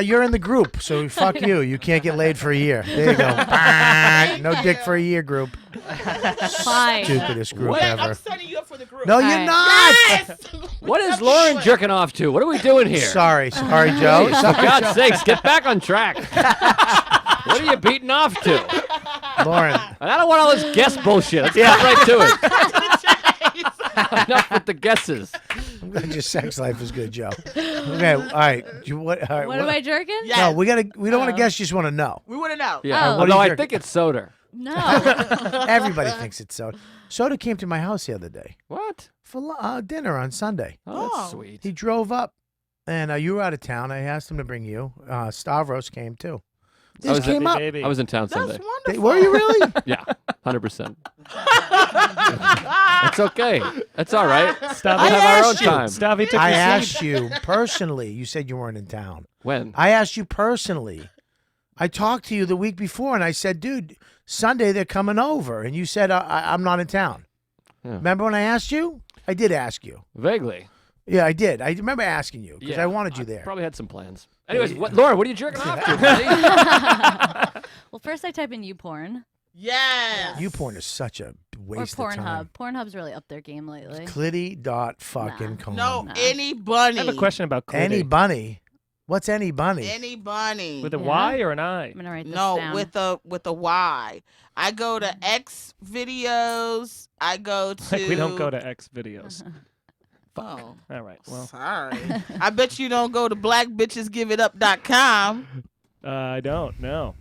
You're in the group, so fuck you. You can't get laid for a year. There you go. No dick for a year group. Fine. Stupidest group Wait, ever. I'm setting you up for the group. No, you're right. not. Yes! What is Lauren jerking off to? What are we doing here? Sorry, Joe. For God's sakes, get back on track. What are you beating off to? Lauren. And I don't want all this guess bullshit. Let's get right to it. Enough with the guesses. I'm glad your sex life is good, Joe. Okay, all right. What am I jerking? Yes. No, we don't want to guess. You just want to know. We want to know. Yeah. Oh. Although I jerking? think it's soda. No. Everybody thinks it's soda. Soda came to my house the other day What? for dinner on Sunday. Oh, that's Oh. sweet. He drove up, and you were out of town. I asked him to bring you. Stavros came too. I was, Just came up. Baby. I was in town That's Sunday. wonderful. Were you really? Yeah, 100%. It's okay. It's all right. Stop We it. have our own asked you. time. Stop it. I asked you personally. You said you weren't in town. When? I asked you personally. I talked to you the week before, and I said, dude, Sunday they're coming over. And you said, I'm not in town. Yeah. Remember when I asked you? I did ask you. Vaguely. Yeah, I did. I remember asking you because Yeah, I wanted you there. Probably had some plans. Anyways, Lauren, what are you jerking off to, buddy? Well, first I type in YouPorn Yes. YouPorn is such a or waste of time. Pornhub. Pornhub's really up their game lately. Clitty.fucking.com. No, No. any bunny. I have a question about Clitty. Any bunny? What's any bunny? Any bunny. With a Yeah. Y or an I? I'm gonna write this No, down. with a Y. I go to X videos. I go to. Like we don't go to X videos. Oh, All right. Well, sorry. I bet you don't go to blackbitchesgiveup.com. I don't know.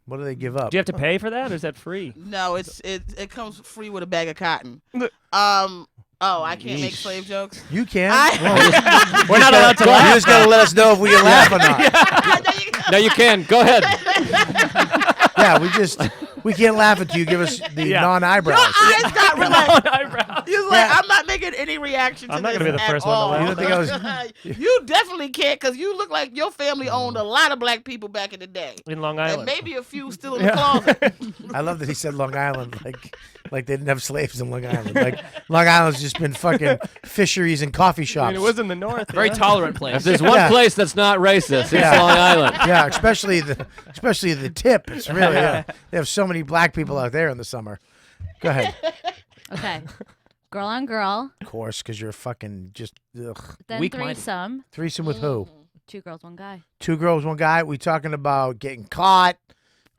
What do they give up? Do you have to pay for that, or is that free? No, it comes free with a bag of cotton. Oh, I can't make Yeesh. slave jokes. You can. We're not allowed to You laugh. just gotta let us know if we can laugh or not. No, you can. Go ahead. Yeah, we can't laugh until you give us the Yeah. non-eyebrows. Your eyes got relaxed. Eyebrows. He was like, I'm not making any reaction to I'm not this gonna be the at first one to all. laugh. You don't think I was? You definitely can't, because you look like your family owned a lot of black people back in the day. In Long And Island. maybe a few still in the closet. I love that he said Long Island, like they didn't have slaves in Long Island. Like Long Island's just been fucking fisheries and coffee I shops. mean, it was in the north. Very yeah. tolerant If place. there's one Yeah. place that's not racist, it's Yeah. Long Island. Yeah, especially the tip. It's really they have so many black people out there in the summer. Go ahead. Okay. Girl on girl, Of course, because you're fucking just then Weak-minded. threesome. threesome with who? 2 girls, 1 guy. 2 girls, 1 guy. We talking about getting caught?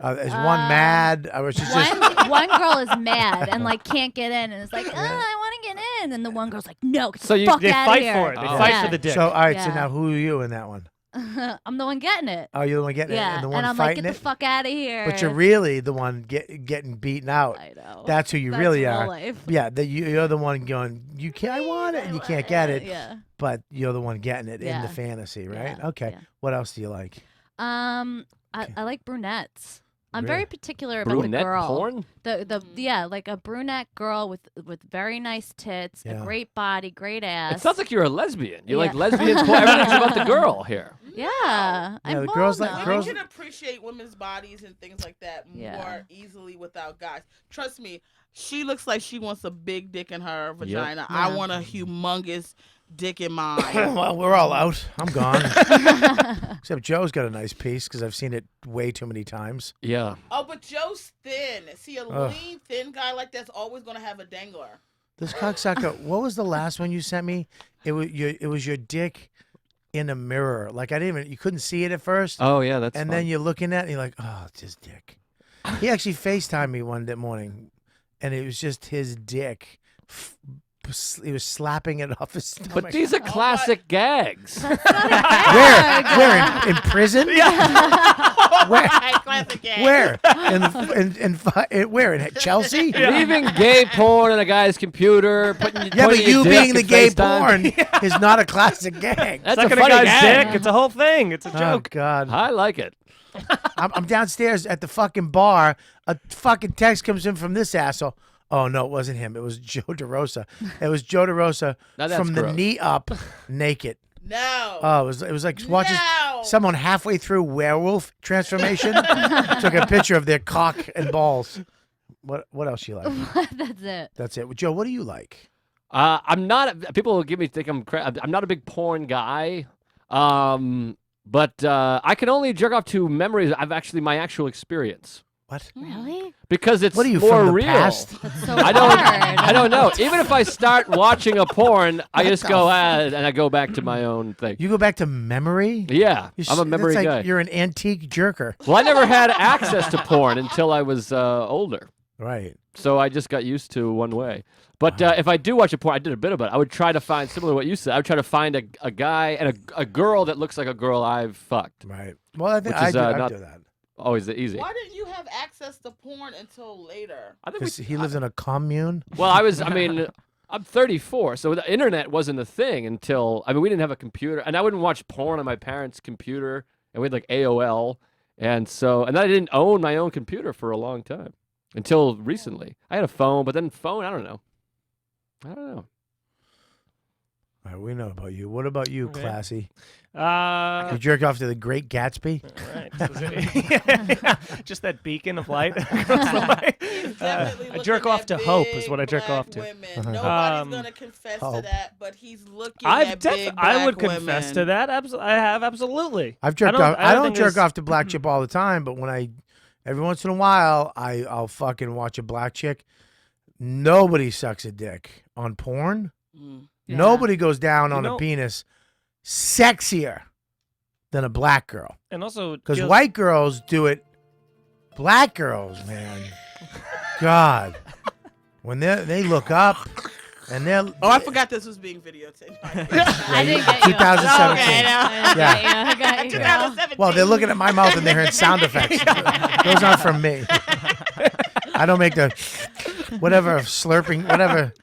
Is one mad? Or is it just One girl is mad and like can't get in and is like, I want to get in, and the one girl's like, no, get So the you- fuck They out fight of here. for it. They Oh. fight Yeah. for the dick. so? All right. So Yeah. now, who are you in that one? I'm the one getting it. Oh, you're the one getting it, Yeah, and the one and I'm like, fighting get the it. fuck out of here. But you're really the one getting beaten out. I know. That's who you That's really real are. life. Yeah, you're the one going. You can't. I want it, and you can't get it. Yeah. But you're the one getting it in Yeah. the fantasy, right? Yeah, Okay. yeah. What else do you like? I like brunettes. I'm very Really? particular about the Brunette girl. porn? Yeah, like a brunette girl with very nice tits, Yeah. a great body, great ass. It sounds like you're a lesbian. You Yeah. like lesbian porn. Everything's about the girl here. yeah. Yeah, I'm the girls like- bald girls- Women can appreciate women's bodies and things like that Yeah. more easily without guys. Trust me, she looks like she wants a big dick in her vagina. I Yeah. want a humongous dick in mine. Well, we're all out. I'm gone. Except Joe's got a nice piece because I've seen it way too many times. Yeah. Oh, but Joe's thin. See, a Ugh. lean, thin guy like that's always gonna have a dangler. This cocksucker. What was the last one you sent me? It was your dick in a mirror. Like I didn't even. You couldn't see it at first. Oh yeah, that's. and fun. then you're looking at it and you're like, oh, it's his dick. He actually FaceTimed me one morning, and it was just his dick he was slapping it off his stomach. But these are classic gags. Where in prison? Where? Classic game. Where? Where in Chelsea? Leaving gay porn on a guy's computer, putting Yeah, but your you dick being in the gay FaceTime. porn is not a classic gag. That's a Sucking a funny guy's gag. dick. It's a whole thing. It's a Oh joke. God! I like it. I'm downstairs at the fucking bar. A fucking text comes in from this asshole. Oh no, it wasn't him. It was Joe DeRosa. It was Joe DeRosa Now that's from the gross. knee up, naked. No. Oh, it was like watching No. someone halfway through werewolf transformation took a picture of their cock and balls. What else you like? That's it. That's it. Joe, what do you like? I'm not. People will think I'm not a big porn guy. But I can only jerk off to memories of my actual experience. What? Really? Because it's What are you, more from the real. past? That's so I don't. hard. I don't know. Even if I start watching a porn, I just go and I go back to my own thing. You go back to memory? Yeah, I'm a memory that's guy. like you're an antique jerker. Well, I never had access to porn until I was older, Right. so I just got used to one way. But if I do watch a porn, I did a bit of it. I would try to find, similar to what you said, I would try to find a guy and a girl that looks like a girl I've fucked. Right. Well, I think Which is, I not do that. Always easy. Why didn't you have access to porn until later? I think Because he lives in a commune. Well, I'm 34, so the internet wasn't a thing until, we didn't have a computer, and I wouldn't watch porn on my parents' computer, and we had like AOL, and I didn't own my own computer for a long time, until recently. I had a phone, but then I don't know. All right, we know about you. What about you, Okay. Classy? Uh, You jerk off to the Great Gatsby? right. Just that beacon of light. across the light. Definitely I jerk looking off at to hope is big what I jerk black off to. Women. Nobody's gonna confess to Hope. that, but he's looking at big black I would confess women. to that. I have absolutely. I've jerked off. I don't think jerk it's- off to black chip all the time, but every once in a while, I'll fucking watch a black chick. Nobody sucks a dick on porn. Mm. Yeah. Nobody goes down on know- a penis sexier than a black girl. And also, Because just- white girls do it. Black girls, man. God. When they look up and they're. Oh, I forgot this was being videotaped. I didn't get you. 2017. Okay, now. I got you. I got you. girl. 2017. Well, they're looking at my mouth and they're hearing sound effects. Those aren't from me. I don't make the whatever slurping, whatever.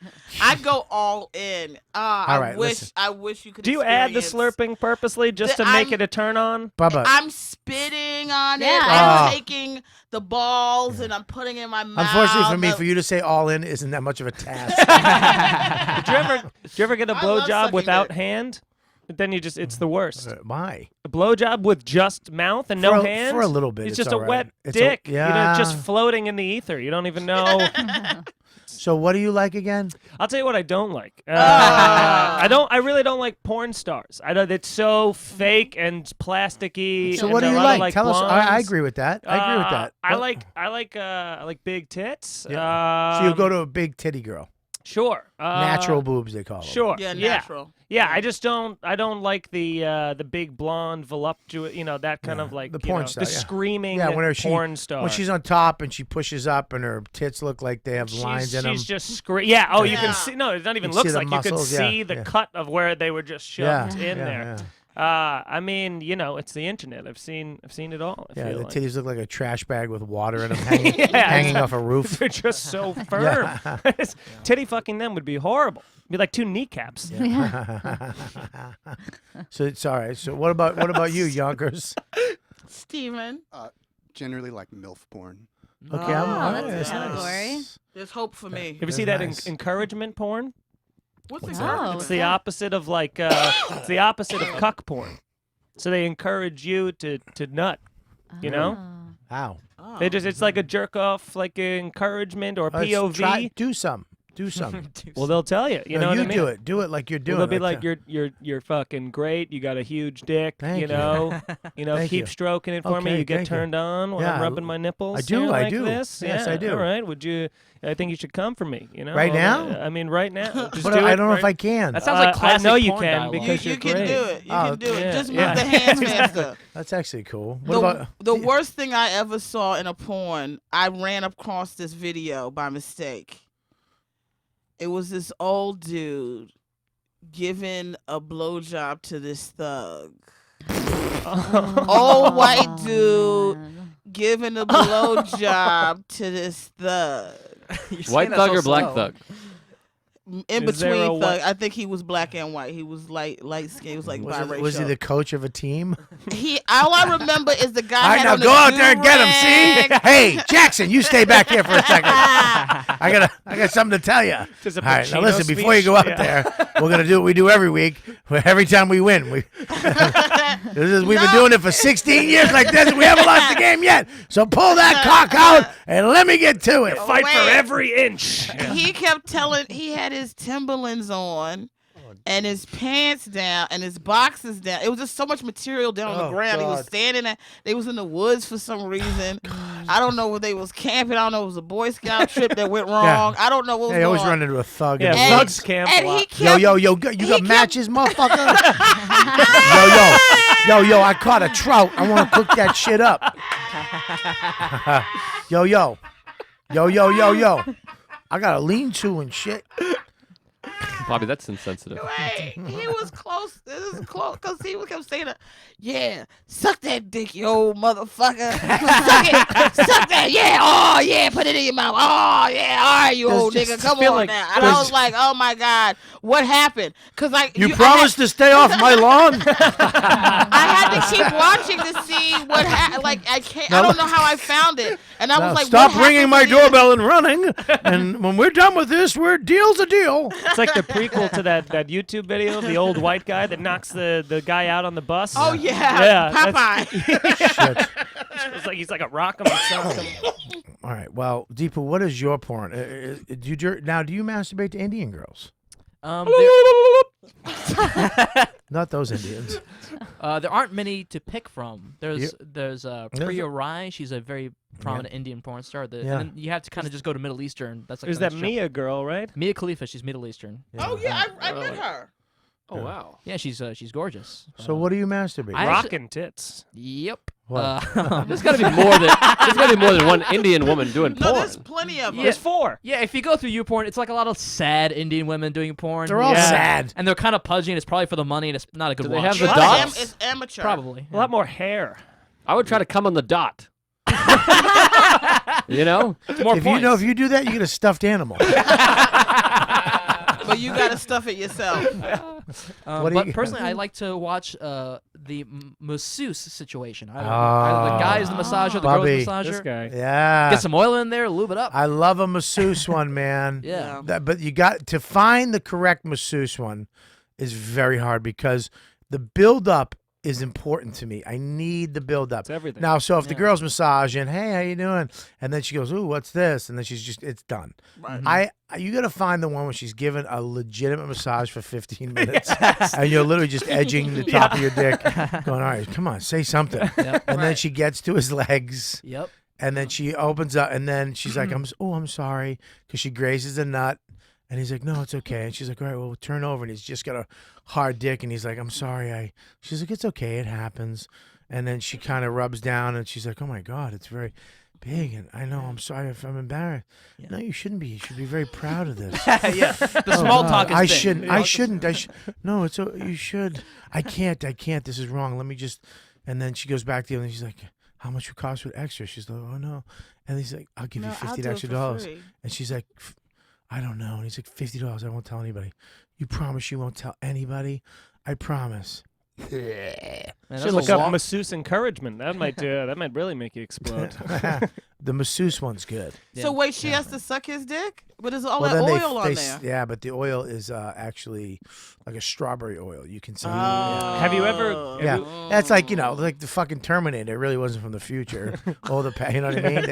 I go all in. All I right, wish listen. I wish you could. Do you add the experience- slurping purposely just to The- make I'm- it a turn on? Bubba. I'm spitting on it. Yeah. I'm Oh. taking the balls and I'm putting it in my mouth. Unfortunately for me, for you to say all in isn't that much of a task. Did you ever get a I love blowjob sucking without dick. hand? Then it's the worst. Why? A blowjob with just mouth and no hand? For a little bit. It's it's just a all right. wet It's dick. yeah. Just floating in the ether. You don't even know. So what do you like again? I'll tell you what I don't like. I really don't like porn stars. I know it's so fake and plasticky. So and what do a you lot of, like? Tell us. I blondes. agree with that. I agree with that. I What- like big tits. So you go to a big titty girl. Sure. Natural boobs, they call them. Sure. Yeah, natural. Yeah, I just don't. I don't like the big blonde voluptuous. That kind of like the porn the star, yeah. screaming Yeah, when porn star. when she's on top and she pushes up and her tits look like they have lines in them. She's just screaming. Yeah. Oh, you Yeah. can see. No, it not even You can looks see the like you can muscles, yeah, see the yeah. cut of where they were just shoved in yeah, there. yeah. I mean, it's the internet. I've seen it all. I Yeah, feel the like. titties look like a trash bag with water in them hanging, Yeah, hanging off a roof. They're just so firm. Titty fucking them would be horrible. It'd be like two kneecaps. So it's all right. So what about you, Yonkers? Steven, Generally like MILF porn. Okay, Oh, I'm that's a nice. category. there's hope for me. You ever see That's that nice. encouragement porn? What's What's the that? girl? Oh, It's the opposite of it's the opposite of cuck porn. So they encourage you to nut. You know? Oh. How? Oh. It's like a jerk off, like encouragement or Let's POV. do some. Do some. Well, they'll tell you. You No, know you what I mean? do it. Do it like you're doing. Well, they'll be it. like, you're fucking great. You got a huge dick. Thank you you. know, Thank keep you. stroking it for me. Okay, You get thank you. turned on when I'm Yeah, rubbing my nipples. I do, here I like do. This. Yes, yeah, I do. All right. Would you? I think you should come for me. You know. Right Well, now? I mean, right now. Just But do I it don't know if right- I can. That sounds like I classic know you porn can dialogue. because you you're can great. do it. You Oh, can do it. yeah, Just move yeah. the hands faster. That's actually cool. What about? The worst thing I ever saw in a porn, I ran across this video by mistake. It was this old dude giving a blowjob to this thug. Old white dude giving a blowjob to this thug. White thug or black thug? In Is there between a thug. I think he was black and white. He was light skin. He was like biracial. Was he the coach of a team? All I remember is the guy. All right, now go out there and get him. See? Hey, Jackson, you stay back here for a second. I got something to tell you. All right, now listen. Before you go out there, we're gonna do what we do every week. Every time we win, we've been doing it for 16 years like this, and we haven't lost the game yet. So pull that cock out and let me get to it. Fight for every inch. He kept telling. He had his Timberlands on. And his pants down, and his boxes down. It was just so much material down on the ground. God. He was standing there. They was in the woods for some reason. I don't know if they was camping. I don't know if it was a Boy Scout trip that went wrong. I don't know what was They always going run into a thug. Yeah, in the thugs woods. camp. And a lot. he kept, Yo, you got matches, motherfucker? yo, I caught a trout. I want to cook that shit up. yo. I got a lean-to and shit. Bobby, that's insensitive. Wait, he was close. This is close because he kept saying, "Yeah, suck that dick, you old motherfucker. Suck it, suck that. Yeah, oh yeah, put it in your mouth. Oh yeah, all right, you old nigga, come on now." And I was like, "Oh my God, what happened?" Because you promised to stay off my lawn. I had to keep watching to see what happened. Like I can't. I don't know how I found it. And I was like, "Stop what ringing my happened to you?" doorbell and running." And when we're done with this, deal's a deal. It's like the prequel to that YouTube video, the old white guy that knocks the guy out on the bus. Oh yeah, Popeye. It's like he's like a rock himself. All right. Well, Deepa, what is your porn? Do you masturbate to Indian girls? Not those Indians. There aren't many to pick from. There's Priya a- Rai. She's a very prominent Indian porn star. And then you have to kind of just go to Middle Eastern. That's like There's the that next Mia girl, right? Mia Khalifa. She's Middle Eastern. Oh yeah, I met her. Oh wow. Yeah, she's gorgeous. So what do you masturbate? Rockin' tits. Yep. What? There's got to be more than one Indian woman doing No, porn. there's plenty of them. There's 4. Yeah, if you go through YouPorn, it's like a lot of sad Indian women doing porn. They're all sad. And they're kind of pudgy, and it's probably for the money, and it's not a good Do they watch. have the It's dots? It's amateur. Probably. A lot more hair. I would try to come on the dot. You know? It's more If points. you do that, you get a stuffed animal. But you gotta stuff it yourself. What do But you- personally, I like to watch the masseuse situation. The guy is the massager, the Bobby. girl's This massager. guy. Yeah. Get some oil in there, lube it up. I love a masseuse one, man. Yeah. But you got to find the correct masseuse one is very hard because the build up is important to me. I need the build up. It's everything. Now, so if the girl's massaging, hey, how you doing? And then she goes, ooh, what's this? And then it's done. Right. You got to find the one where she's giving a legitimate massage for 15 minutes, and you're literally just edging the top of your dick, going, all right, come on, say something. Yep. And then she gets to his legs. Yep. And then she opens up, and then she's like, I'm sorry, because she grazes a nut. And he's like, no, it's okay. And she's like, all right, well, turn over. And he's just got a hard dick. And he's like, I'm sorry. She's like, it's okay. It happens. And then she kind of rubs down, and she's like, oh, my God, it's very big. And I know, I'm sorry if I'm embarrassed. Yeah. No, you shouldn't be. You should be very proud of this. Yeah. The small talk is I big. shouldn't. I shouldn't. No, you should. I can't. This is wrong. Let me just. And then she goes back to him, and she's like, how much would cost with extra? She's like, oh, no. And he's like, I'll give you $50 extra. And she's like, I don't know. And he's like, $50. I won't tell anybody. You promise you won't tell anybody? I promise. Man, Should look up masseuse encouragement. That might really make you explode. The masseuse one's good. So wait, she has to suck his dick, but there's all that then oil on there. Yeah, but the oil is actually like a strawberry oil. You can see. Have you ever? Yeah, that's like like the fucking Terminator. It really wasn't from the future. All the you know what I mean?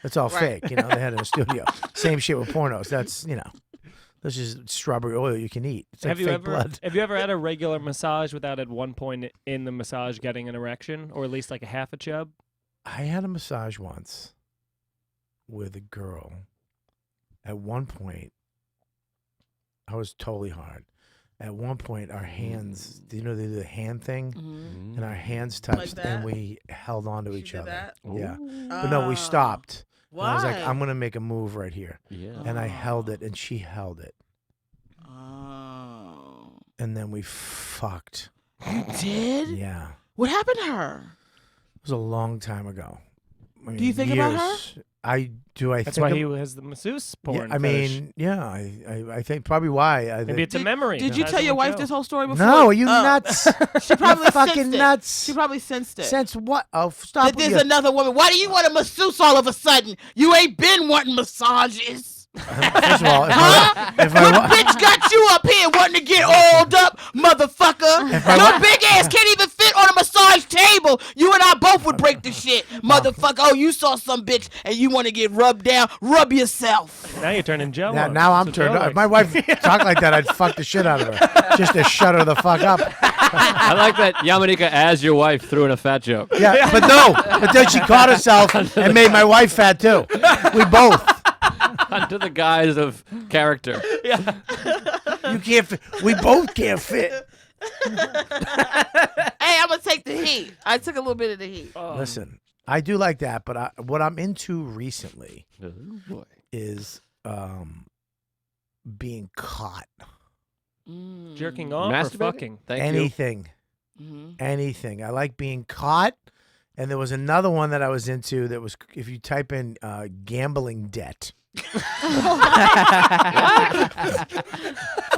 It's all fake. They had it in a studio. Same shit with pornos. That's This is strawberry oil you can eat. It's like fake blood. Have you ever had a regular massage without at one point in the massage getting an erection, or at least like a half a chub? I had a massage once with a girl. At one point, I was totally hard. At one point, our hands, they do the hand thing? And our hands touched, and we held on to each other. That? Yeah. But no, we stopped. Why? And I was like, I'm gonna make a move right here. Yeah. And I held it, and she held it, Oh. and then we fucked. You did? Yeah. What happened to her? It was a long time ago. I mean, Do you think about her? years. I do. I That's think why ab- he has the masseuse porn. Yeah, I fetish. mean, yeah. I think probably why. Maybe it's a memory. Did you How's tell it your wife go? this whole story before? No, are you Oh. nuts? She probably You fucking sensed it. nuts. She probably sensed it. Since what? Oh, stop. That with there's your- another woman. Why do you want a masseuse all of a sudden? You ain't been wanting massages. First of all, Huh? if What I, bitch got you up here wanting to get oiled up, motherfucker? Your big ass can't even fit on a massage table. You and I both would break the shit, motherfucker. Oh, you saw some bitch and you want to get rubbed down? Rub yourself. Now you're turning Joe. now I'm turned up. If my wife talked like that, I'd fuck the shit out of her just to shut her the fuck up. I like that Yamaneika as your wife threw in a fat joke. Yeah, but no. But then she caught herself and made my wife fat too. We both. Under the guise of character. You can't fit. We both can't fit. Hey, I'm gonna take the heat. I took a little bit of the heat. Listen, I do like that, but what I'm into recently Oh, boy. is being caught. Jerking off or Masturbating? fucking? Thank Anything. Anything. I like being caught. And there was another one that I was into that was if you type in gambling debt. What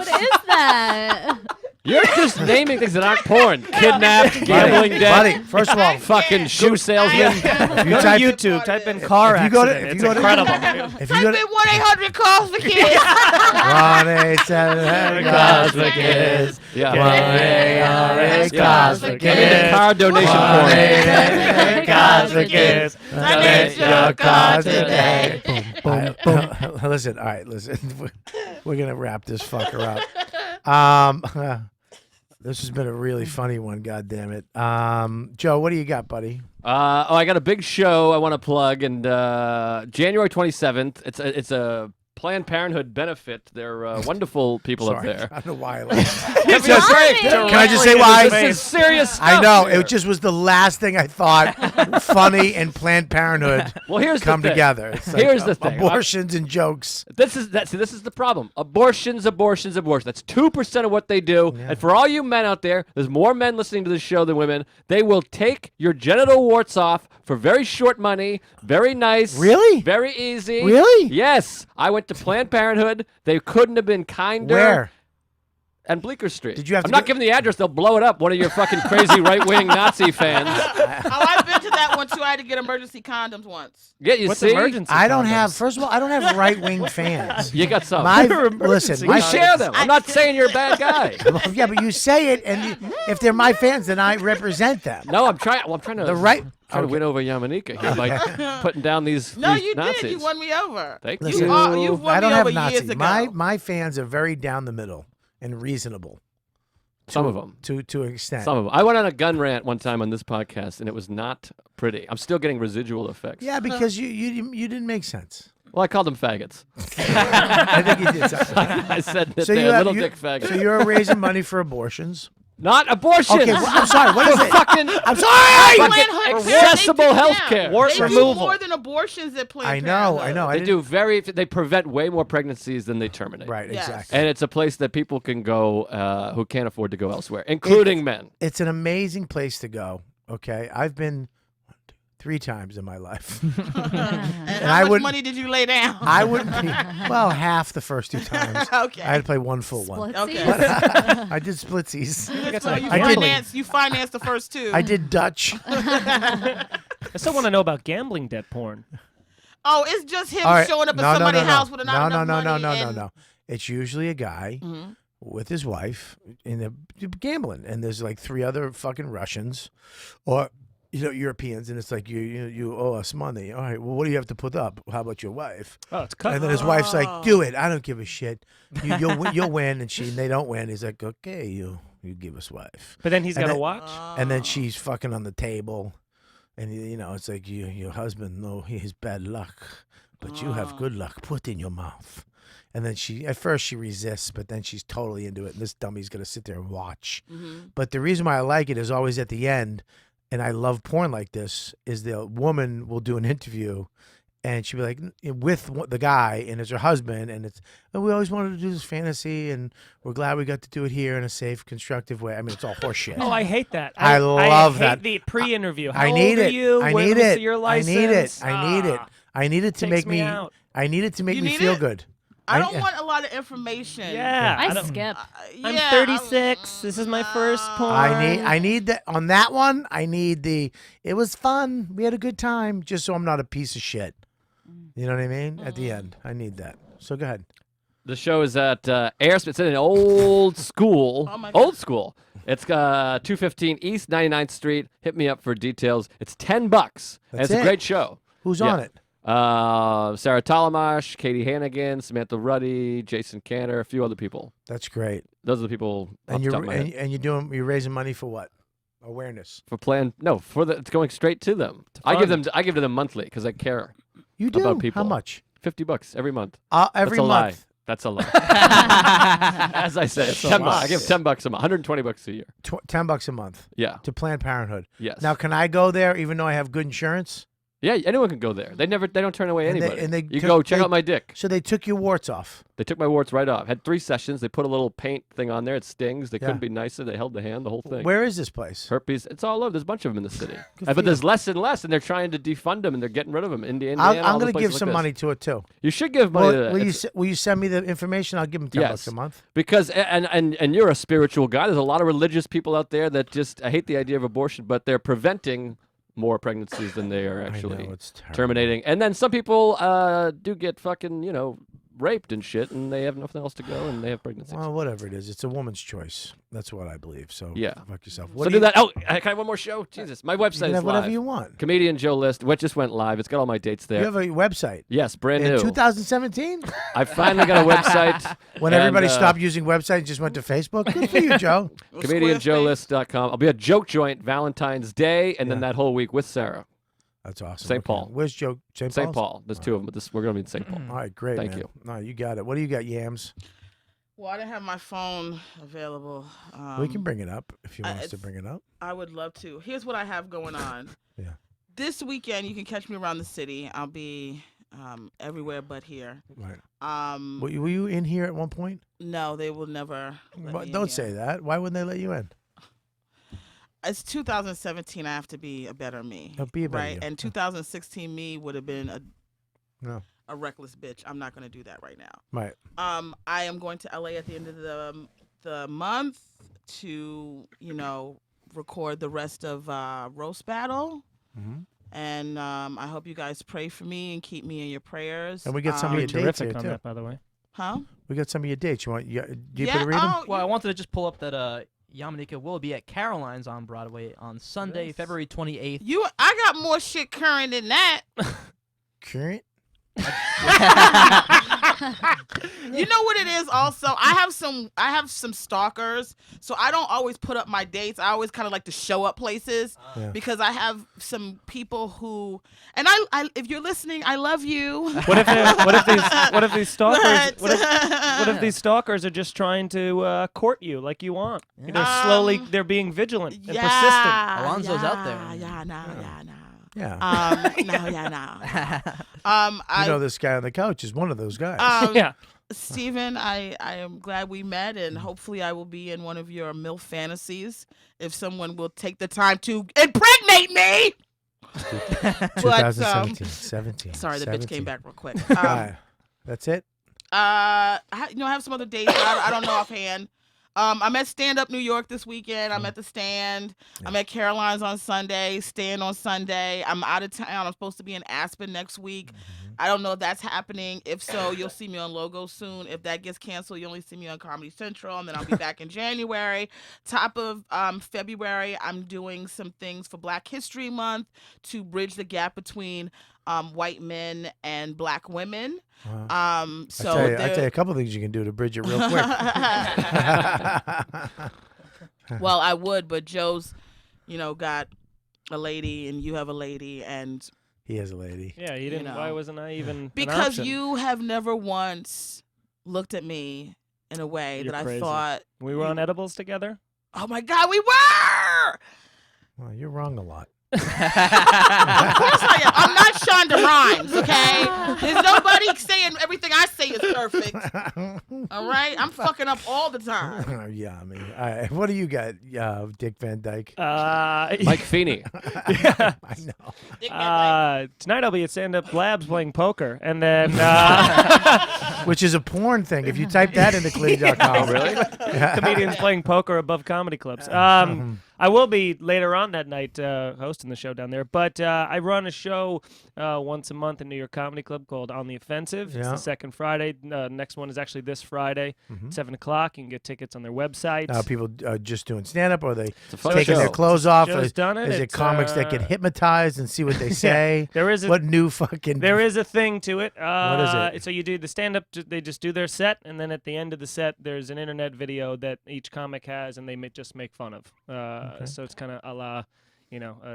is that? You're just naming things that aren't porn. Kidnapped, gambling debt. Buddy, first of all, fucking shoe salesman. if you Go to type YouTube. Type in car if you go to- accident. if It's you go to- incredible. if you go Type to in 1-800-CALLS for kids. 1-877-CALLS for kids. Yeah. 1-800-CALLS for Give me the car donation porn. 1-800-CALLS for kids. I need your call today. Listen, all right, listen. We're gonna wrap this fucker up. This has been a really funny one. God damn it, Joe. What do you got, buddy? I got a big show I want to plug, and January 27th. It's a Planned Parenthood benefit. They're wonderful people up Sorry, there. I don't know why I laughed. It's Just- great. Can I just say why? This is serious stuff. I know. here. It just was the last thing I thought funny and Planned Parenthood Well, here's come the thing. together. It's like, Here's the thing. abortions and jokes. This is the problem. Abortions. That's 2% of what they do. Yeah. And for all you men out there, there's more men listening to this show than women. They will take your genital warts off for very short money, very nice, Really? very easy. Really? Yes. I went to Planned Parenthood. They couldn't have been kinder. Where? And Bleecker Street. Did you have I'm to not go- giving the address. They'll blow it up. One of your fucking crazy right-wing Nazi fans. Oh, I've been to that one too. I had to get emergency condoms once. Yeah, you What's see? emergency? I don't condoms? have. First of all, I don't have right wing fans. You got some. Listen, we my share them. I'm not saying you're a bad guy. Yeah, but you say it, and if they're my fans, then I represent them. No, I'm trying. Well, I'm trying to. The right. Trying to win over Yamaneika here by putting down these. No, these you Nazis. did. You won me over. Thank Listen, you. You've won I don't me have over Nazi. years ago. My fans are very down the middle and reasonable. Some of them. To an extent. Some of them. I went on a gun rant one time on this podcast, and it was not pretty. I'm still getting residual effects. Yeah, because you didn't make sense. Well, I called them faggots. I think you did something. I said that So they're you have- little you- dick faggots. So you're raising money for abortions. Not abortion. Okay, well, I'm sorry. What is it? Fucking. I'm sorry. Planned accessible Parenthood, health yeah. care. Wart They removal. do more than abortions at Planned I know. Parenthood. I They didn't- do they prevent way more pregnancies than they terminate. Right. Yes. Exactly. And it's a place that people can go who can't afford to go elsewhere, including men. It's an amazing place to go. Okay, I've been 3 times in my life. And I how much wouldn't- money did you lay down? I wouldn't be half the first 2 times. Okay. I had to play one full one. Splitsies? Okay. I did splitsies. So you I did- financed the first 2. I did Dutch. I still want to know about gambling debt porn. Oh, it's just him All right. showing up at No, no, somebody's no, no. house with no, not no, enough no, no, money. no, no, and- no. It's usually a guy Mhm. with his wife and they're gambling, and there's like 3 other fucking Russians, or Europeans, and it's like you owe us money. All right, well, what do you have to put up? How about your wife? Oh, it's cut. And then his wife's like, "Do it. I don't give a shit. You'll win." And they don't win. He's like, "Okay, you give us wife." But then he's And got to then- watch. And then she's fucking on the table, and it's like your husband. No, he has bad luck, but you have good luck. Put in your mouth. And then at first she resists, but then she's totally into it. And this dummy's gonna sit there and watch. Mhm. But the reason why I like it is always at the end, and I love porn like this, is the woman will do an interview, And she'd be like, with the guy, and it's her husband, and it's, oh, we always wanted to do this fantasy, and we're glad we got to do it here in a safe, constructive way. I mean, it's all horseshit. Oh, I hate that. I love that. I hate the pre-interview. I need it. You? I Where need do we it. see your I need it. license? I need it. I need it to Takes make me. out. I need it to make You me need feel it? good. I don't want a lot of information. Yeah. I don't- skip. I'm Yeah, 36. This is my first porn. I need that on that one. I need the. It was fun. We had a good time. Just so I'm not a piece of shit. You know what I mean? At the end, I need that. So go ahead. The show is at Airspace. It's in an old school. Oh my God. Old school. It's 215 East 99th Street. Hit me up for details. It's $10. And That's it's it. a great show. Who's Yeah. on it? Sarah Talamash, Katie Hannigan, Samantha Ruddy, Jason Cantor, a few other people. That's great. Those are the people off And the top you're of my head. and you're raising money for what? Awareness. For it's going straight to them. I give to them monthly because I care You do. about people. How much? $50 every month. Every That's a lie. month. That's a lie. As I said, it's $10. I give $10 a month, $120 a year. $10 a month. Yeah. To Planned Parenthood. Yes. Now, can I go there even though I have good insurance? Yeah, anyone can go there. They don't turn away And they- anybody. and they you took- go check they- out my dick. So they took your warts off. They took my warts right off. Had 3 sessions. They put a little paint thing on there. It stings. They Yeah. couldn't be nicer. They held the hand, the whole thing. Where is this place? Herpes. It's all over. There's a bunch of them in the city. Good for But there's you. less and less, and they're trying to defund them, and they're getting rid of them. Indiana. I'm all going the to give places some like money this. to it too. You should give money to that. Will you send me the information? I'll give them $10 Yes. a month. Because and you're a spiritual guy. There's a lot of religious people out there that just I hate the idea of abortion, but they're preventing more pregnancies than they are actually know, it's terrible. terminating. And then some people do get fucking raped and shit, and they have nothing else to go, and they have pregnancies. Well, whatever it is, it's a woman's choice. That's what I believe. So Yeah. fuck yourself. So do that. Oh, can I have one more show? Jesus, my You website can is have whatever live. you want. Comedian Joe List, which just went live. It's got all my dates there. You have a website. Yes, brand In new. 2017? I finally got a website. When and, everybody stopped using websites and just went to Facebook? Good for you, Joe. ComedianJoeList.com. I'll be at Joke Joint Valentine's Day, and then that whole week with Sarah. That's awesome. St. Okay. Paul. Where's Joe? St. St. Paul's? Paul. There's 2 of them, but we're going to be in St. Paul. All right, great. Thank man. you. No, you got it. What do you got, Yams? Well, I didn't have my phone available. We can bring it up if you want us to bring it up. I would love to. Here's what I have going on. Yeah. This weekend, you can catch me around the city. I'll be everywhere but here. Right. Were you in here at one point? No, they will never. Don't say that. Why wouldn't they let you in? It's 2017. I have to be a better me. Be a better right? you. And 2016 me would have been a reckless bitch. I'm not going to do that right now. Right. I am going to LA at the end of the month to record the rest of Roast Battle. Mm-hmm. And I hope you guys pray for me and keep me in your prayers. And we get some of your dates terrific here, on too. that, by the way. Huh? We got some of your dates. You want? Do you Yeah, to read them? Well, I wanted to just pull up that Yamaneika will be at Caroline's on Broadway on Sunday, February 28th. I got more shit current than that. Current? You know what it is also? I have some stalkers, so I don't always put up my dates. I always kind of like to show up places because I have some people who, and I if you're listening, I love you. What if these stalkers what if these stalkers are just trying to court you like you want? Yeah. They're being vigilant and persistent. Alonzo's out there. Yeah. I You know, this guy on the couch is one of those guys. Yeah. Steven, I am glad we met, and hopefully I will be in one of your MILF fantasies if someone will take the time to impregnate me. 2017, 17. Sorry, the bitch 17. came back real quick. All right. That's it? I have some other dates. I don't know offhand. I'm at Stand Up New York this weekend. I'm at the Stand. I'm at Caroline's on Sunday. Stand on Sunday. I'm out of town. I'm supposed to be in Aspen next week. I don't know if that's happening. If so, you'll see me on Logo soon. If that gets canceled, you only see me on Comedy Central, and then I'll be back in January. Top of February, I'm doing some things for Black History Month to bridge the gap between white men and Black women. So I tell you a couple things you can do to bridge it real quick. Well, I would, but Joe's, got a lady, and you have a lady, and he has a lady. Yeah, you didn't. Why wasn't I even? an because option? you have never once looked at me in a way You're that crazy. I thought we were on edibles together. Oh my God, we were! Well, you're wrong a lot. Of course I am. I'm not Shonda Rhimes, okay? There's nobody saying everything I say is perfect. All right? I'm fucking up all the time. Yeah, I mean, all right. What do you got, Dick Van Dyke? Mike Feeney. I know. Tonight I'll be at Stand Up Labs playing poker, and then Which is a porn thing. If you type that into Clean.com. Really? comedians playing poker above comedy clubs. I will be later on that night hosting the show down there, but I run a show once a month in New York Comedy Club called On the Offensive. It's Yeah. the second Friday. Next one is actually this Friday, 7 o'clock. You can get tickets on their website. People just doing stand-up, or are they a fun taking show. their clothes off? Show's done it. Is it It's, comics that get hypnotized and see what they say? There is a What new fucking... There is a thing to it. What is it? So you do the stand-up, they just do their set, and then at the end of the set, there's an internet video that each comic has, and they just make fun of. So it's kind of a la,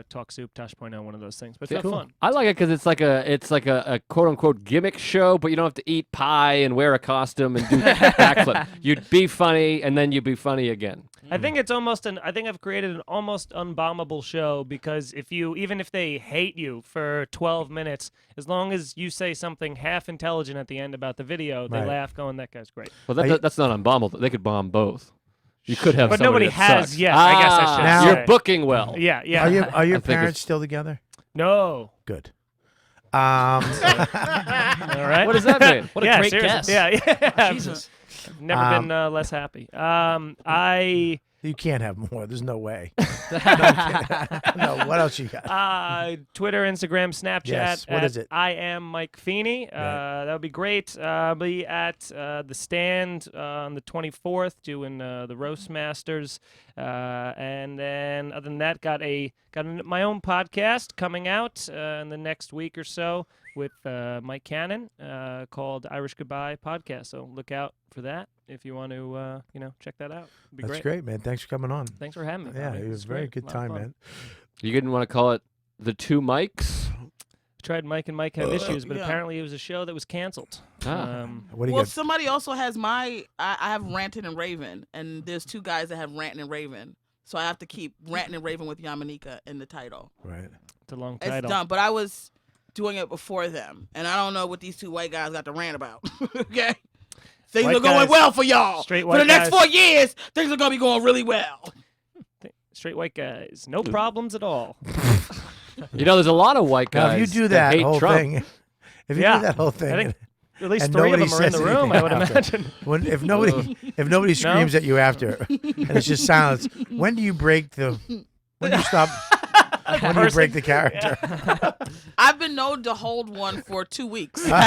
Talk Soup, Tosh.0, one of those things. But it's not fun. I like it because it's like a quote unquote gimmick show, but you don't have to eat pie and wear a costume and do backflip. You'd be funny, and then you'd be funny again. I think it's almost I think I've created an almost unbombable show because even if they hate you for 12 minutes, as long as you say something half intelligent at the end about the video, they Right. laugh, going, "That guy's great." Well, that's not unbombable. They could bomb both. You could have, But somebody nobody that has sucks. yet, I guess I should Now- say. You're booking well. Yeah. Are your I think parents it's- still together? No. Good. All right. What does that mean? What a Yeah, great seriously. guess. Yeah. Jesus. I've never been less happy. You can't have more. There's no way. No, I'm kidding. No, what else you got? Twitter, Instagram, Snapchat. Yes, what is it? I am Mike Feeney. That would be great. I'll be at the Stand on the 24th doing the Roast Masters. And then other than that, got my own podcast coming out in the next week or so with Mike Cannon called Irish Goodbye Podcast. So look out for that if you want to, check that out. It'd be That's great, man. Thanks for coming on. Thanks for having me. Yeah, Bobby. it was It's a very great. good A lot of time, fun. man. You didn't want to call it the two mics? Tried Mike and Mike had issues, but yeah. apparently it was a show that was canceled. What do you Well, got? somebody also has I have Ranting and Raven, and there's two guys that have Ranting and Raven. So I have to keep Ranting and Raven with Yamaneika in the title. Right. It's a long It's title. done, but I was doing it before them, and I don't know what these two white guys got to rant about. Okay? Things White are going guys- well for y'all. straight For white the next guys. 4 years, things are going to be going really well. Straight white guys. No problems at all. There's a lot of white Now, guys if you do that hate whole Trump. thing, if you Yeah. do that whole thing, I think at least and 3 of nobody them are in says the room, anything I would after. imagine. if nobody screams at you after, and it's just silence, when do you break the? When do you stop? When do you break the character? I've been known to hold one for 2 weeks. Are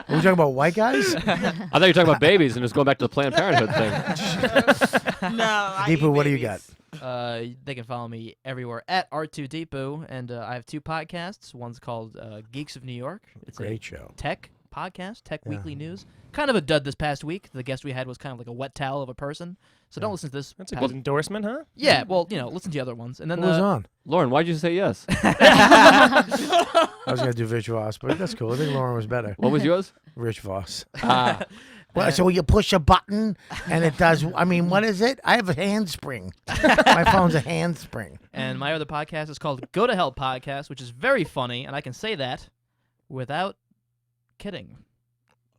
we talking about white guys? I thought you were talking about babies and just going back to the Planned Parenthood thing. No, I Deepu, eat what do you babies. got? They can follow me everywhere at R2Deepu, and I have 2 podcasts. One's called Geeks of New York. It's Great a show. tech podcast, Tech Weekly News. Kind of a dud this past week. The guest we had was kind of like a wet towel of a person. So don't listen to this. That's a good endorsement, huh? Yeah, well, listen to the other ones. And then What was on? Lauren, why'd you say yes? I was gonna do Rich Voss, but that's cool. I think Lauren was better. What was yours? Rich Voss. Ah. Well, so you push a button and it does. I mean, what is it? I have a handspring. My phone's a handspring. And my other podcast is called Go to Hell Podcast, which is very funny, and I can say that without kidding.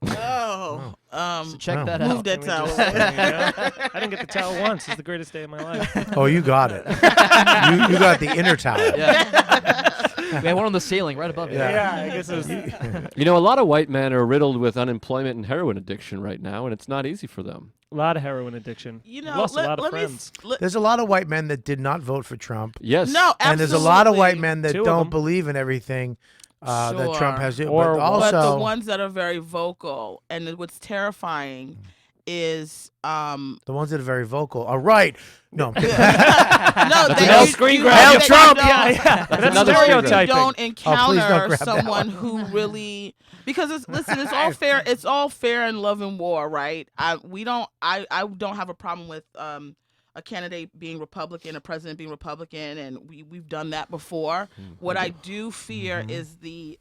Oh, So check Wow. that move out. that Can we towel. just say, I didn't get the towel once. It's the greatest day of my life. Oh, you got it. you got the inner towel. Yeah. We had one on the ceiling right above you. Yeah. I guess it was. A lot of white men are riddled with unemployment and heroin addiction right now, and it's not easy for them. A lot of heroin addiction. Lost a lot of friends. There's a lot of white men that did not vote for Trump. Yes. No, absolutely. And there's a lot of white men that 2 of don't them. believe in everything that Sure. Trump has. Or But But also, the ones that are very vocal, and what's terrifying is the ones that are very vocal are right. No. no, another screen grab. grab. That Trump. you don't- Yeah. That's another stereotyping. You don't please encounter don't grab that someone one. who really because it's all fair. It's all fair in love and war, right? I don't have a problem with a candidate being Republican, a president being Republican, and we've done that before. What I do fear is the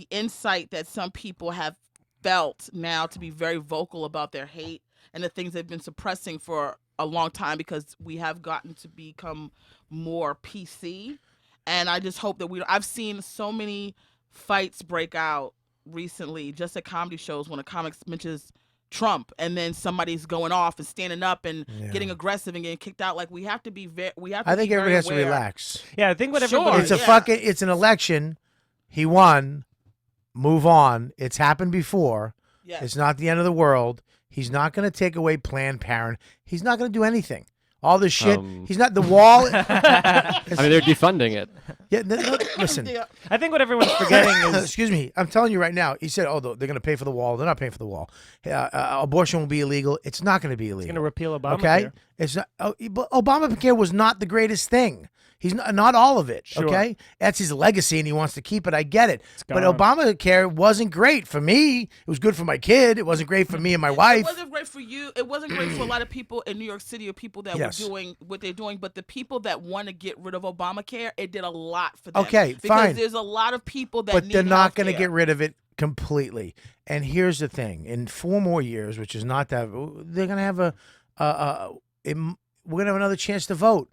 insight that some people have felt now to be very vocal about their hate and the things they've been suppressing for a long time because we have gotten to become more PC, and I just hope that I've seen so many fights break out recently just at comedy shows when a comic mentions Trump and then somebody's going off and standing up and getting aggressive and getting kicked out. Like we have to be I think everybody has to relax. Yeah, I think what Sure. everybody. It's an election. He won. Move on. It's happened before. Yes. It's not the end of the world. He's not going to take away Planned Parenthood. He's not going to do anything. All this shit. He's not the wall. I mean, they're defunding it. Yeah, listen. I think what everyone's forgetting is. Excuse me. I'm telling you right now. He said, "Oh, they're going to pay for the wall. They're not paying for the wall. Abortion will be illegal. It's not going to be illegal. He's going to repeal Obamacare. Okay, it's not. But Obamacare was not the greatest thing. He's not all of it. Sure. Okay, that's his legacy, and he wants to keep it. I get it. But gone. Obamacare wasn't great for me. It was good for my kid. It wasn't great for me and my wife. It wasn't great for you. It wasn't great for a lot of people in New York City or people that Yes. were doing what they're doing. But the people that want to get rid of Obamacare, it did a lot for them. Okay, because fine. There's a lot of people that But need they're not going to healthcare. get rid of it completely. And here's the thing: in 4 more years, which is not that, they're going to have we're going to have another chance to vote.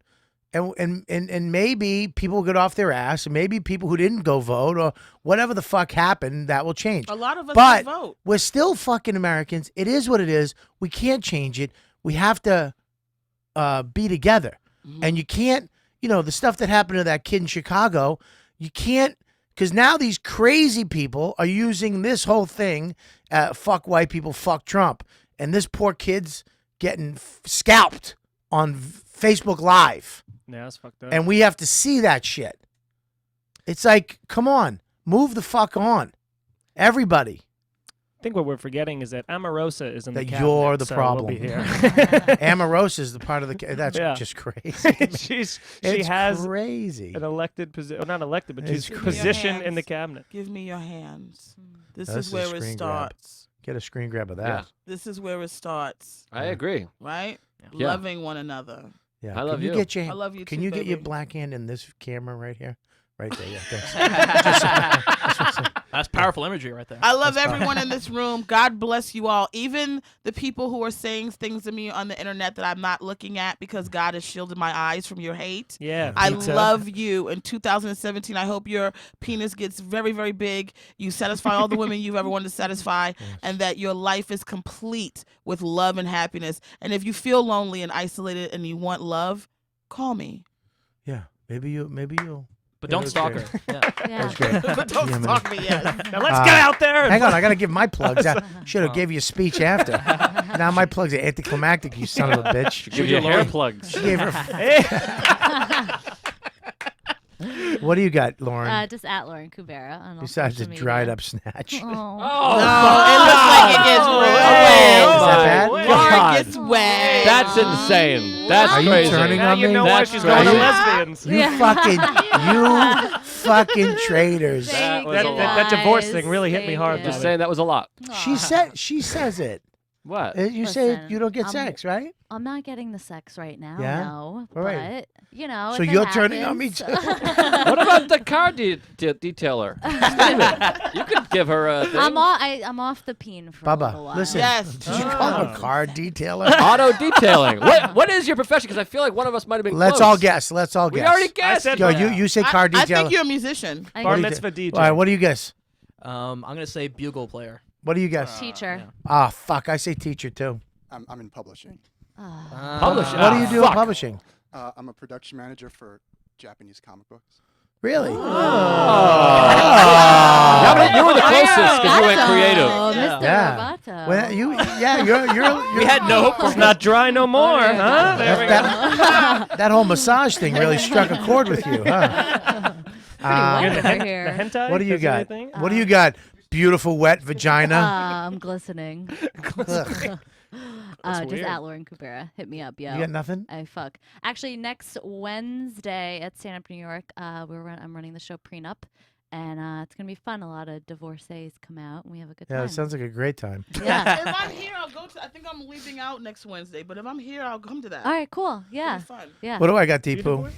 And maybe people will get off their ass, and maybe people who didn't go vote or whatever the fuck happened, that will change. A lot of us But didn't vote. we're still fucking Americans. It is what it is. We can't change it. We have to be together. And you can't, the stuff that happened to that kid in Chicago, you can't, because now these crazy people are using this whole thing, fuck white people, fuck Trump. And this poor kid's getting scalped on Facebook Live. Yeah, that's fucked up. And we have to see that shit. It's like, come on, move the fuck on. Everybody. I think what we're forgetting is that Omarosa is in the That cabinet, you're the so problem. We'll be here. Omarosa is the part of the. That's Yeah. just crazy. she It's has crazy. an elected position, not elected, but It's she's crazy. position in the cabinet. Give me your hands. This That's is a where it screen grab. starts. Get a screen grab of that. Yeah. This is where it starts. I agree. Right? Yeah. Loving one another. Yeah. I love Can you. you. Get your, I love you Can too, you get your baby. black hand in this camera right here? Right there. Yeah. Thanks. That's powerful imagery right there. I love everyone in this room. God bless you all. Even the people who are saying things to me on the internet that I'm not looking at because God has shielded my eyes from your hate. Yeah. I pizza. love you. In 2017, I hope your penis gets very, very big. You satisfy all the women you've ever wanted to satisfy, and that your life is complete with love and happiness. And if you feel lonely and isolated and you want love, call me. Yeah. Maybe you'll. But Yeah, don't that's stalk great. her. Yeah. Yeah. That's great. But don't Yeah, stalk me yet. Now let's get out there. and- Hang on, I gotta give my plugs. I should have gave you a speech after. Now my plugs are anticlimactic, you son of a bitch. Give you hair plugs. She gave her. What do you got, Lauren? Just at Lauren Kubera. On all Besides the social media. dried up snatch. Oh. It looks like it gets wet. Is that bad? wait. Lauren God. gets wet. That's insane. That's Are you crazy. turning Now on you me? know why That's she's going to crazy. lesbians. You fucking traitors. Thank was That, a you, lot. that divorce guys. thing really hit me Thank hard. you. Bobby. Just saying that was a lot. She says it. What? You say Listen, you don't get I'm- sex, right? I'm not getting the sex right now, Yeah? no. All right. But, So if it you're turning on me happens- What about the car detailer? Steven, you could give her a thing. I'm off the peen for a little Bubba, while. listen. Yes. Did you call him a car detailer? Auto detailing. What is your profession? Because I feel like one of us might have been Let's close. all guess. Let's all We guess. already guessed. said Yo, Yeah. you say car I detailer. think you're a musician. I Bar What do you mitzvah DJ. All right, what do you guess? I'm gonna say bugle player. What do you guess? Teacher. Ah, fuck. I say teacher too. I'm in publishing. Publish. What do you do in Fuck. publishing? I'm a production manager for Japanese comic books. Really? Yeah, but you were the closest because you went creative. Oh, Mr. Yeah. Roboto. Well, you're We had no hope. It's not dry no more, huh? There we go. that whole massage thing really struck a chord with you, huh? Pretty The, wet over here. hentai? What do you Is got? there anything? What do you got? Beautiful wet vagina. I'm glistening. Ugh. Just weird. at Lauren Kubera. Hit me up, yo. You got nothing? I fuck. Actually, next Wednesday at Stand Up New York, I'm running the show Prenup, and it's gonna be fun. A lot of divorcees come out, and we have a good Yeah, time. it sounds like a great time. Yeah. If I'm here, I'll go to. I think I'm leaving out next Wednesday, but if I'm here, I'll come to that. All right, cool. Yeah. It'll be fun. Yeah. What do I got, Deepu?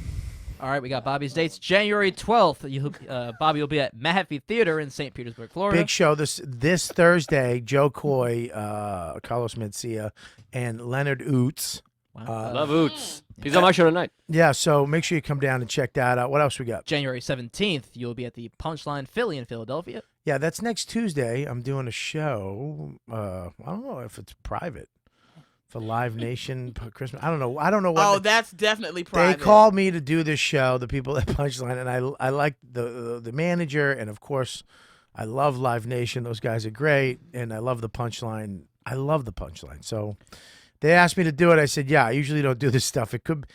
All right, we got Bobby's dates. January 12th, Bobby will be at Mahaffey Theater in St. Petersburg, Florida. Big show this Thursday. Joe Coy, Carlos Mencia, and Leonard Oots Love Oots. He's on my show tonight. Yeah, so make sure you come down and check that out. What else we got? January 17th, you'll be at the Punchline Philly in Philadelphia. Yeah, that's next Tuesday. I'm doing a show. I don't know if it's private for Live Nation Christmas. I don't know what. Oh, that's definitely private. They called me to do this show, the people at Punchline, and I like the manager, and of course, I love Live Nation. Those guys are great, and I love the Punchline. I love the Punchline. So they asked me to do it. I said, yeah, I usually don't do this stuff. It could,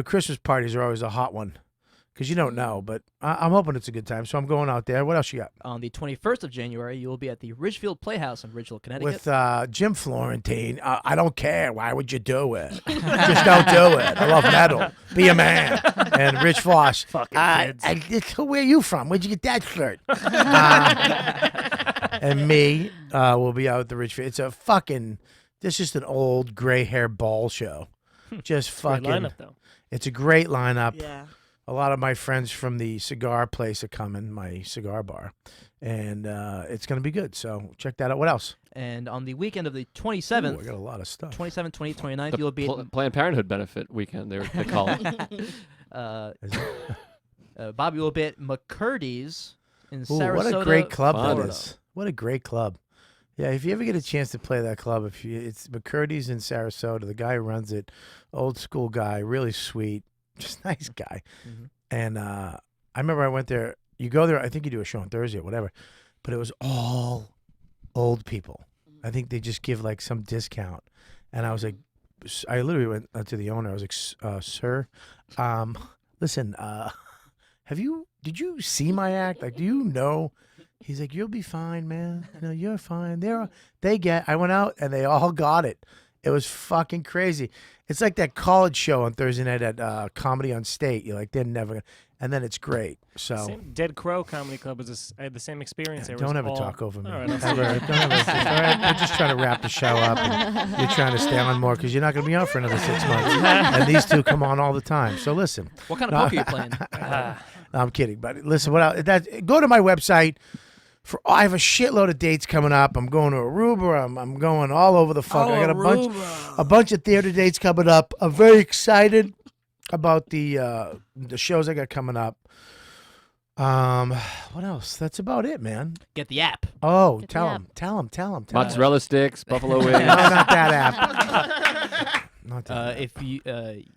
Christmas parties are always a hot one because you don't know, but I'm hoping it's a good time. So I'm going out there. What else you got? On the 21st of January, you will be at the Ridgefield Playhouse in Ridgefield, Connecticut. With Jim Florentine. I don't care. Why would you do it? Just don't do it. I love metal. Be a man. And Rich Foss. Fucking kids. Where are you from? Where'd you get that shirt? And me will be out at the Ridgefield. It's a fucking, this is just an old gray hair ball show. Just fucking. Great lineup, though. It's a great lineup. Yeah. A lot of my friends from the cigar place are coming, my cigar bar. And it's going to be good. So check that out. What else? And on the weekend of the 27th, Ooh, I got a lot of stuff. 27th, 28th, 29th, you'll be at Planned Parenthood benefit weekend, they call it. Bobby will be at McCurdy's in Ooh, Sarasota. what a great club Florida. that is. What a great club. Yeah, if you ever get a chance to play that club, it's McCurdy's in Sarasota. The guy who runs it, old school guy, really sweet, just nice guy. Mm-hmm. And I remember I went there. You go there, I think you do a show on Thursday or whatever, but it was all old people. I think they just give like some discount. And I was like, I literally went to the owner. I was like, sir, listen, did you see my act? Like, do you know? He's like, you'll be fine, man. No, you're fine. I went out and they all got it. It was fucking crazy. It's like that college show on Thursday night at Comedy on State. You're like, they're never gonna, and then it's great. So Same Dead Crow Comedy Club I had the same experience. don't ever talk over me. All right, Ever. Don't ever. All right, we're just trying to wrap the show up. And you're trying to stay on more because you're not going to be on for another 6 months. And these two come on all the time. So listen. What kind of poker are you playing? No, I'm kidding, but listen. Go to my website. I have a shitload of dates coming up. I'm going to Aruba. I'm going all over the fuck. I got a bunch of theater dates coming up. I'm very excited about the shows I got coming up. What else? That's about it, man. Get the app. Oh, Get the tell app. them. Mozzarella sticks, buffalo wings. No, not that app. Not that app. If you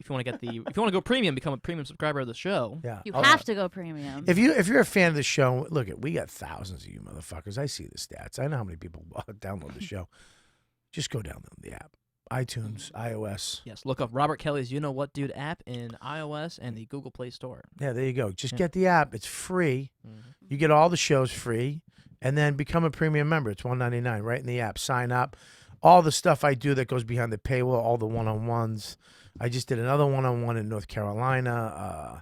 want to go premium, become a premium subscriber of the show. Yeah. You have to go premium. If you're a fan of the show, look we got thousands of you motherfuckers. I see the stats. I know how many people download the show. Just go download the app. iTunes, iOS. Yes, look up Robert Kelly's You Know What Dude app in iOS and the Google Play Store. Yeah, there you go. Just get the app. It's free. You get all the shows free, and then become a premium member. It's $1.99 right in the app. Sign up. All the stuff I do that goes behind the paywall, all the one-on-ones. I just did another one-on-one in North Carolina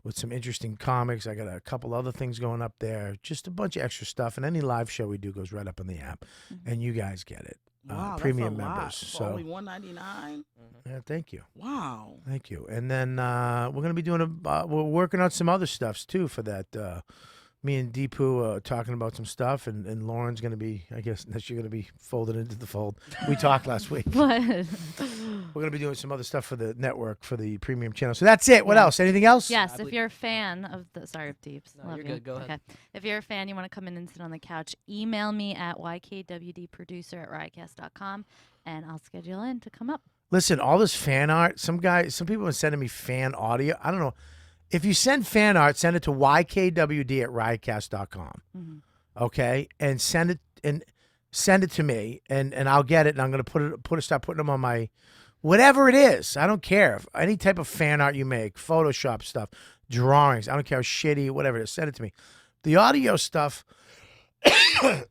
with some interesting comics. I got a couple other things going up there. Just a bunch of extra stuff. And any live show we do goes right up in the app. And you guys get it. Wow, premium that's a lot members. for So only $1.99. yeah, thank you. Wow. Thank you. And then we're going to be doing we're working on some other stuffs too for that. Me and Deepu talking about some stuff, and Lauren's going to be, I guess, she's going to be folded into the fold. We talked last week. What? We're going to be doing some other stuff for the network, for the premium channel. So that's it. What else? Anything else? Yes, if you're a fan of the, sorry, Deeps. No, Love you're you. good. Go ahead. Okay. If you're a fan, you want to come in and sit on the couch, email me at ykwdproducer@riotcast.com, and I'll schedule in to come up. Listen, all this fan art, some people are sending me fan audio. I don't know. If you send fan art, send it to ykwd@riotcast.com. Okay? And send it to me, and I'll get it, and I'm going to start putting them on my whatever it is. I don't care. Any type of fan art you make, Photoshop stuff, drawings, I don't care how shitty, whatever it is, send it to me. The audio stuff, you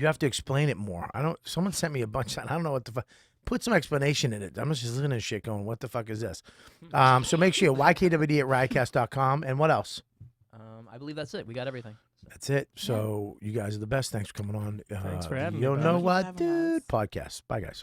have to explain it more. Someone sent me a bunch of, I don't know what the fuck. Put some explanation in it. I'm just listening to shit going, what the fuck is this? So make sure you're ykwd@riotcast.com. And what else? I believe that's it. We got everything. That's it. So you guys are the best. Thanks for coming on. Thanks for having me, You bud. know Thank you for what, having dude? us. Podcast. Bye, guys.